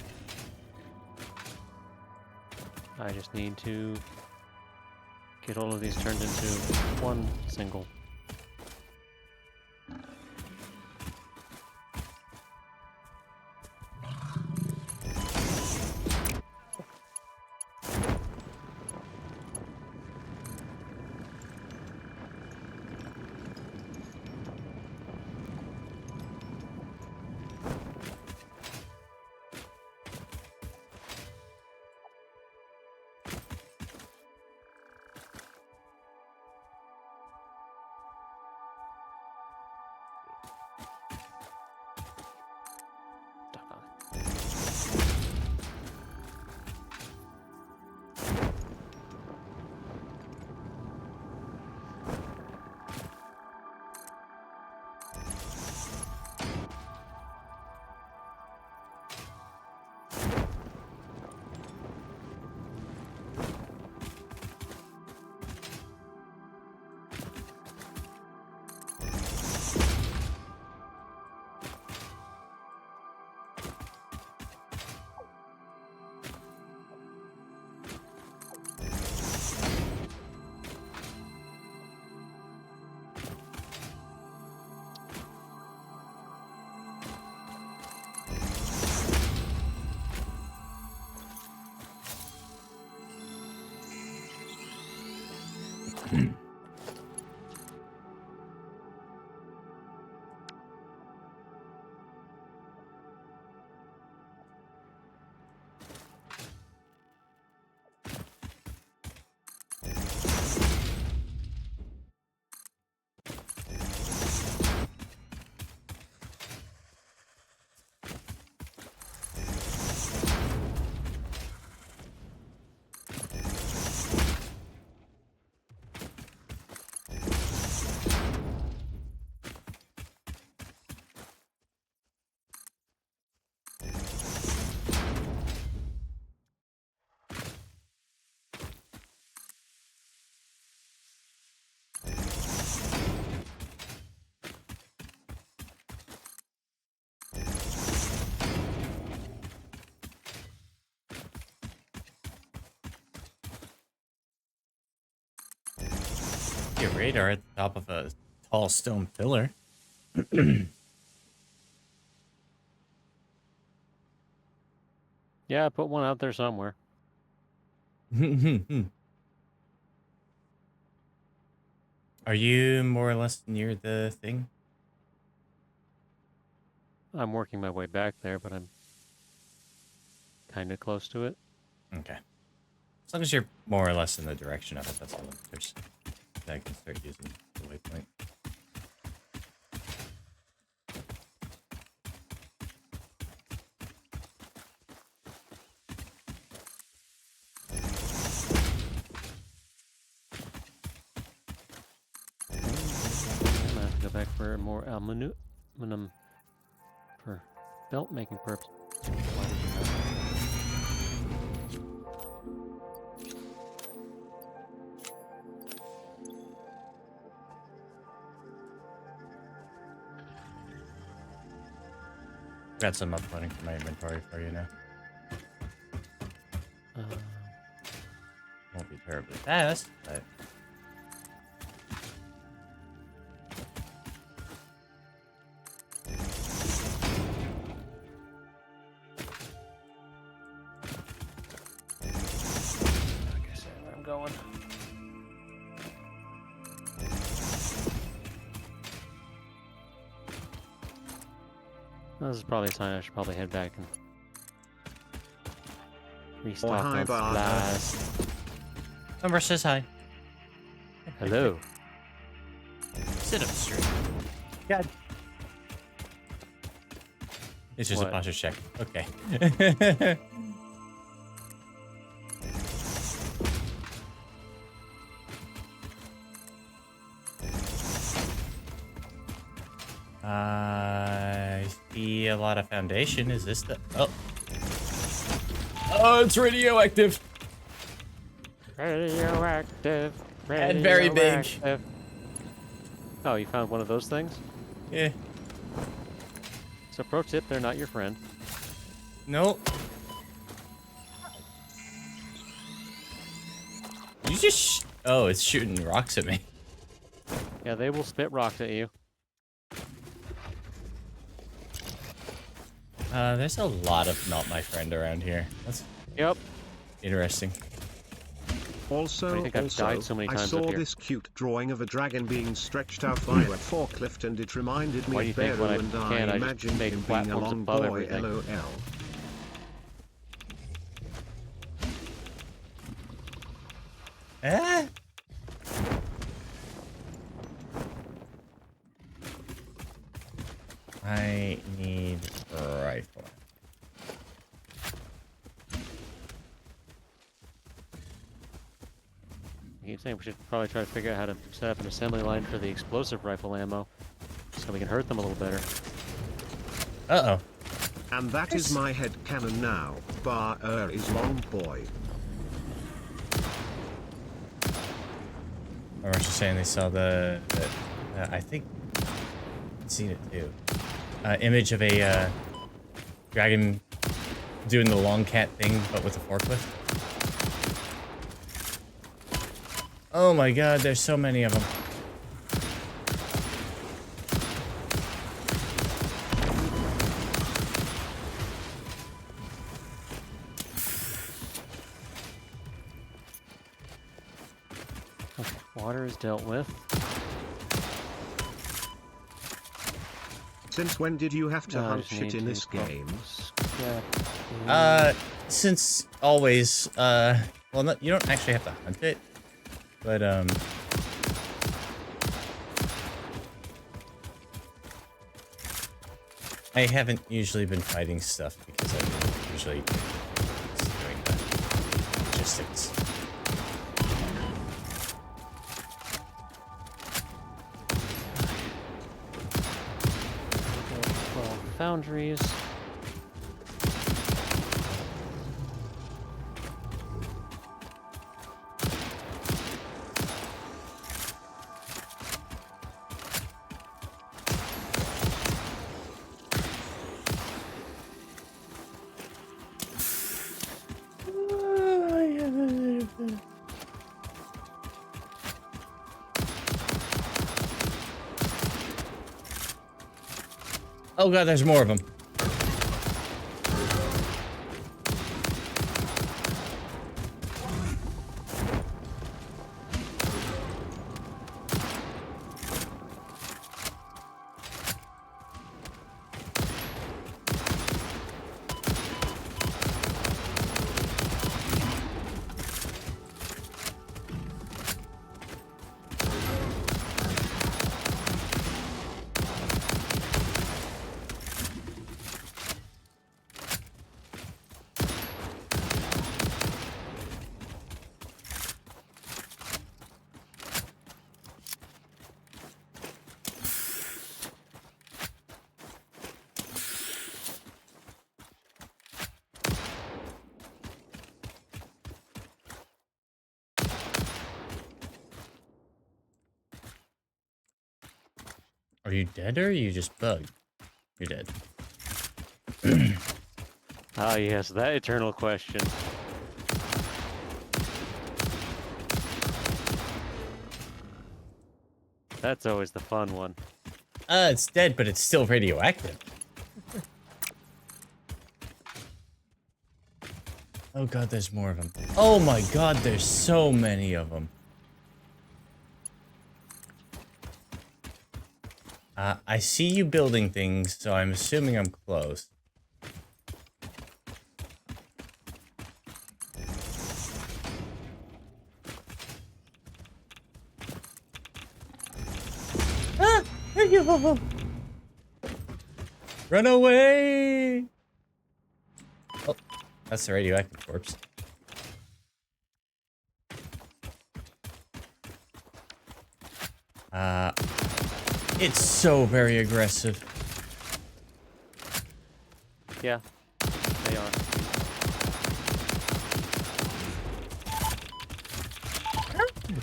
I just need to get all of these turned into one single. Your radar at the top of a tall stone pillar. Yeah, I put one out there somewhere. Are you more or less near the thing? I'm working my way back there, but I'm kind of close to it. Okay. As long as you're more or less in the direction of it, that's all that matters. I can start using the waypoint. I'm gonna have to go back for more aluminum for belt making purposes. Why did you have that? Got some uploading for my inventory for you now. Won't be terribly fast, but... Like I said, where I'm going. This is probably a sign I should probably head back and restock hi, on Barker. supplies. Umber says hi. Hello. Sit up straight. God. It's just What? a posture check. Okay. I see a lot of foundation. Is this the... Oh. Oh, it's radioactive. Radioactive. And very big. radioactive. Oh, you found one of those things? Yeah. So pro tip, they're not your friend. Nope. You just... Oh, it's shooting rocks at me. Yeah, they will spit rocks at you. There's a lot of not my friend around here. That's Yep. interesting. Also, I've died so many I times saw up here. this cute drawing of a dragon being stretched out via a forklift, and it reminded me Why do you of think when Beru, I and can, I I just imagined make him being a platforms long above boy. everything? LOL. Eh? I need a rifle. I keep saying we should probably try to figure out how to set up an assembly line for the explosive rifle ammo, so we can hurt them a little better. Uh-oh. And that is my head cannon now. Bar is long boy. Or was just saying they saw the I think I've seen it too. Image of a dragon doing the long cat thing, but with a forklift. Oh my god, there's so many of them. Okay, water is dealt with. Since when did you have to No, I hunt just need shit in to this put game? scrap Since always, well, no, you don't actually have to hunt it, but, I haven't usually been fighting stuff because I've been usually doing the logistics. foundries. Oh god, there's more of them. Are you dead or are you just bugged? You're dead. Ah, yes, that eternal question. That's always the fun one. It's dead, but it's still radioactive. Oh god, there's more of them. Oh my god, there's so many of them. I see you building things, so I'm assuming I'm close. Ah! Run away! Oh, that's the radioactive corpse. It's so very aggressive. Yeah, they are.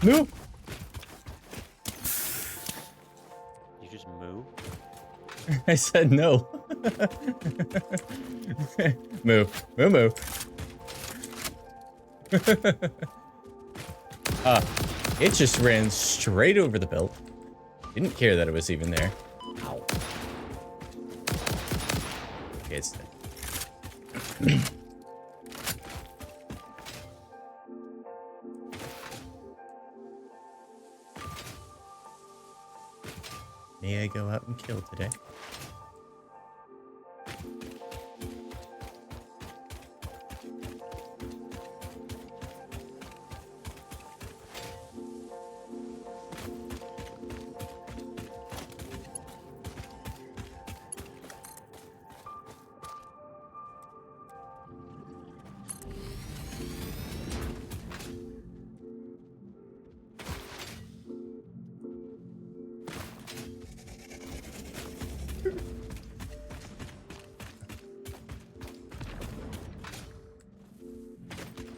Move! You just move? I said no. Move. Move, move. It just ran straight over the belt. Didn't care that it was even there. Ow. Okay, it's dead. May I go out and kill today?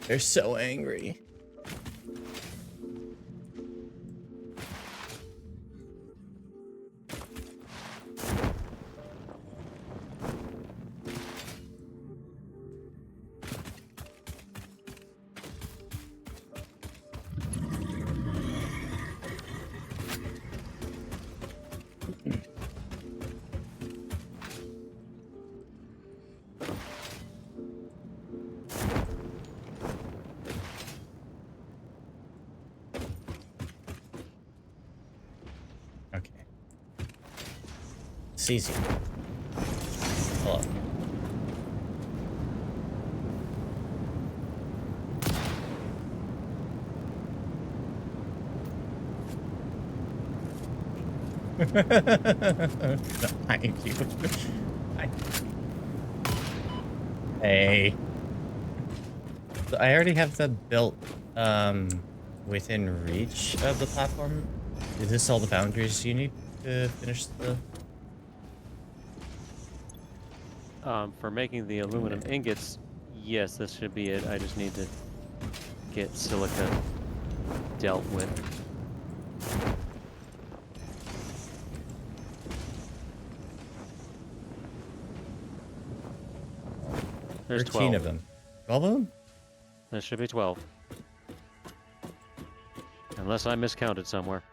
They're so angry. Okay. It's easy. Hello. Thank you. Hi. Hey. So I already have that built within reach of the platform. Is this all the boundaries you need to finish the... For making the aluminum ingots, yes, this should be it. I just need to get silica dealt with. There's 13 12 of them. 12 of them? There should be 12. Unless I miscounted somewhere.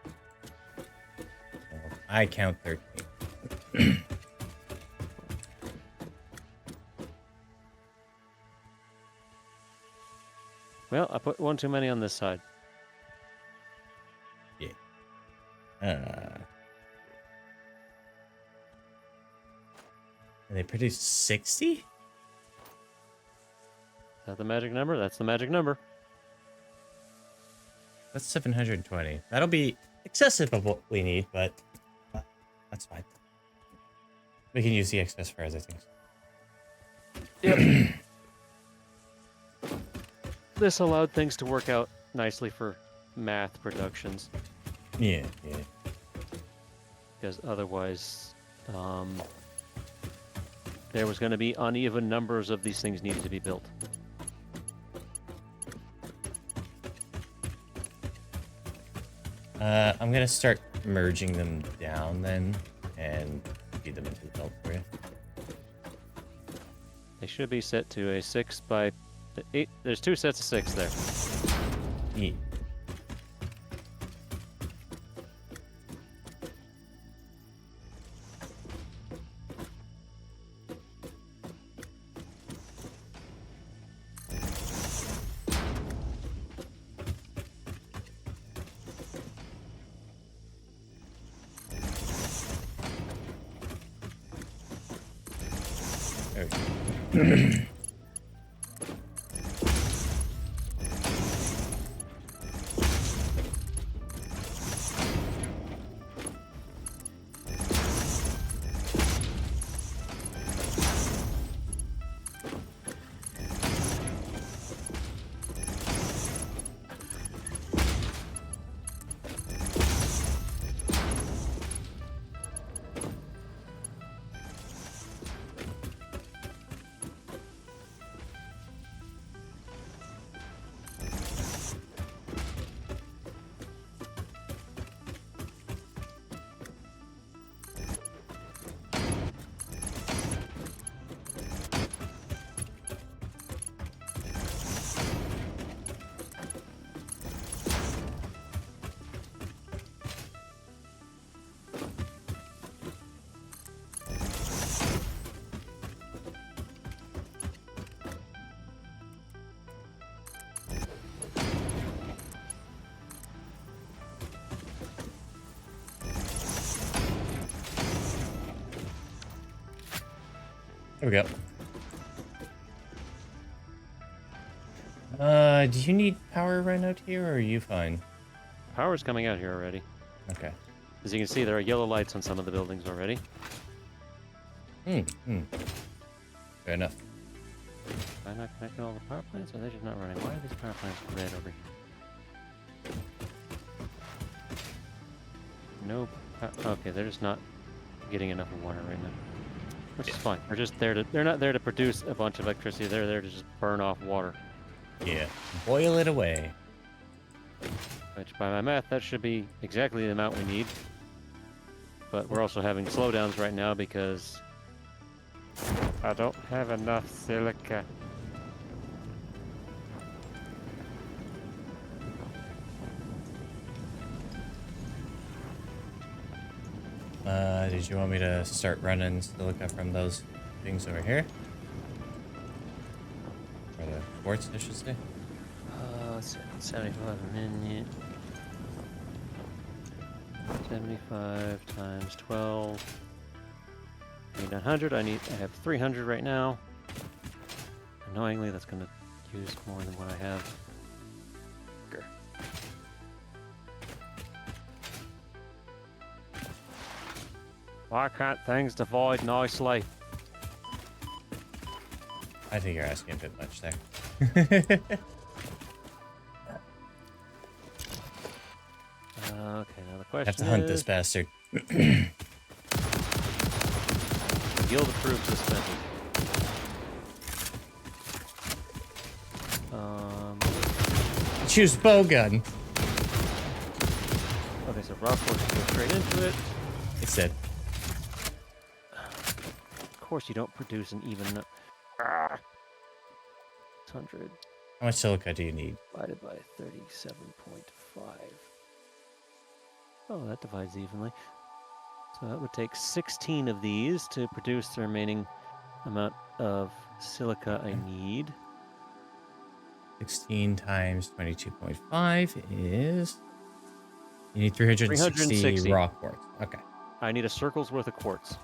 I count 13. Well, I put one too many on this side. Yeah. And they produce 60? Is that the magic number? That's the magic number. That's 720. That'll be excessive of what we need, but that's fine. We can use the excess for other things. Yep. This allowed things to work out nicely for math productions. Yeah, yeah. Because otherwise, there was going to be uneven numbers of these things needed to be built. I'm gonna start merging them down then, and feed them into the belt for you. They should be set to a 6 by 8. There's 2 sets of 6 there. Yeah. There we go. There we go. Do you need power run out here, or are you fine? Power's coming out here already. Okay. As you can see, there are yellow lights on some of the buildings already. Fair enough. Am I not connecting all the power plants, or are they just not running? Why are these power plants red over here? No. Okay, they're just not getting enough water right now. Which is fine. They're just there to. They're not there to produce a bunch of electricity. They're there to just burn off water. Yeah. Boil it away. Which, by my math, that should be exactly the amount we need. But we're also having slowdowns right now because I don't have enough silica. Did you want me to start running silica from those things over here? Or the quartz, I should say. 75 a minute. 75 times 12. I need 100. I have 300 right now. Annoyingly, that's going to use more than what I have. Grr. Why can't things divide nicely? I think you're asking a bit much there. Okay, now the question Have to hunt is, this bastard. yield approved suspended. Choose bow gun. Okay, so rock force goes straight into it. It's dead. Of course, you don't produce an even. 600 How much silica do you need? divided by 37.5. Oh, that divides evenly. So that would take 16 of these to produce the remaining amount of silica I need. 16 times 22.5 is... You need 360 360. raw quartz. Okay. I need a circle's worth of quartz.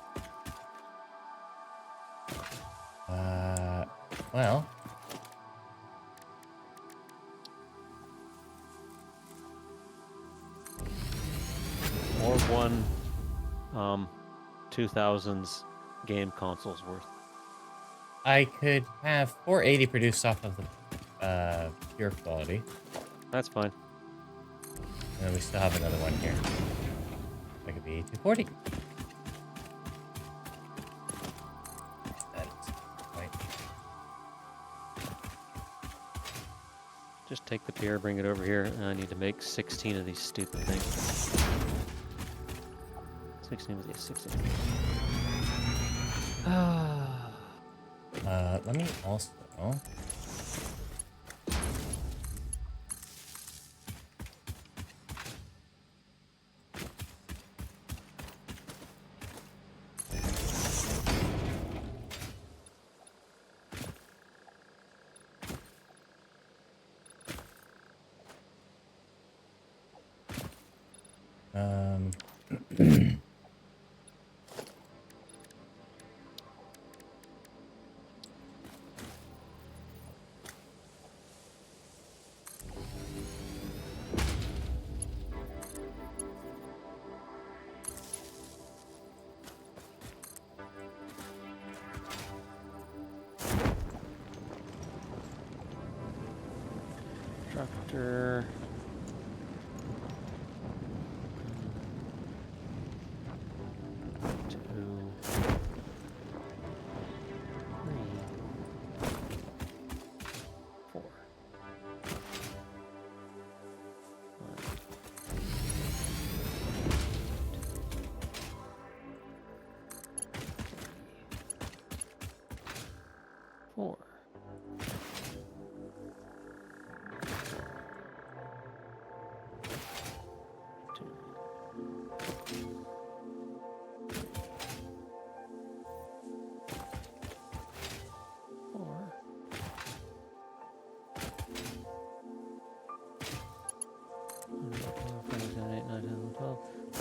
Well... Or one 2000s game console's worth. I could have 480 produced off of the pure quality. That's fine. And then we still have another one here. That could be 240. That's right. Just take the pure, bring it over here, and I need to make 16 of these stupid things. 16 of these, 16. Let me also... Tractor. Four.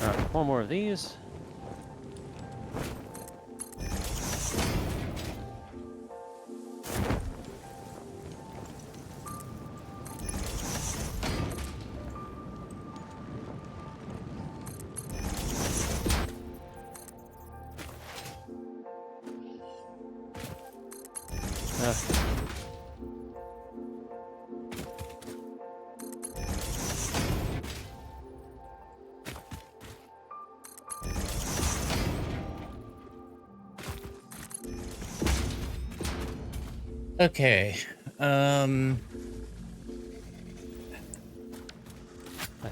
Alright, 4 more of these. Okay. I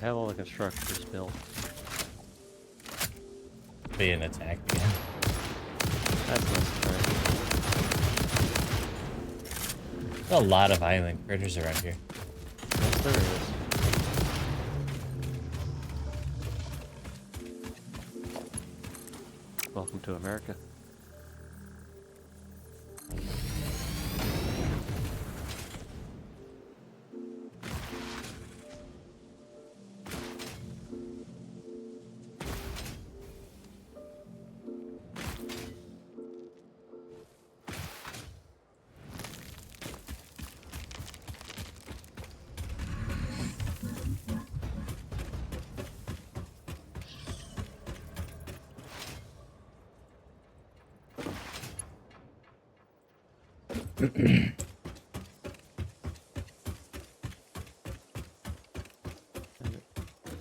have all the constructors built. Be an attack again. That's necessary. There's a lot of island critters around here. Yes, there is. Welcome to America.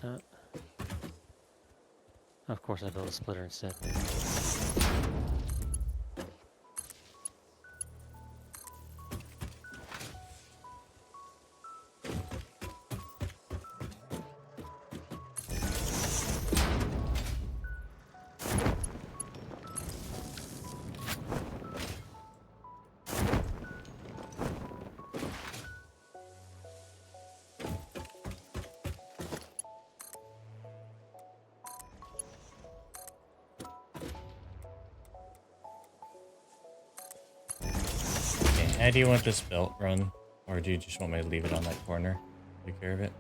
Uh, of course I built a splitter instead. Okay, how do you want this belt run? Or do you just want me to leave it on that corner? Take care of it?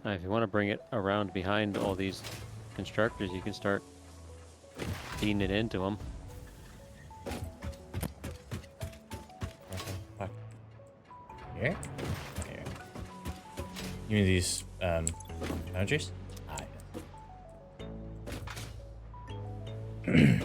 If you want to bring it around behind all these constructors, you can start feeding it into them. Fuck. Here? Here. You mean these, boundaries? Ah, yes.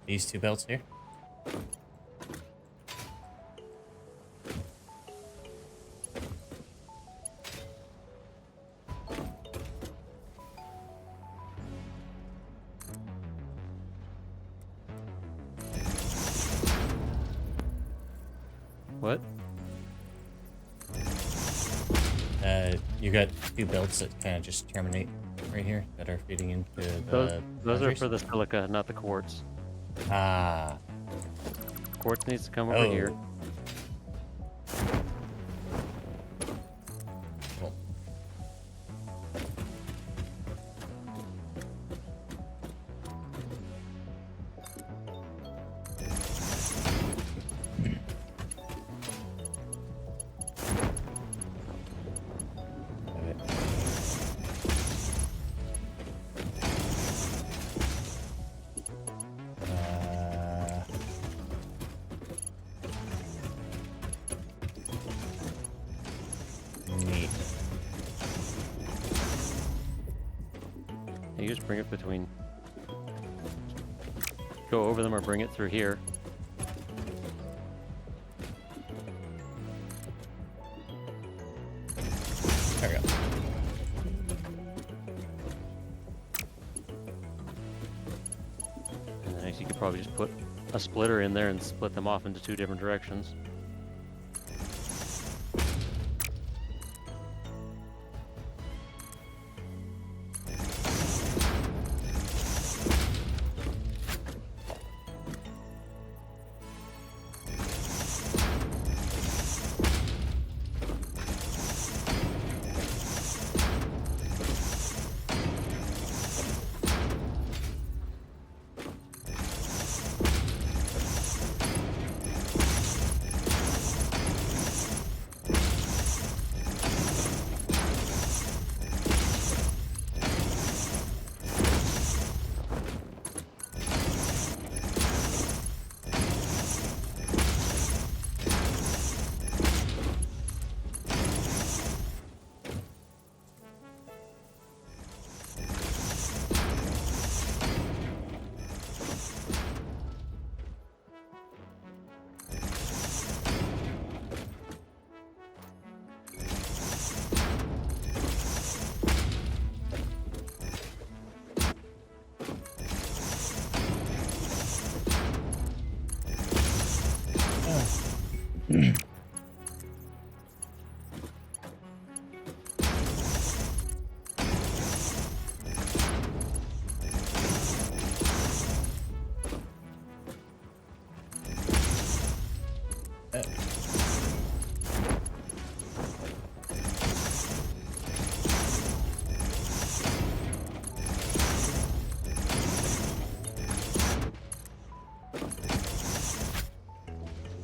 These two belts here? What? You got two belts that kind of just terminate right here that are feeding into the Those are boundaries? for the silica, not the quartz. Ah. Quartz needs to come over Oh. here. Cool. Have it. Neat. You just bring it between. Go over them or bring it through here. There we go. And then you could probably just put a splitter in there and split them off into two different directions.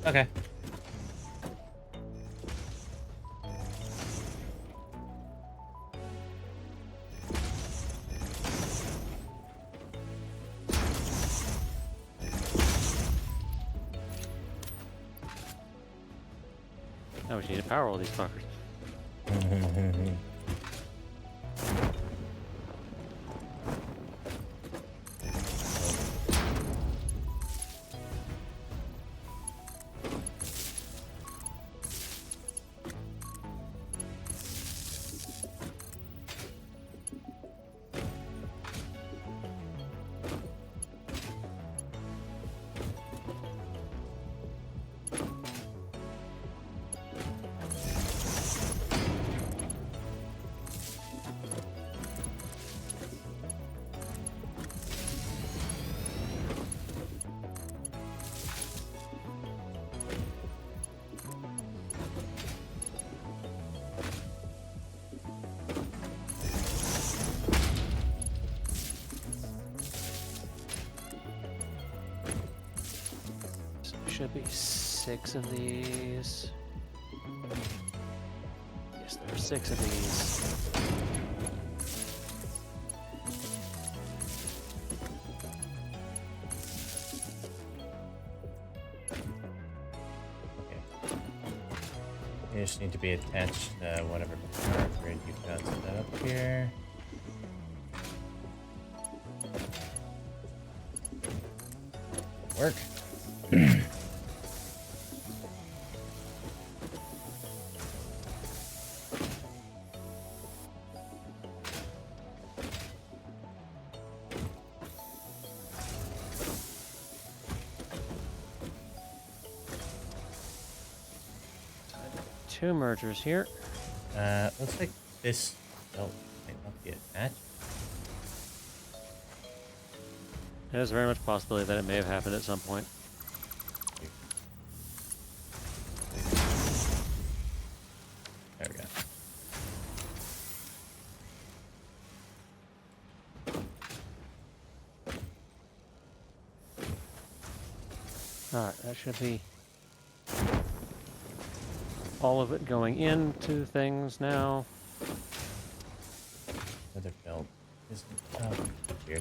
Okay. Now we just need to power all these fuckers. Should be 6 of these. Yes, there are 6 of these. Okay. You just need to be attached to whatever power grid you've got set up here. Work. Two mergers here. Looks like this belt might not be attached. There's very much possibility that it may have happened at some point. There we go. Alright, that should be all of it going into things now. Another belt. Isn't weird. There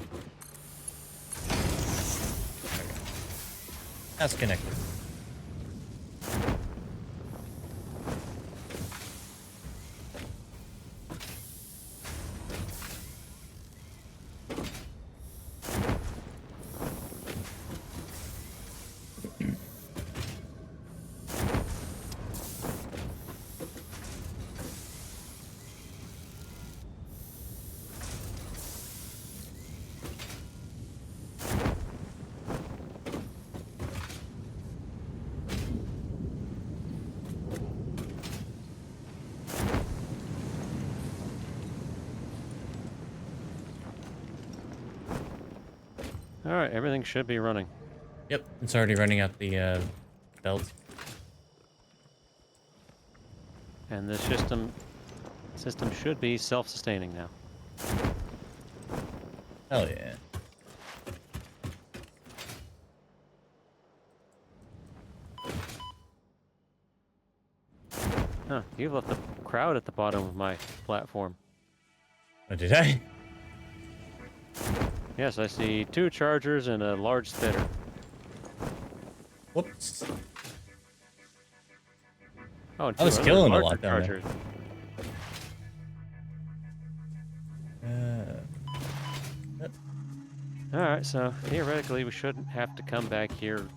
we go. That's connected. Alright, everything should be running. Yep, it's already running out the belt. And the system should be self-sustaining now. Hell yeah. Huh, you've left the crowd at the bottom of my platform. Oh, did I? Yes, I see 2 chargers and a large spitter. Whoops. Oh, and I was 2 other killing a larger lot down there. chargers. Alright, so theoretically we shouldn't have to come back here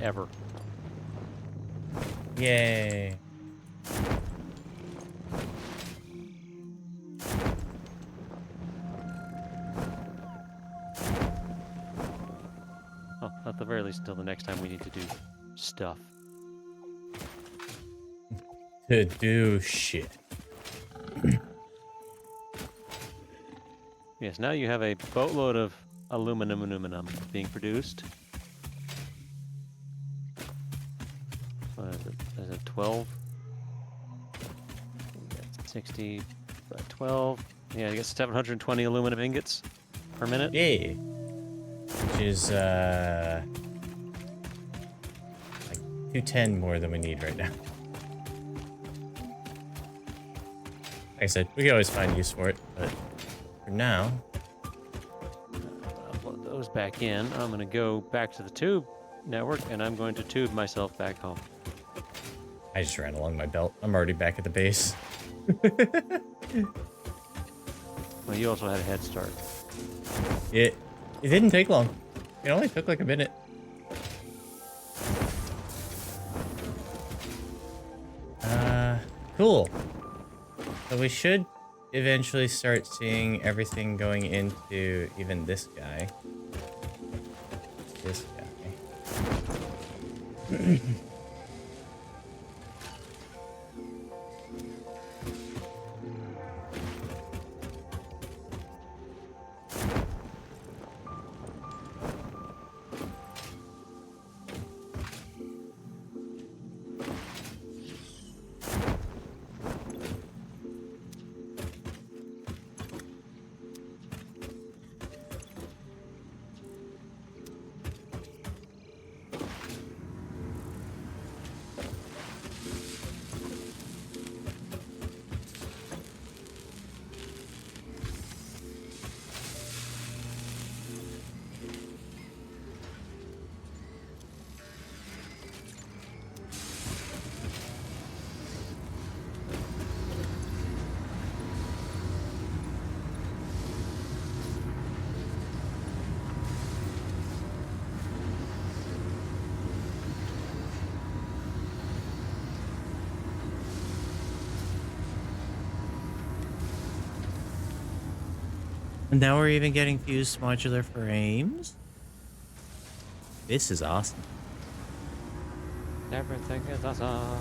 ever. Yay. Well, at the very least until the next time we need to do stuff. to do shit. Yes, now you have a boatload of aluminum being produced. What is it? Is it 12? 60 by 12. Yeah, you get 720 aluminum ingots per minute. Yay. Which is, like 210 more than we need right now. Like I said, we can always find use for it, but for now... I'll plug those back in. I'm going to go back to the tube network, and I'm going to tube myself back home. I just ran along my belt. I'm already back at the base. Well, you also had a head start. It didn't take long. It only took like a minute. Cool. So we should eventually start seeing everything going into even this guy. This guy. And now we're even getting fused modular frames. This is awesome. Everything is awesome.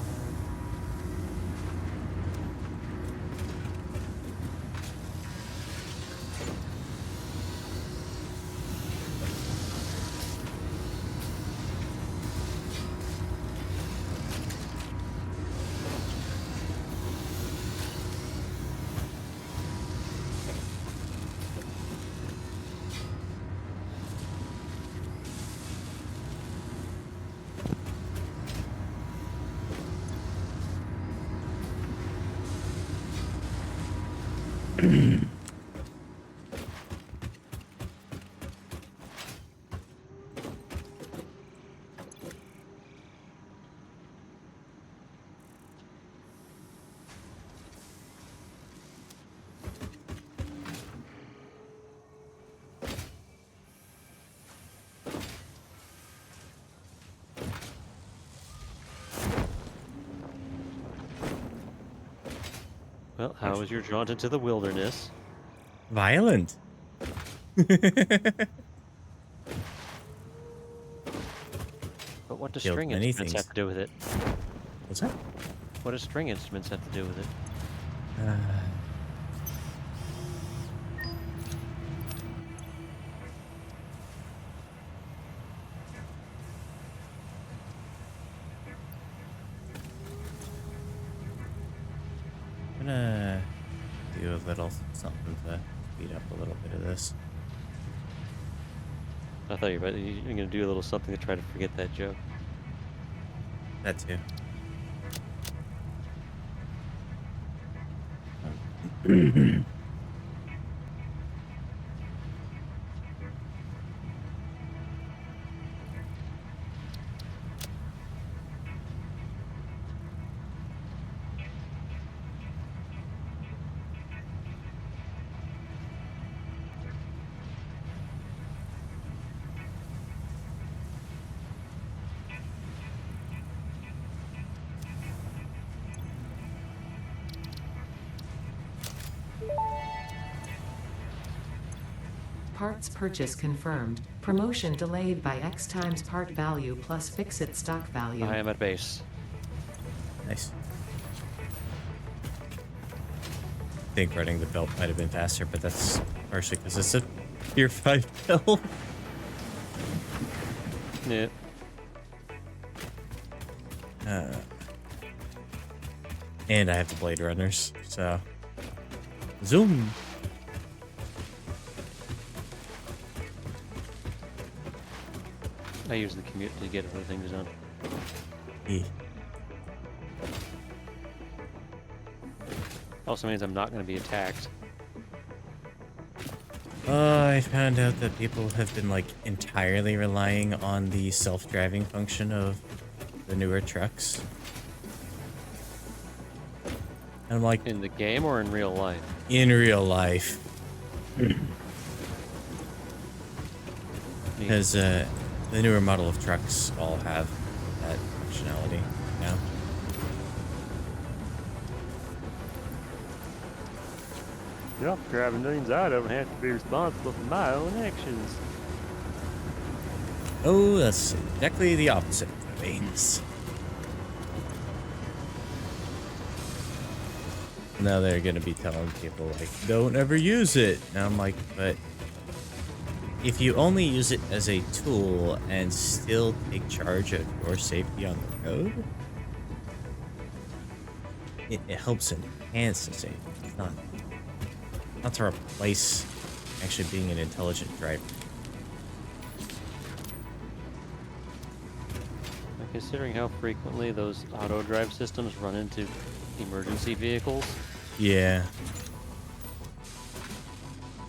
Well, how was your jaunt into the wilderness? Violent. But what do Killed string many instruments things. have to do with it? What's that? What do string instruments have to do with it? I'm gonna do a little something to speed up a little bit of this. I thought you were going to do a little something to try to forget that joke. That too. Parts purchase confirmed. Promotion delayed by X times part value plus fix-it stock value. I am at base. Nice. think running the belt might have been faster, but that's partially because it's a tier 5 belt. Yeah. And I have the Blade Runners, so zoom. I use the commute to get other things done. Yeah. Also means I'm not going to be attacked. I found out that people have been like entirely relying on the self-driving function of the newer trucks. And I'm like, In the game or in real life? in real life. Because the newer model of trucks all have that functionality now. Yep, driving means I don't have to be responsible for my own actions. Oh, that's exactly the opposite of what it means. Now they're gonna be telling people like, don't ever use it. And I'm like, but if you only use it as a tool and still take charge of your safety on the road, it helps enhance the safety. It's not to replace actually being an intelligent driver. Considering how frequently those auto drive systems run into emergency vehicles, Yeah.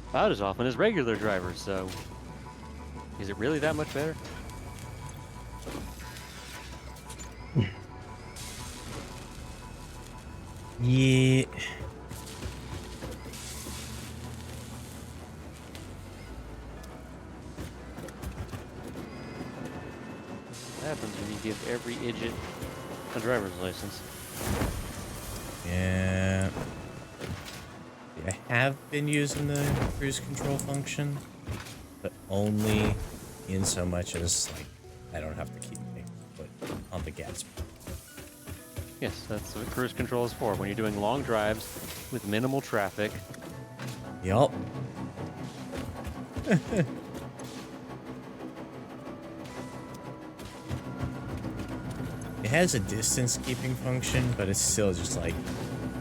about as often as regular drivers, so is it really that much better? Yeah. What happens when you give every idiot a driver's license? Yeah. I have been using the cruise control function, but only in so much as like I don't have to keep my foot on the gas. Yes, that's what cruise control is for. When you're doing long drives with minimal traffic, Yup. It has a distance keeping function, but it's still just like,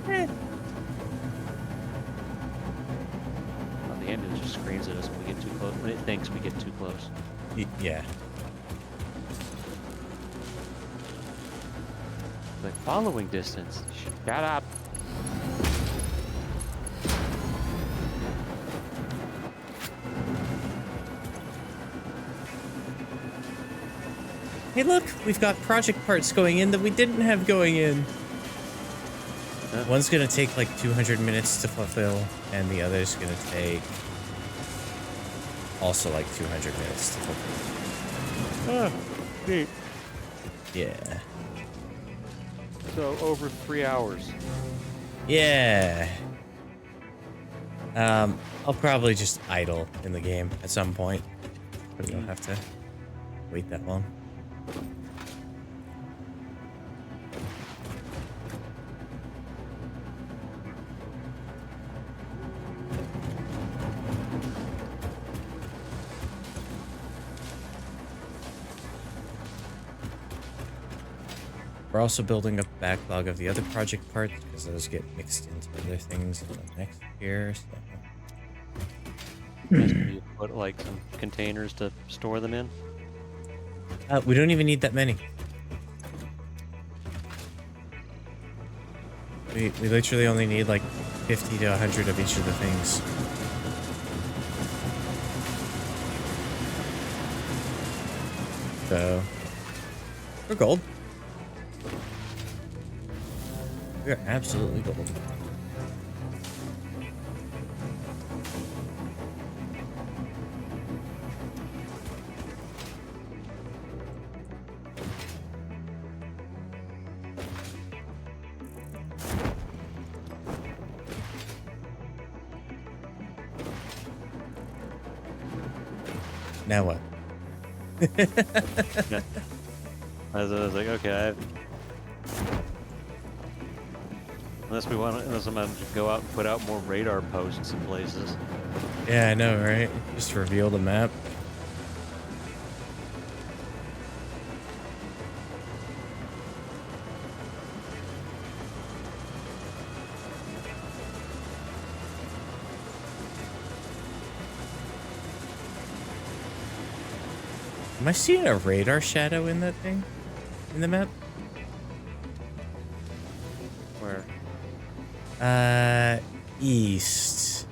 well, the ambulance just screams at us when we get too close. When it thinks we get too close. yeah. Like following distance. Shut up. Hey, look, we've got project parts going in that we didn't have going in. Huh? One's gonna take like 200 minutes to fulfill, and the other's gonna take also like 200 minutes to fulfill. Ah, neat. Yeah. So over 3 hours. Yeah. I'll probably just idle in the game at some point, but we don't have to wait that long. We're also building a backlog of the other project parts because those get mixed into other things in the next year. So. Yes, you put like some containers to store them in. We don't even need that many. We literally only need like 50 to 100 of each of the things. So we're gold. We're absolutely gold. Now what? Yeah. I was like, okay, Unless I'm gonna go out and put out more radar posts in places. Yeah, I know, right? Just reveal the map. Am I seeing a radar shadow in that thing? In the map? Where? East.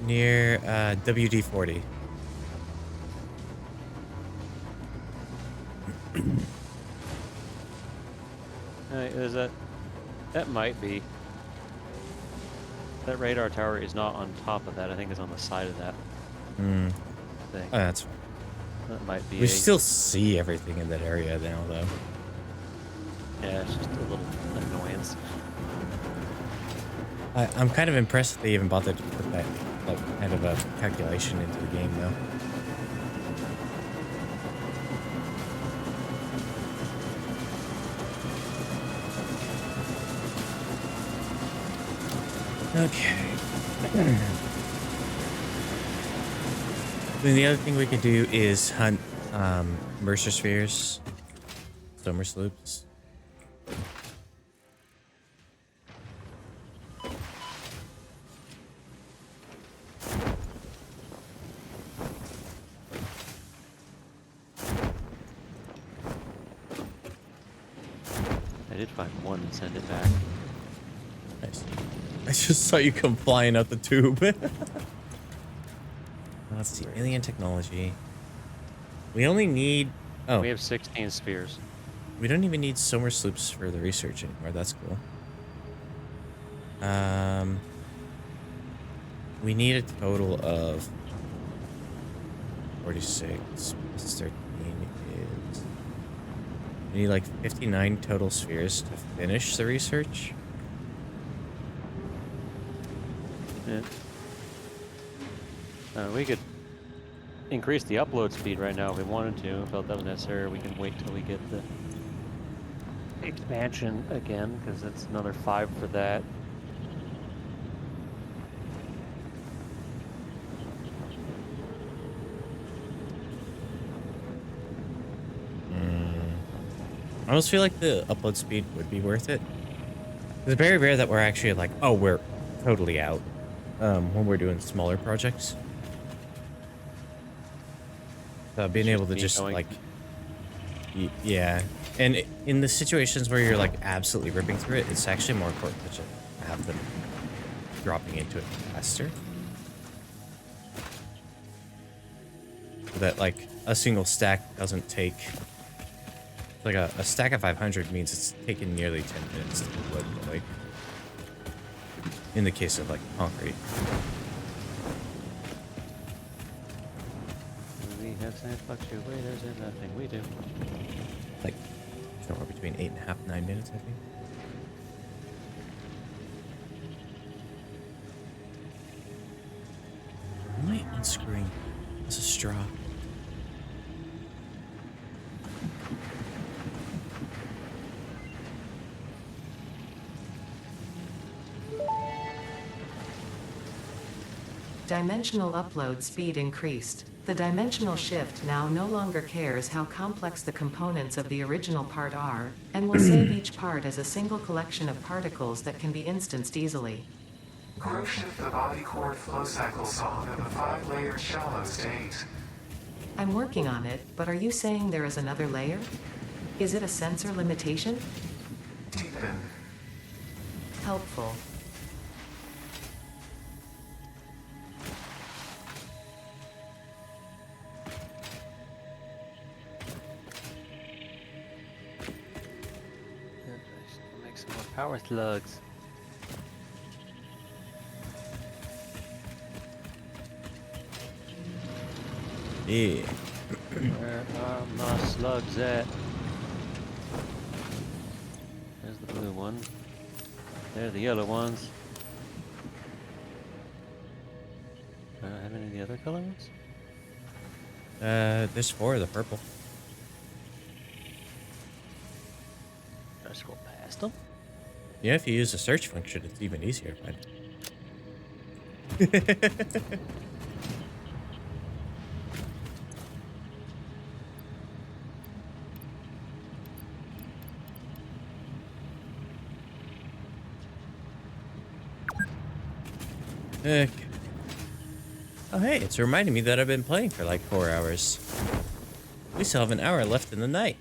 Near, WD-40. Is that? That might be. That radar tower is not on top of that. I think it's on the side of that Hmm. thing. Oh, that's fine. That might be. We still see everything in that area now, though. Yeah, it's just a little annoyance. I'm kind of impressed that they even bothered to put that like, kind of a calculation into the game, though. Okay. Then the other thing we could do is hunt Mercer spheres, Somer sloops. I did find one and send it back. Nice. I just saw you come flying out the tube. Let's see, alien technology. We only need. Oh, We have 16 spheres. we don't even need Somer sloops for the research anymore. That's cool. We need a total of 46 plus 13 is. We need like 59 total spheres to finish the research. Yeah. We could increase the upload speed right now if we wanted to. If felt that was necessary. We can wait till we get the expansion again, because it's another 5 for that. I almost feel like the upload speed would be worth it. It's very rare that we're actually like, oh, we're totally out when we're doing smaller projects. Being able to just like, yeah. And in the situations where you're like absolutely ripping through it, it's actually more important to just have them dropping into it faster. So that like a single stack doesn't take. Like a stack of 500 means it's taken nearly 10 minutes to load the lake. In the case of like concrete. We have Satisfactory waiters and nothing we do. Like somewhere between 8.5 and 9 minutes, I think. Am I unscrewing? That's a straw. Dimensional upload speed increased. The dimensional shift now no longer cares how complex the components of the original part are, and will save each part as a single collection of particles that can be instanced easily. Grow shift the body core flow cycle song of the 5-layered shallow state. I'm working on it, but are you saying there is another layer? Is it a sensor limitation? Deepen. Helpful. Make some more power slugs. Yeah. Where are my slugs at? There's the blue one. There are the yellow ones. Do I have any of the other color ones? There's 4 of the purple. I scroll past them. Yeah, if you use the search function, it's even easier to find. Okay. Oh, hey, it's reminding me that I've been playing for like 4 hours. We still have an hour left in the night.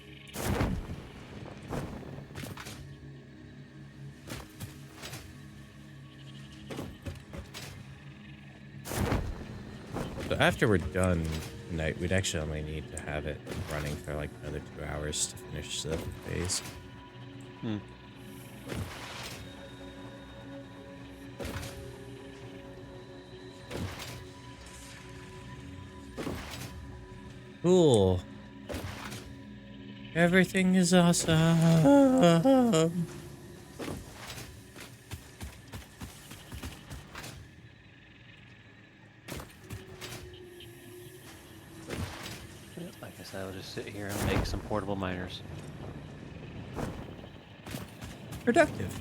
So after we're done tonight, we'd actually only need to have it running for like another 2 hours to finish the phase. Hmm. Cool. Everything is awesome. I guess I will just sit here and make some portable miners. Productive.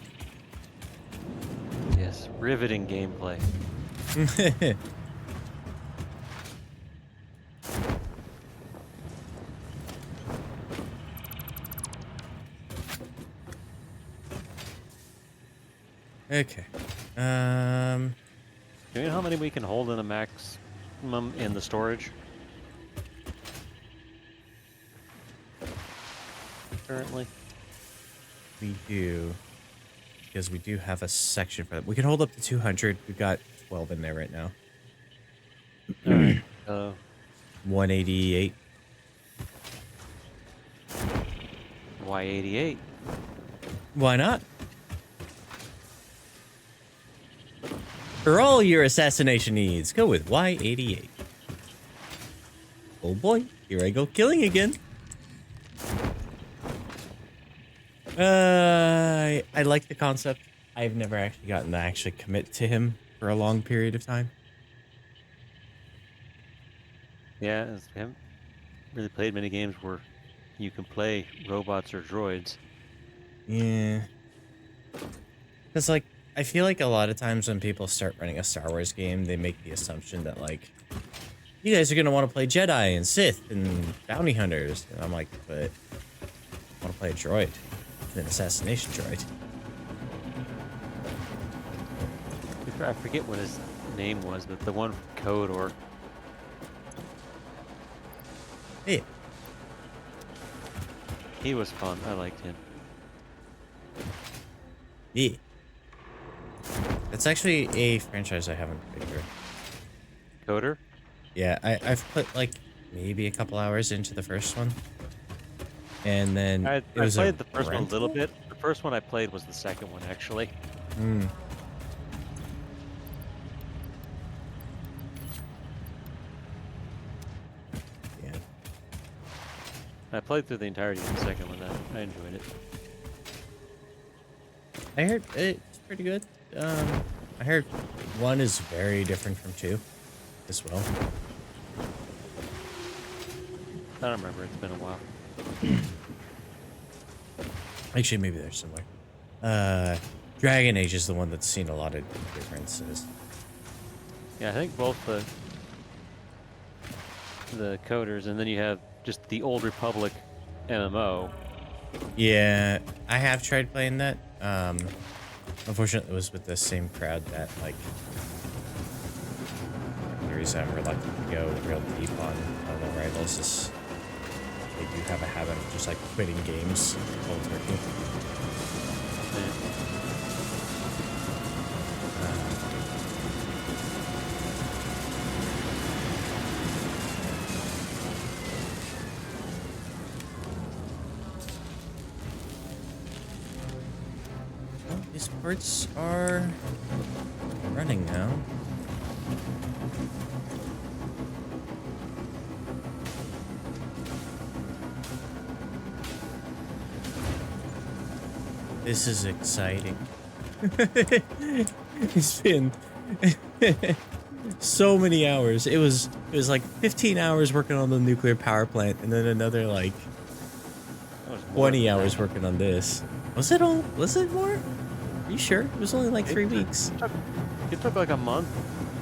Yes, riveting gameplay. Okay. Do you know how many we can hold in a maximum in the storage? Currently? We do. Because we do have a section for that. We can hold up to 200. We've got 12 in there right now. Alright. 188. Why 88? Why not? For all your assassination needs, go with Y88. Oh boy, here I go killing again. I like the concept. I've never actually gotten to actually commit to him for a long period of time. Yeah, I haven't really played many games where you can play robots or droids. Yeah. Because, like, I feel like a lot of times when people start running a Star Wars game, they make the assumption that, like, you guys are going to want to play Jedi and Sith and bounty hunters. And I'm like, but I want to play a droid. An assassination droid. I forget what his name was, but the one from Code or... Hey. He was fun. I liked him. Yeah. It's actually a franchise I haven't played through. Coder? Yeah, I've put like maybe a couple hours into the first one. And then I it was played the first one a rental? little bit. The first one I played was the second one, actually. Hmm. Yeah. I played through the entirety of the second one. I enjoyed it. I heard it's pretty good. I heard one is very different from two as well. I don't remember. It's been a while. Actually, maybe they're similar. Dragon Age is the one that's seen a lot of differences. Yeah, I think both the coders, and then you have just the Old Republic MMO. Yeah, I have tried playing that. Unfortunately, it was with the same crowd that, like, the reason I'm reluctant to go real deep on the rivals is they do have a habit of just, like, quitting games cold turkey. These ports are running now. This is exciting. It's been so many hours. It was like 15 hours working on the nuclear power plant and then another like That was more 20 than hours that. working on this. Was it all? Was it more? Are you sure? It was only like 3 weeks. It took like a month,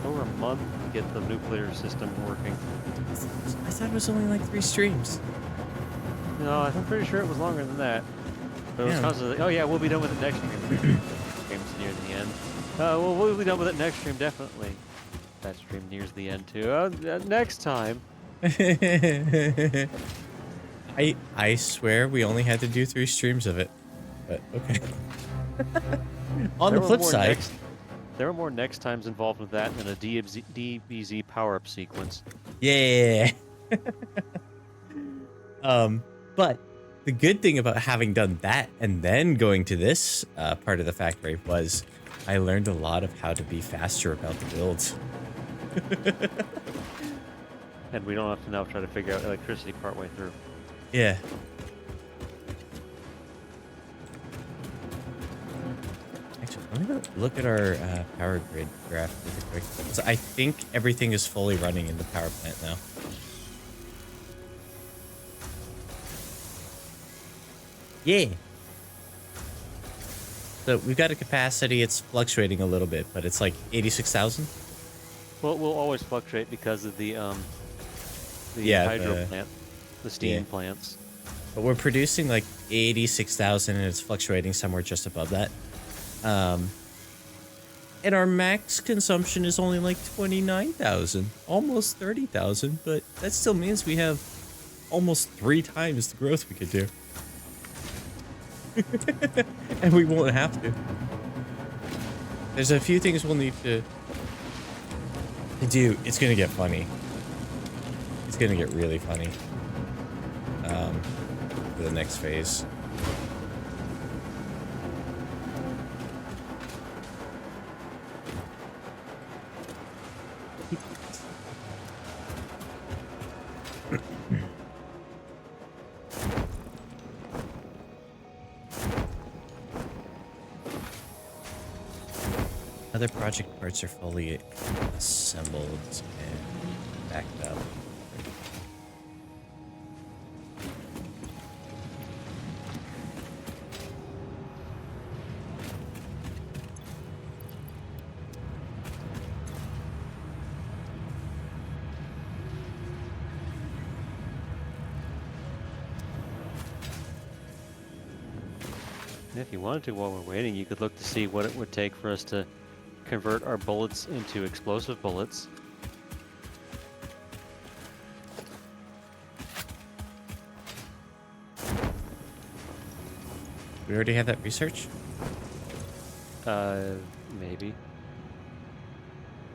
over a month, to get the nuclear system working. I thought it was only like 3 streams. No, I'm pretty sure it was longer than that. But it was Yeah. constantly, oh yeah, we'll be done with it next stream. Stream's near the end. Well, we'll be done with it next stream, definitely. That stream nears the end too. Next time. I swear we only had to do 3 streams of it. But okay. On There the were flip more side, there were more next times involved with that than a DBZ power-up sequence. yeah. But the good thing about having done that and then going to this part of the factory was I learned a lot of how to be faster about the builds. And we don't have to now try to figure out electricity partway through. Yeah. Actually, let me look at our power grid graph really quick. So I think everything is fully running in the power plant now. Yeah. So we've got a capacity. It's fluctuating a little bit, but it's like 86,000. Well, it will always fluctuate because of the Yeah, hydro plant, the steam yeah. plants. But we're producing like 86,000 and it's fluctuating somewhere just above that. And our max consumption is only like 29,000, almost 30,000, but that still means we have almost 3 times the growth we could do. And we won't have to. There's a few things we'll need to do. It's gonna get funny. It's gonna get really funny. For the next phase. Other project parts are fully assembled and backed up. If you wanted to, while we're waiting, you could look to see what it would take for us to convert our bullets into explosive bullets. We already have that research? Maybe.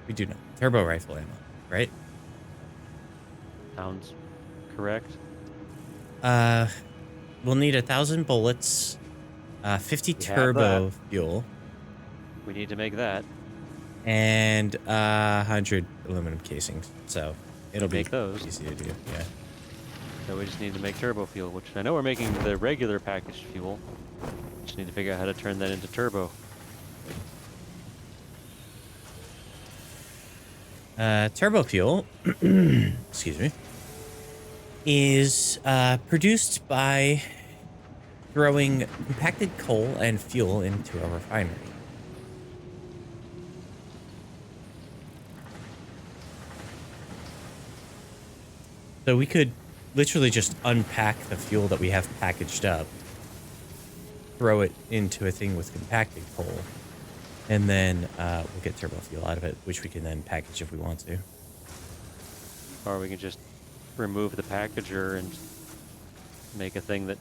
We do know. Turbo rifle ammo, right? Sounds correct. We'll need 1,000 bullets, 50 We have turbo that. fuel, We need to make that. and 100 aluminum casings. So it'll be Make those. easy to do. Yeah. So we just need to make turbo fuel, which I know we're making the regular packaged fuel. Just need to figure out how to turn that into turbo. Turbo fuel, excuse me, is produced by throwing compacted coal and fuel into a refinery. So we could literally just unpack the fuel that we have packaged up, throw it into a thing with compacted coal, and then we'll get turbo fuel out of it, which we can then package if we want to. Or we can just remove the packager and make a thing that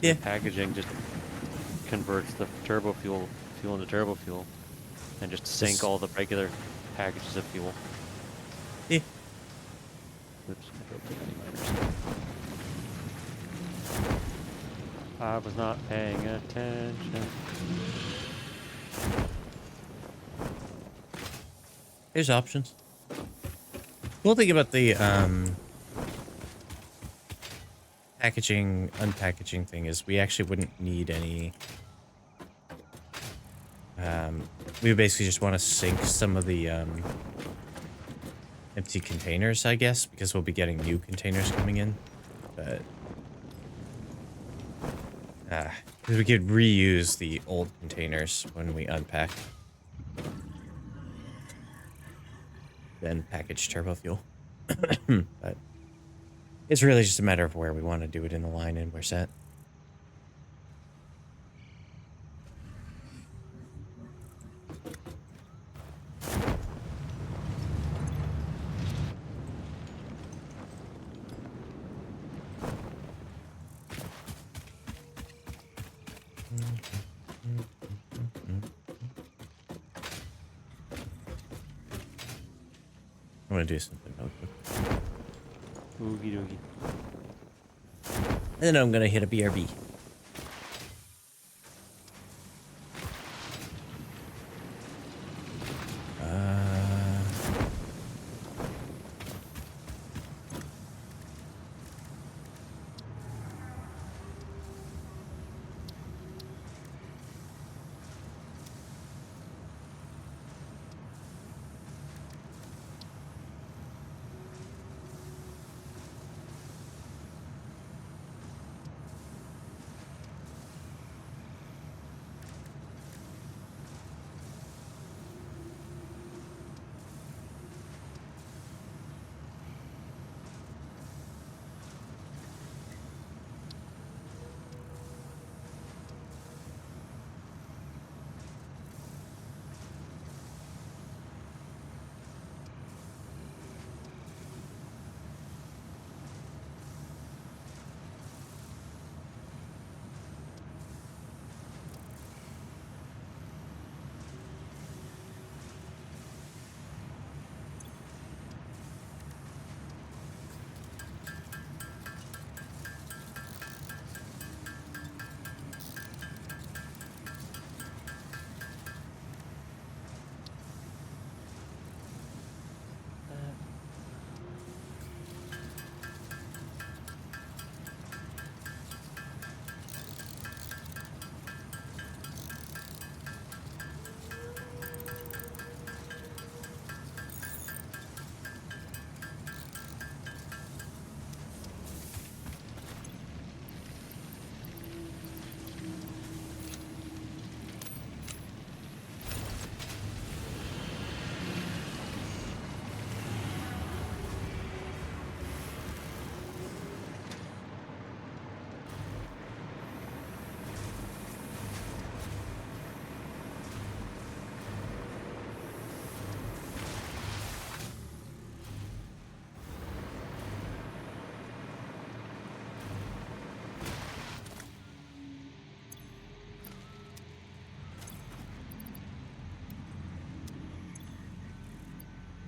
Yeah. packaging just converts the turbo fuel into turbo fuel and just sink Just- all the regular packages of fuel. Yeah. Oops, I broke the mini miners. I was not paying attention. There's options. Cool thing about the packaging, unpackaging thing is we actually wouldn't need any. We basically just want to sink some of the empty containers, I guess, because we'll be getting new containers coming in. But Because we could reuse the old containers when we unpack. Then package turbo fuel. But it's really just a matter of where we want to do it in the line and we're set. I'm gonna do something real quick. Oogie doogie. And then I'm gonna hit a BRB.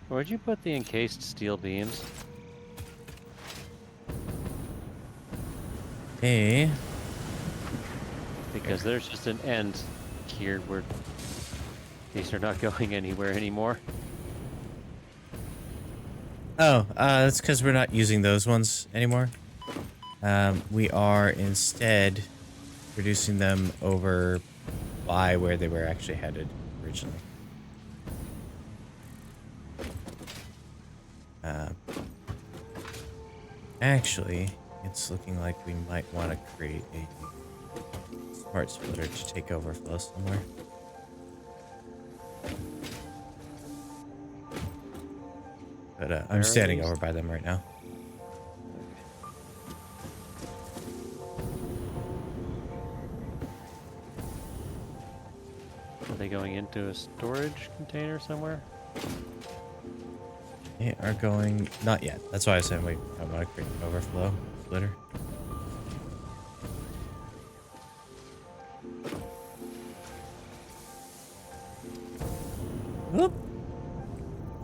Where'd you put the encased steel beams? Hey. Because there's just an end here where these are not going anywhere anymore. Oh, that's because we're not using those ones anymore. We are instead producing them over by where they were actually headed originally. Actually, it's looking like we might want to create a smart splitter to take overflow somewhere. But Where I'm are standing these? over by them right now. Are they going into a storage container somewhere? They are going... Not yet. That's why I said we don't want to create an overflow splitter. Whoop!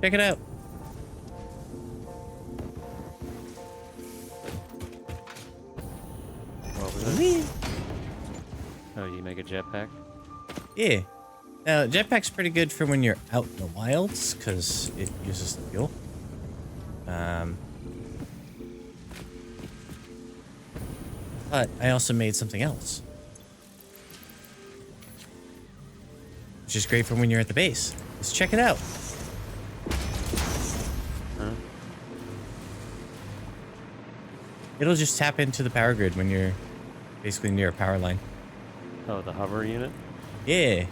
Check it out. What was it? Whee! Oh, you make a jetpack? Yeah. Now, jetpack's pretty good for when you're out in the wilds, because it uses the fuel. But I also made something else. Which is great for when you're at the base. Let's check it out. Huh? It'll just tap into the power grid when you're basically near a power line. Oh, the hover unit? Yeah.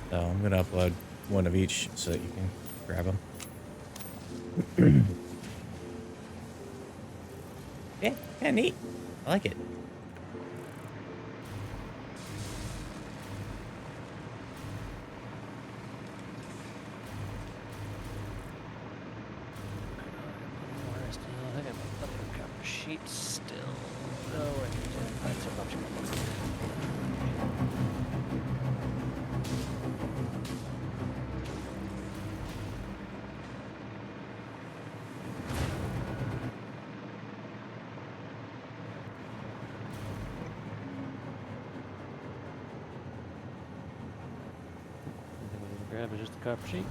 So I'm gonna upload one of each so that you can grab them. Yeah, yeah, neat. I like it. I got my copper sheets still. No, right here. That's a bunch of anything we need to grab is just a copper sheet.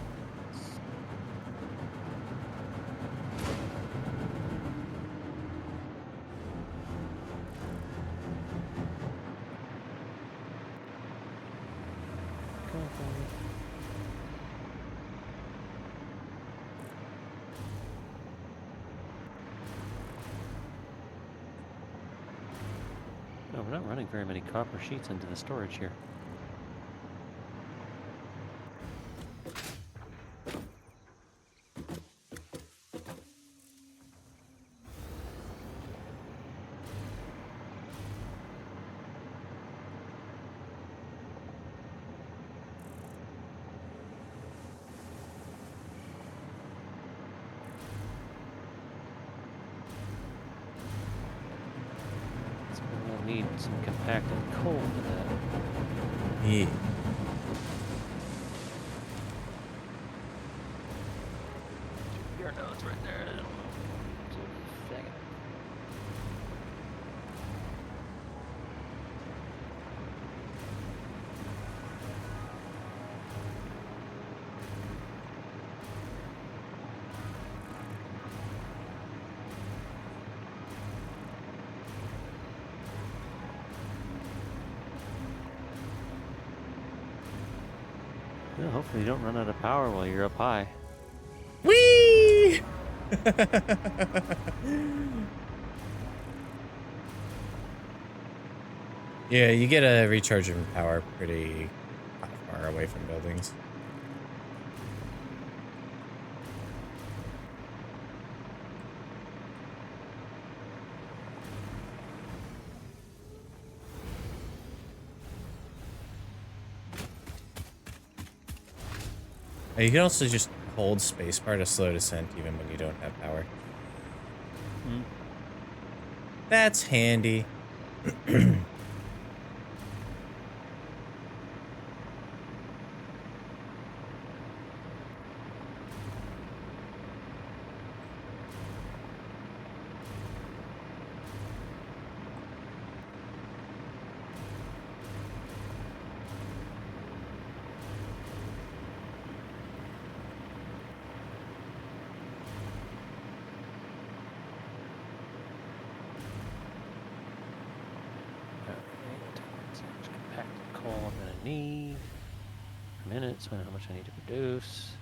No, we're not running very many copper sheets into the storage here. So we'll need some compacted coal for that. Yeah. Your notes right there. Second. Well, hopefully you don't run out of power while you're up high. Whee! Yeah, you get a recharge of power pretty far away from buildings. You can also just hold spacebar to slow descent even when you don't have power. Mm. That's handy. So much compacted coal I'm gonna need per minute, so I know how much I need to produce.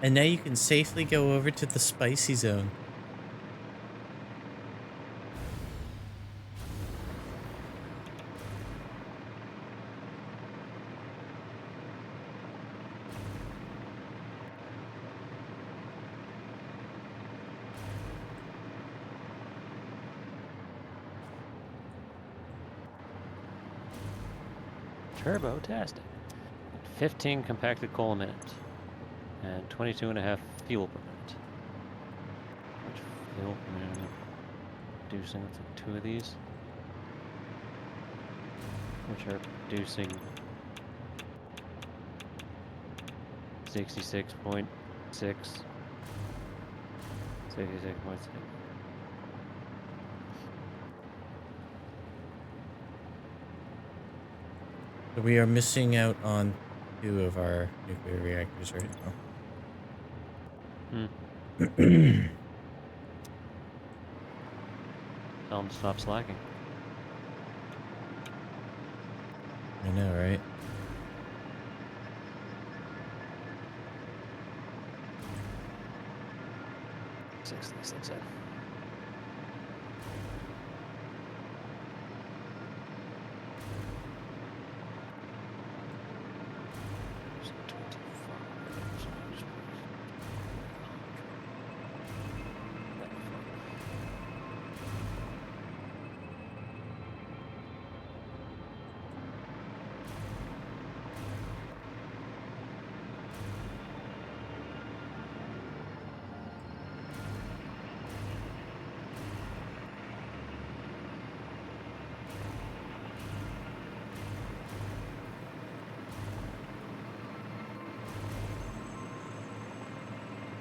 And now you can safely go over to the spicy zone. Turbo-tastic. 15 compacted coal a minute. And 22.5 fuel per minute. Which fuel per minute am I producing? That's like 2 of these. Which are producing 66.6. 66.6. So we are missing out on 2 of our nuclear reactors right Hmm. now. Tell them to stop slacking. I know, right? Six things they said.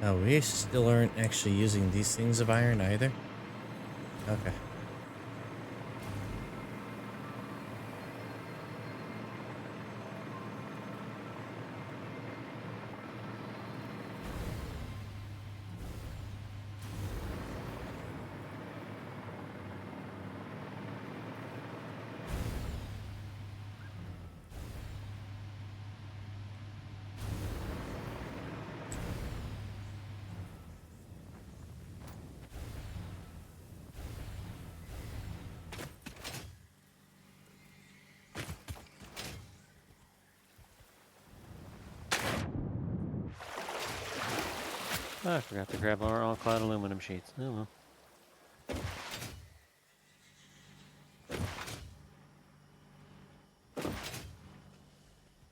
Oh, we still aren't actually using these things of iron either? Okay. I forgot to grab our all-clad aluminum sheets. Oh well.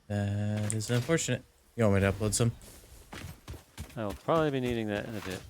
That is unfortunate. You want me to upload some? I will probably be needing that in a bit.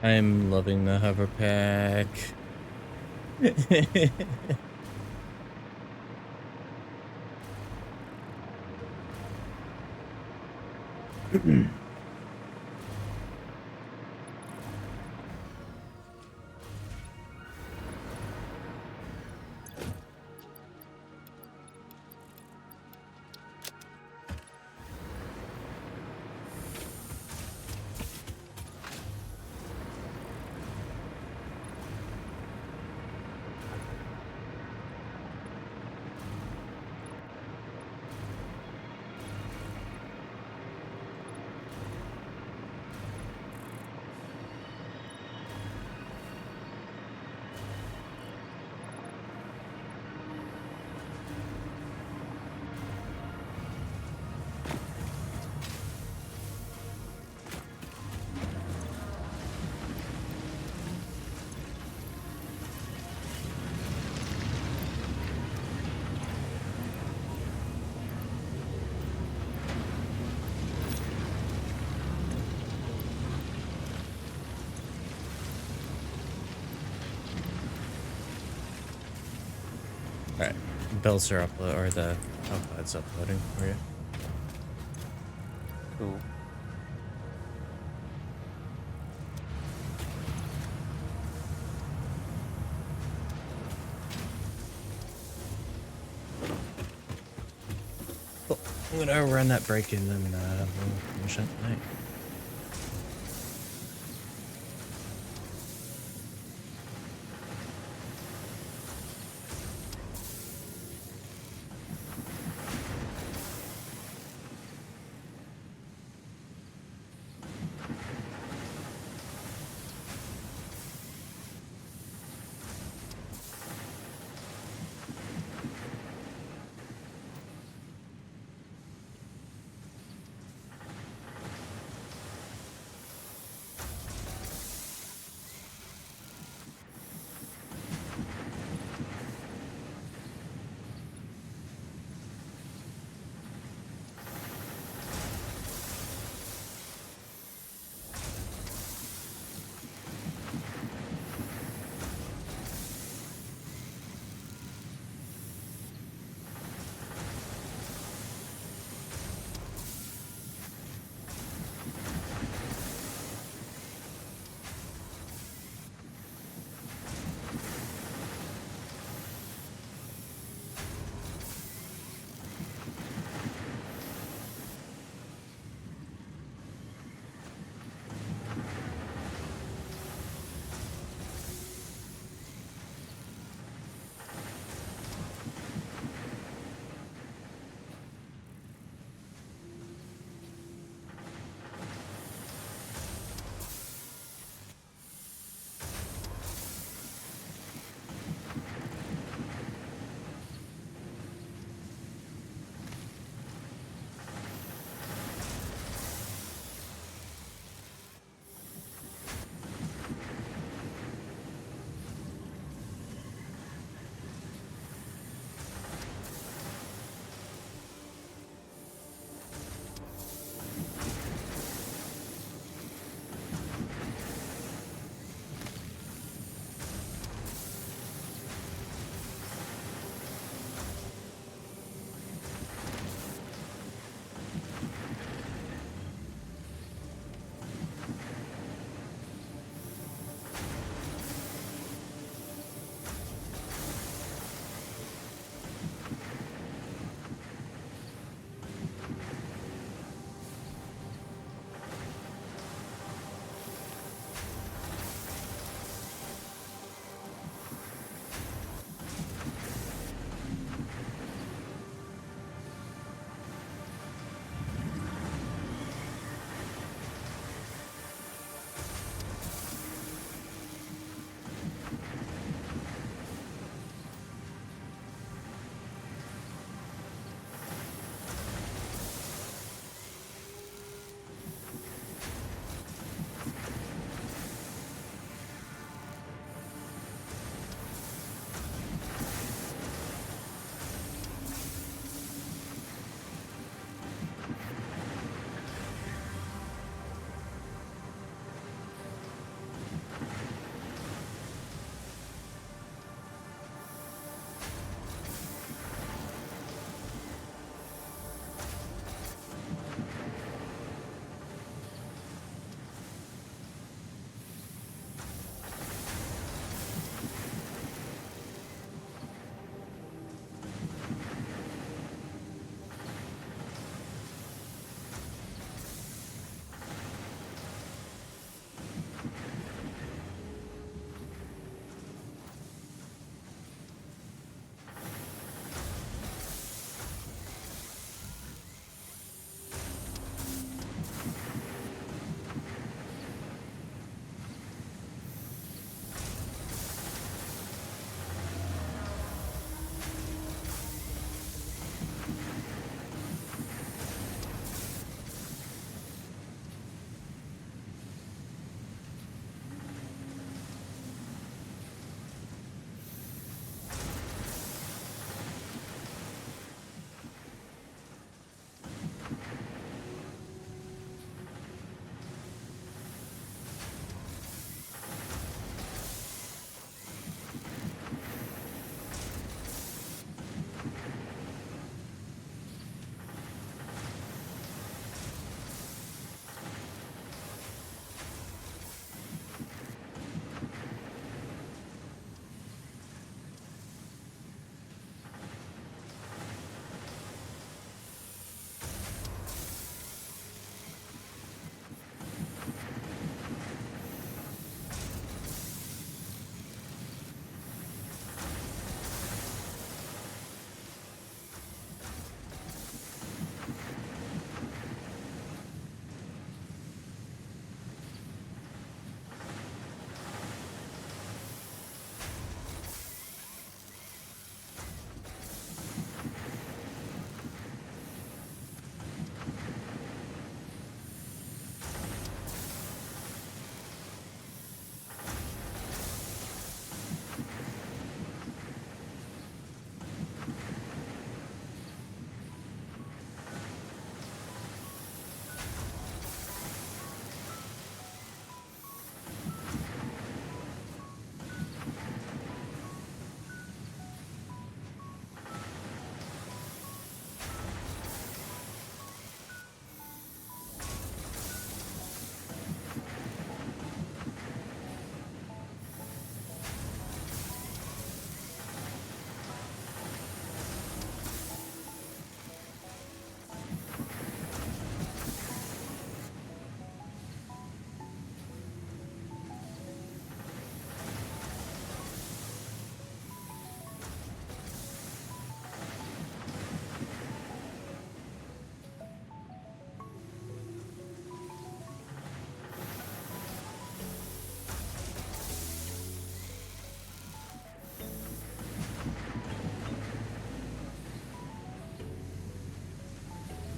I'm loving the hover pack. Alright. Bells are upload or the outcloud's uploading for you. Cool. Cool. I'm gonna run that break in and we'll finish up tonight.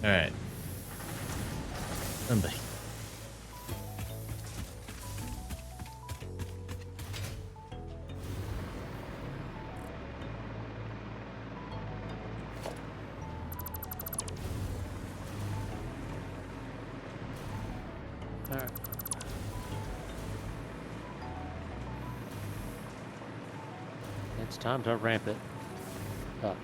All right. Somebody. All right. It's time to ramp it up.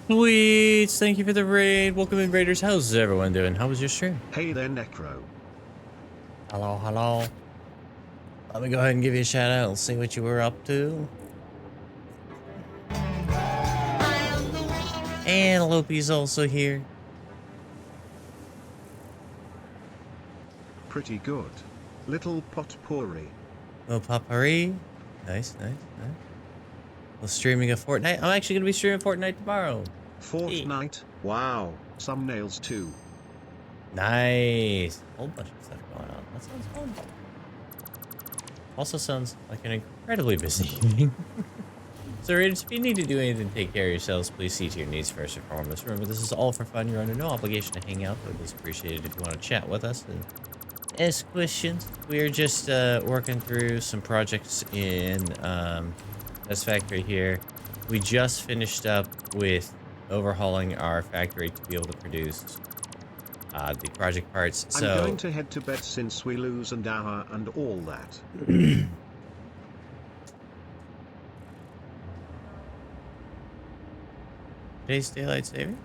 Sweets, thank you for the raid. Welcome in, Raiders. How's everyone doing? How was your stream? Hey there, Necro. Hello, hello. Let me go ahead and give you a shout out and see what you were up to. And Lopi's also here. Pretty good. Little potpourri. Little potpourri. Nice, nice, nice. Well, streaming a Fortnite. I'm actually going to be streaming Fortnite tomorrow. Fortnite. Wow. Some nails too. Nice. Whole bunch of stuff going on. That sounds fun. Also sounds like an incredibly busy evening. So, Raiders, if you need to do anything to take care of yourselves, please see to your needs first and foremost. Remember, this is all for fun. You're under no obligation to hang out, but it is appreciated if you want to chat with us and ask questions. We are just working through some projects in Satisfactory here. We just finished up with overhauling our factory to be able to produce the project parts. So I'm going to head to bed since we lose an hour and all that. Today's daylight saving?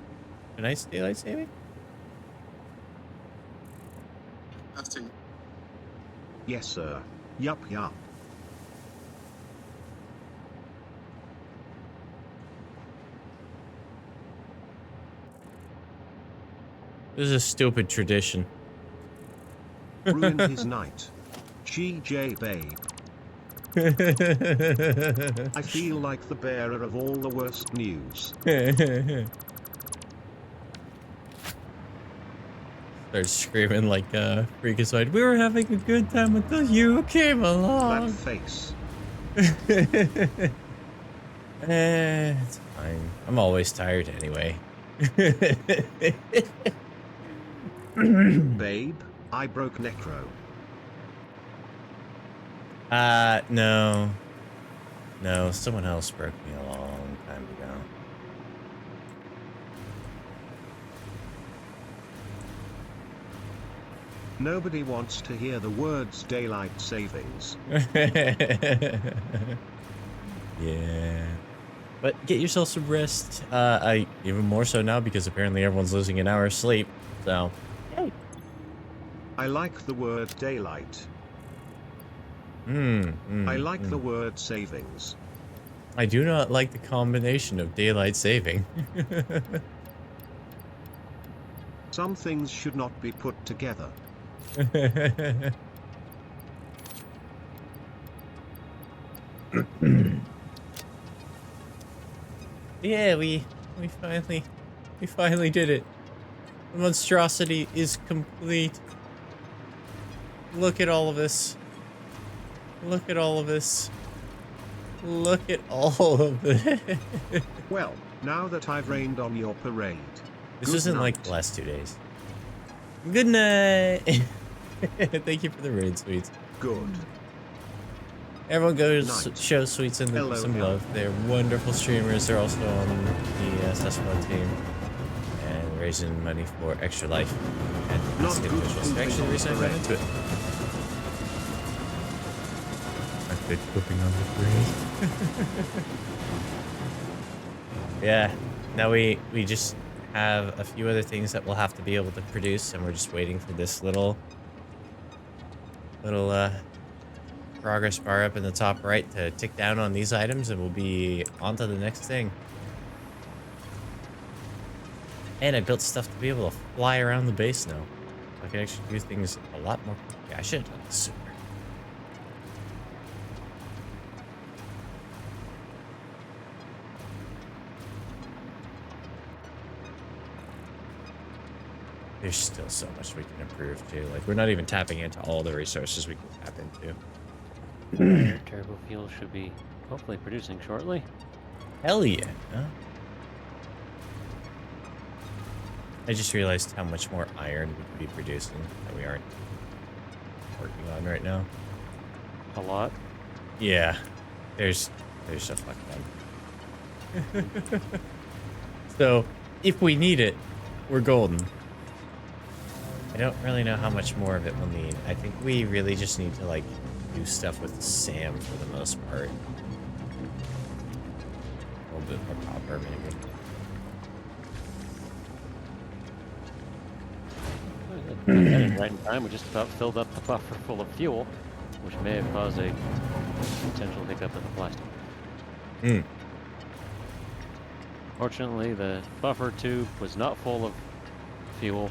Tonight's daylight saving? Yes, sir. Yup, yup. This is a stupid tradition. Ruined his night. GJ babe. I feel like the bearer of all the worst news. Starts screaming like freakazoid. We were having a good time until you came That along. face. It's fine. I'm always tired anyway. Babe, I broke Necro. No. No, someone else broke me a long time ago. Nobody wants to hear the words daylight savings. Yeah. But get yourself some rest. Even more so now because apparently everyone's losing an hour of sleep. So, hey. I like the word daylight. I like the word savings. I do not like the combination of daylight saving. Some things should not be put together. Yeah, we finally did it. The monstrosity is complete. Look at all of this. Look at all of this. Look at all of this. Well, now that I've rained on your parade. This good isn't like night. the last 2 days. Good night. Thank you for the raid, Sweets. Good. Everyone goes Night. show Sweets and Hello, some hello. love. They're wonderful streamers. They're also on the Satisfactory team and raising money for Extra Life. And Not it's good good visuals. pooping Actually, on the reason I got parade. into it. Not good pooping on the parade. Yeah. Now we just have a few other things that we'll have to be able to produce, and we're just waiting for this little progress bar up in the top right to tick down on these items, and we'll be on to the next thing. And I built stuff to be able to fly around the base now. I can actually do things a lot more quickly. I should have done this sooner. There's still so much we can improve too. Like, we're not even tapping into all the resources we can tap into. Turbo fuel should be hopefully producing shortly. Hell yeah. Huh? I just realized how much more iron we could be producing that we aren't working on right now. A lot. Yeah. There's a fuck ton. So, if we need it, we're golden. I don't really know how much more of it we'll need. I think we really just need to, like, do stuff with Sam for the most part. A little bit more copper, maybe. Got that in right in time. We just about filled up the buffer full of fuel, which may have caused a potential hiccup in the plastic. Hmm. Fortunately, the buffer tube was not full of fuel.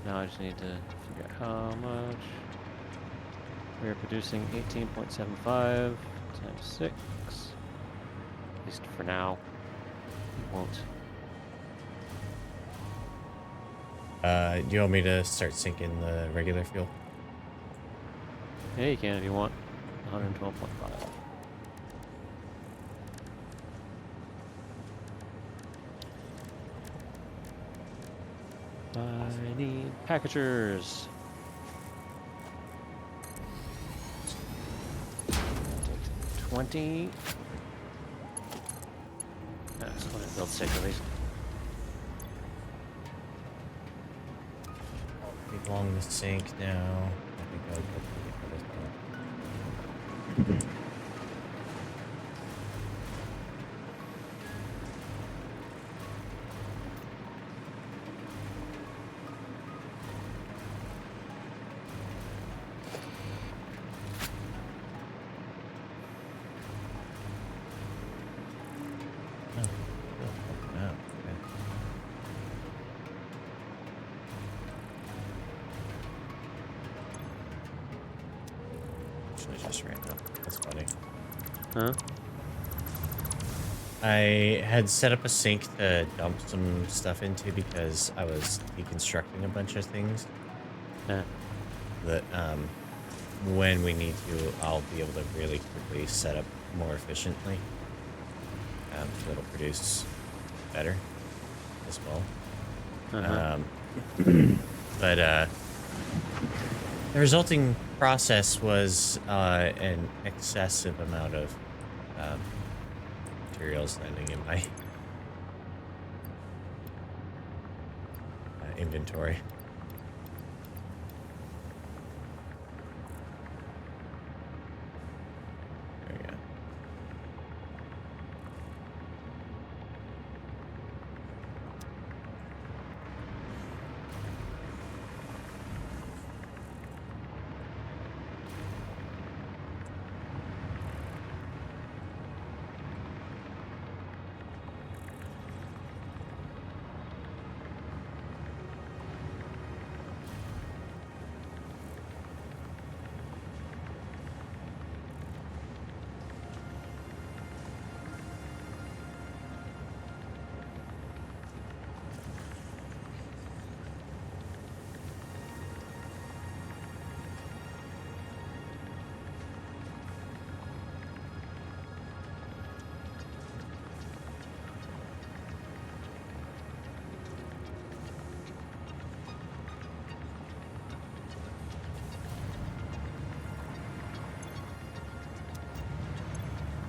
Now I just need to figure out how much. We are producing 18.75 times 6. At least for now. We won't. Do you want me to start sinking the regular fuel? Yeah, you can if you want. 112.5. I need packagers. 20. That's what I built 6 of these. Take along the sink now. I think I'll go for this one. I just ran up. That's funny. Huh? I had set up a sink to dump some stuff into because I was deconstructing a bunch of things Yeah. that when we need to, I'll be able to really quickly set up more efficiently. So it'll produce better as well. But the resulting process was an excessive amount of materials landing in my inventory. There we go.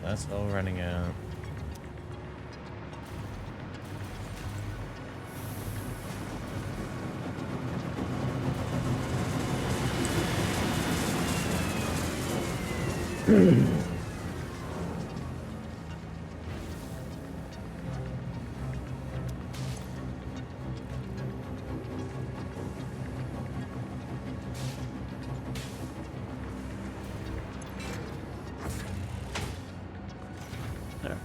That's all running out. There.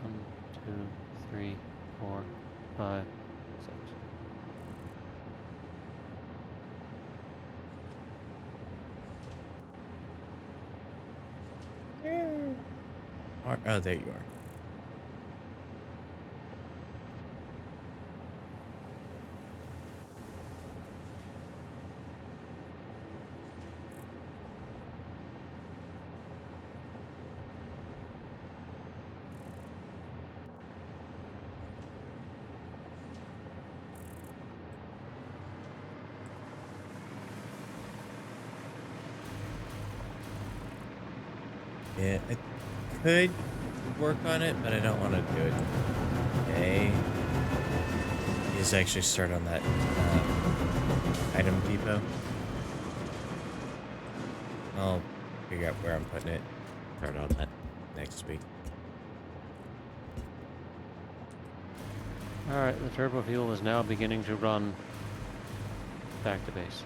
One, two, three, four, five, six. Oh, there you are. Yeah, I could work on it, but I don't want to do it. Okay. Is actually start on that item depot. I'll figure out where I'm putting it. Start on that next week. Alright, the turbo fuel is now beginning to run back to base.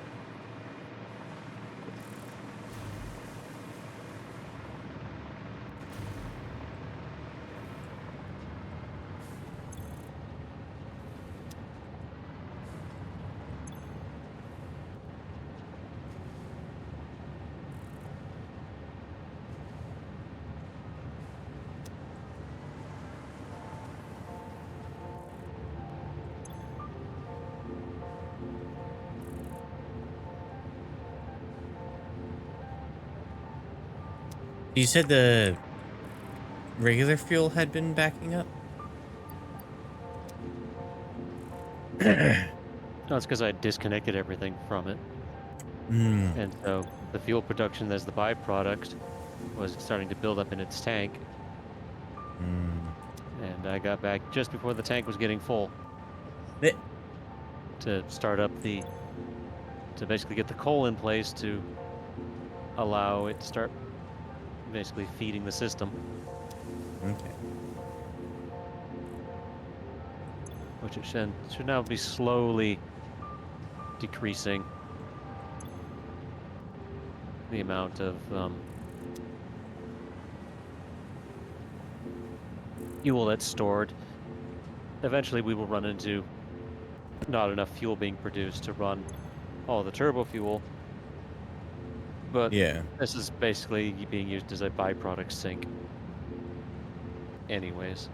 You said the regular fuel had been backing up? No, it's because I disconnected everything from it. Hmm. And so the fuel production as the byproduct was starting to build up in its tank. And I got back just before the tank was getting full to start up to basically get the coal in place to allow it to start basically feeding the system, Okay. which it should now be slowly decreasing the amount of fuel that's stored. Eventually we will run into not enough fuel being produced to run all the turbo fuel, but Yeah. this is basically being used as a byproduct sink anyways.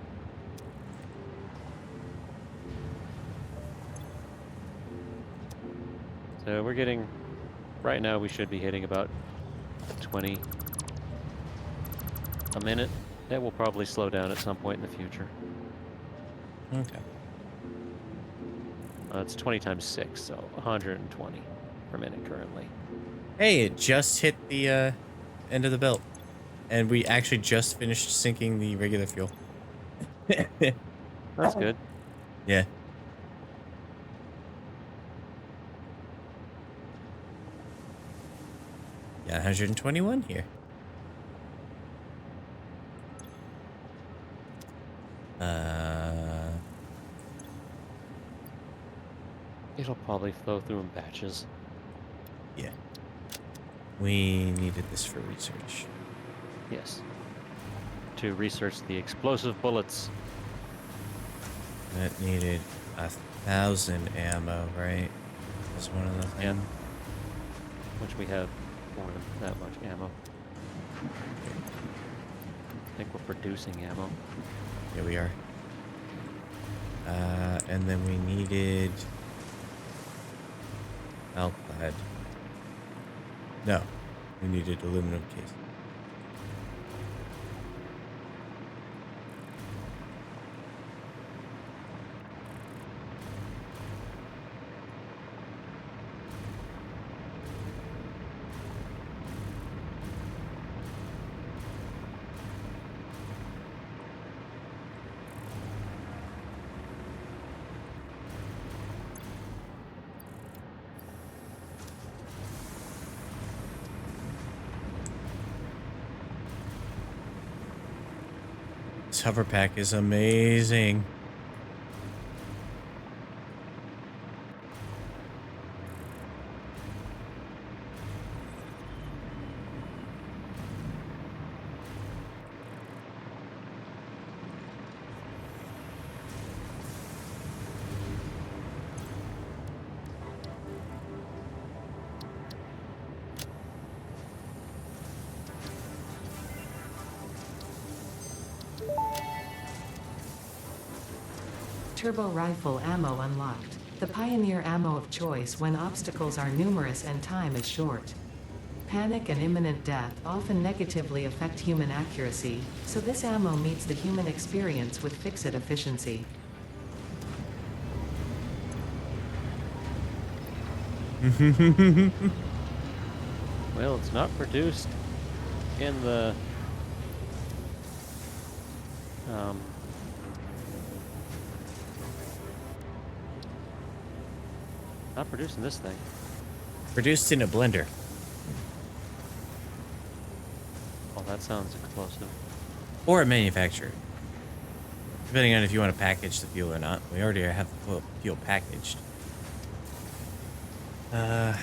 So we're getting, right now we should be hitting about 20 a minute. That will probably slow down at some point in the future. Okay. It's 20 times 6, so 120 per minute currently. Hey, it just hit the end of the belt. And we actually just finished sinking the regular fuel. That's good. Yeah. Yeah, 121 here. It'll probably flow through in batches. Yeah. We needed this for research. Yes. To research the explosive bullets. That needed 1,000 ammo, right? Was one of the things. Yeah. Which we have more than that much ammo. I think we're producing ammo. Here we are. And then we needed alclad. No, we needed aluminum case. This hover pack is amazing. Turbo rifle ammo unlocked. The pioneer ammo of choice when obstacles are numerous and time is short. Panic and imminent death often negatively affect human accuracy, so this ammo meets the human experience with fixed efficiency. Well, it's not produced in the Not producing this thing. Produced in a blender. Oh, that sounds explosive. Or a manufacturer. Depending on if you want to package the fuel or not. We already have the fuel packaged. So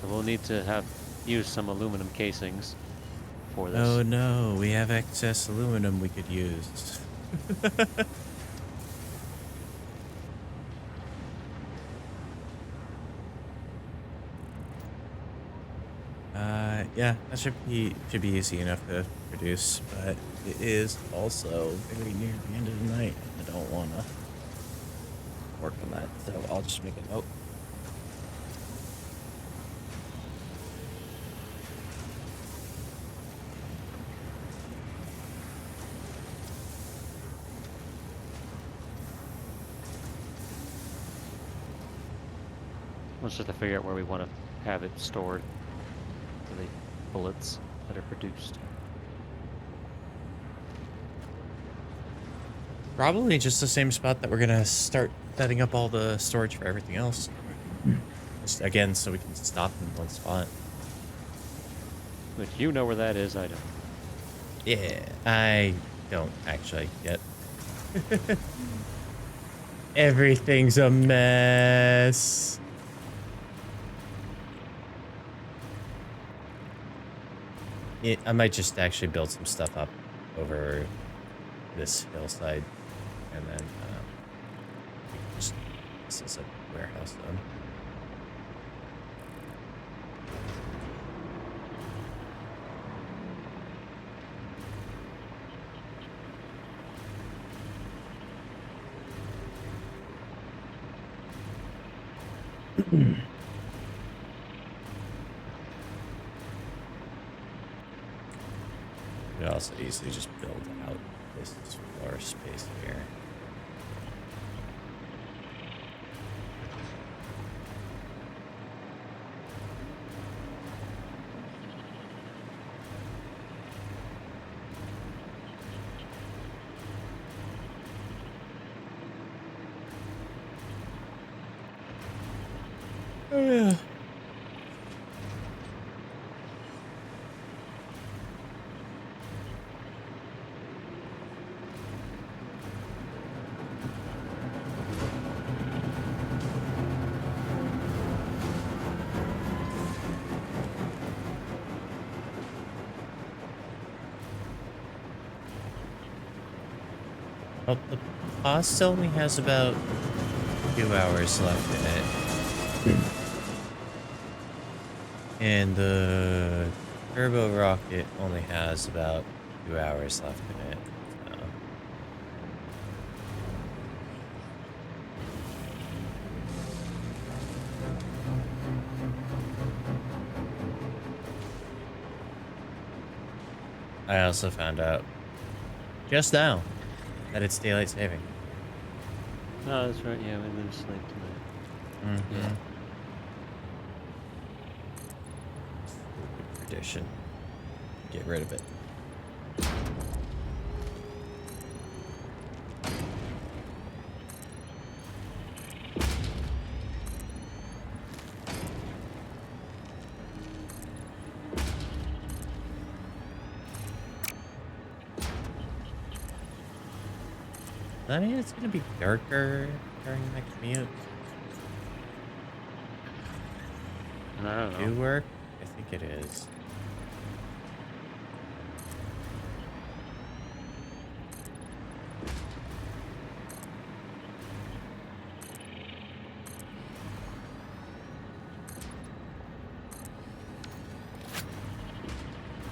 we'll need to use some aluminum casings for this. Oh no, we have excess aluminum we could use. Yeah, that should be easy enough to produce, but it is also very near the end of the night. I don't want to work on that, so I'll just make a note. Let's just have to figure out where we want to have it stored for the bullets that are produced. Probably just the same spot that we're gonna start setting up all the storage for everything else. Just again, so we can stop in one spot. But you know where that is, I don't. Yeah, I don't actually yet. Everything's a mess. I might just actually build some stuff up over this hillside, and then just this is a warehouse then. You could also easily just build out this floor space here. Oh yeah. Well, the pasta only has about 2 hours left in it. And the turbo rocket only has about 2 hours left in it. So. I also found out just now that it's daylight saving. Oh, that's right. Yeah, we lose sleep tonight. Mm-hmm. Yeah. Tradition. Get rid of it. I mean, it's gonna be darker during my commute. I don't know. Do work? I think it is.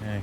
Okay.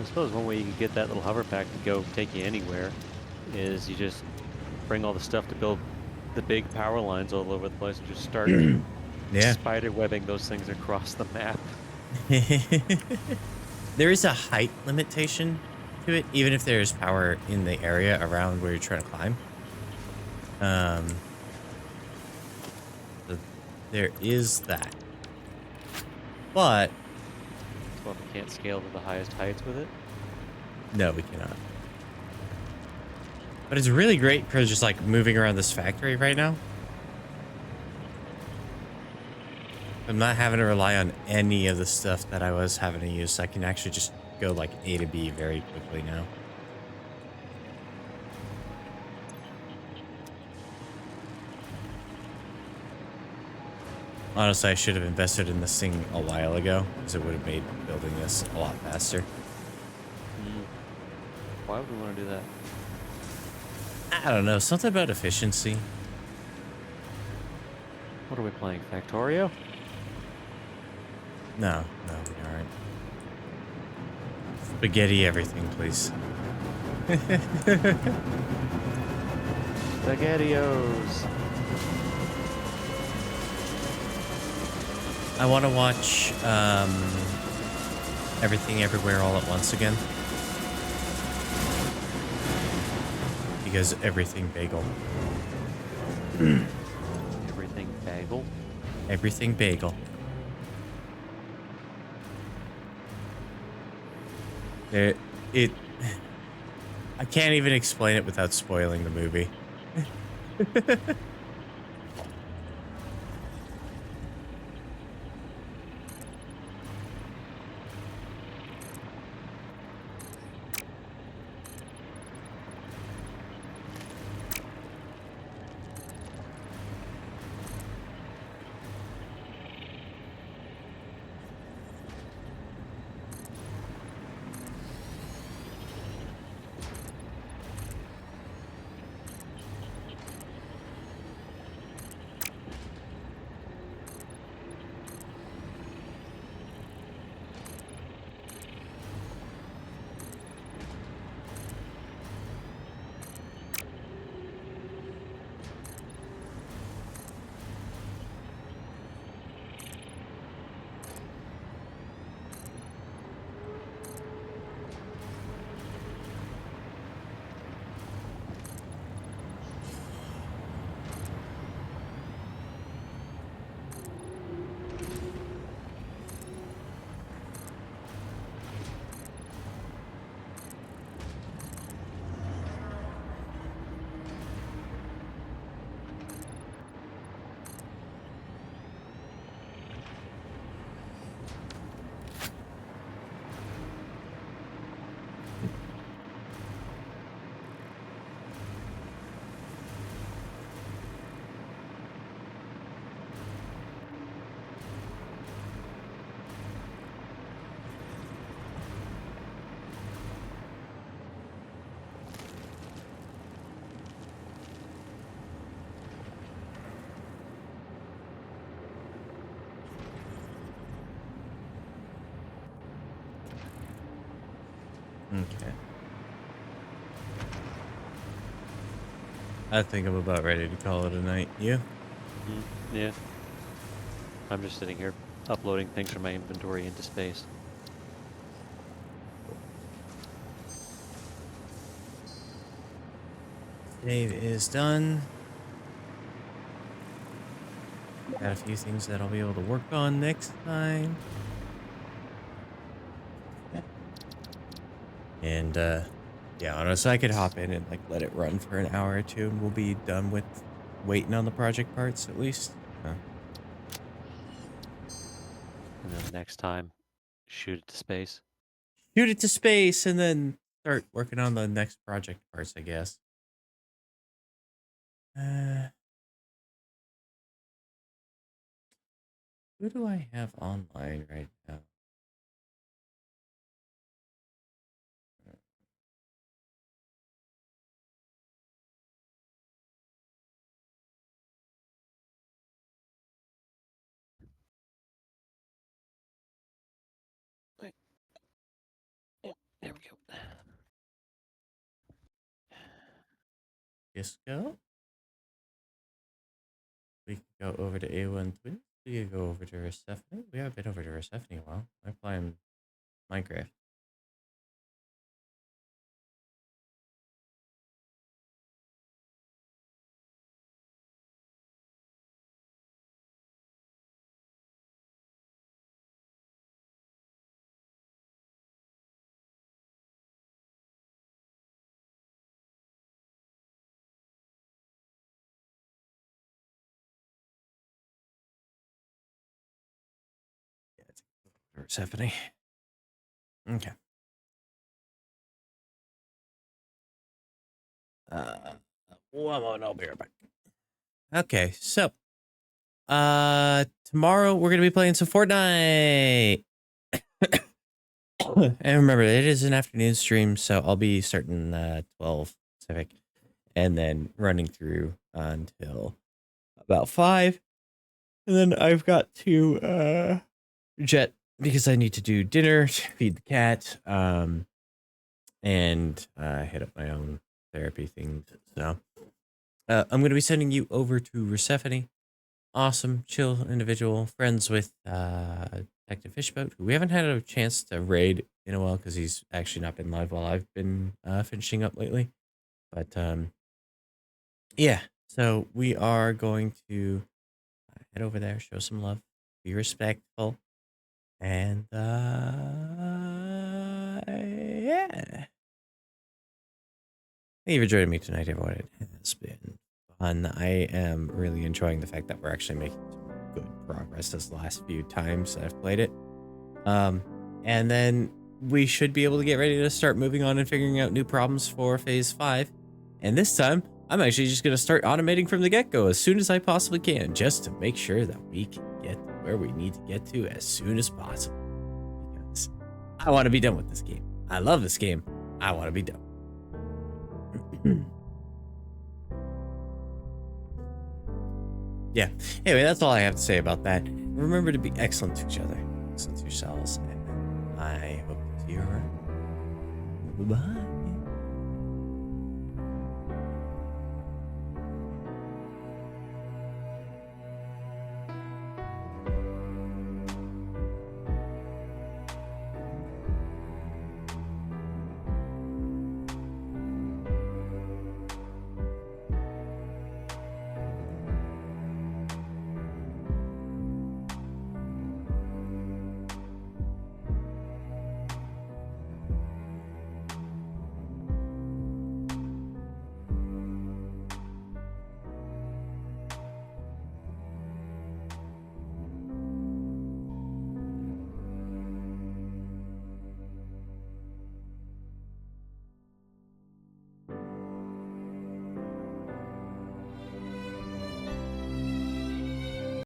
I suppose one way you could get that little hover pack to go take you anywhere is you just bring all the stuff to build the big power lines all over the place and just start Yeah. spider webbing those things across the map. There is a height limitation to it, even if there's power in the area around where you're trying to climb. So there is that. But So if you can't scale to the highest heights with it. no, we cannot. But it's really great for just like moving around this factory right now. I'm not having to rely on any of the stuff that I was having to use. I can actually just go like A to B very quickly now. Honestly, I should have invested in this thing a while ago because it would have made building this a lot faster. Why would we want to do that? I don't know, something about efficiency. What are we playing? Factorio? No, we aren't. Spaghetti everything, please. SpaghettiOs. I want to watch Everything Everywhere All at Once again. Because everything bagel. Everything bagel. Everything bagel. It I can't even explain it without spoiling the movie. Okay. I think I'm about ready to call it a night. You? Yeah. I'm just sitting here uploading things from my inventory into space. Save is done. Got a few things that I'll be able to work on next time. And yeah, honestly, I could hop in and like let it run for an hour or two, and we'll be done with waiting on the project parts at least. And then next time, shoot it to space. Shoot it to space, and then start working on the next project parts, I guess. Who do I have online right now? There we Disco. We can go over to A1 Twins. We can go over to Persephone. We haven't been over to Persephone in a while. I'm playing Minecraft. Yeah, it's Persephone. Okay. One moment, I'll be right back. Okay, so tomorrow we're gonna be playing some Fortnite. And remember, it is an afternoon stream, so I'll be starting 12 Pacific and then running through until about 5. And then I've got to jet because I need to do dinner, feed the cat, and hit up my own therapy things. So I'm going to be sending you over to Persephone. Awesome, chill individual, friends with Detective Fishboat, who we haven't had a chance to raid in a while because he's actually not been live while I've been finishing up lately. But yeah, so we are going to head over there, show some love, be respectful, and yeah. Thank you for joining me tonight, everyone. It has been fun. I am really enjoying the fact that we're actually making some good progress this last few times that I've played it. And then we should be able to get ready to start moving on and figuring out new problems for Phase 5. And this time, I'm actually just going to start automating from the get-go as soon as I possibly can, just to make sure that we can get where we need to get to as soon as possible. Because I want to be done with this game. I love this game. I want to be done. Yeah. Anyway, that's all I have to say about that. Remember to be excellent to each other, excellent to yourselves, and I hope to see you around. Bye-bye.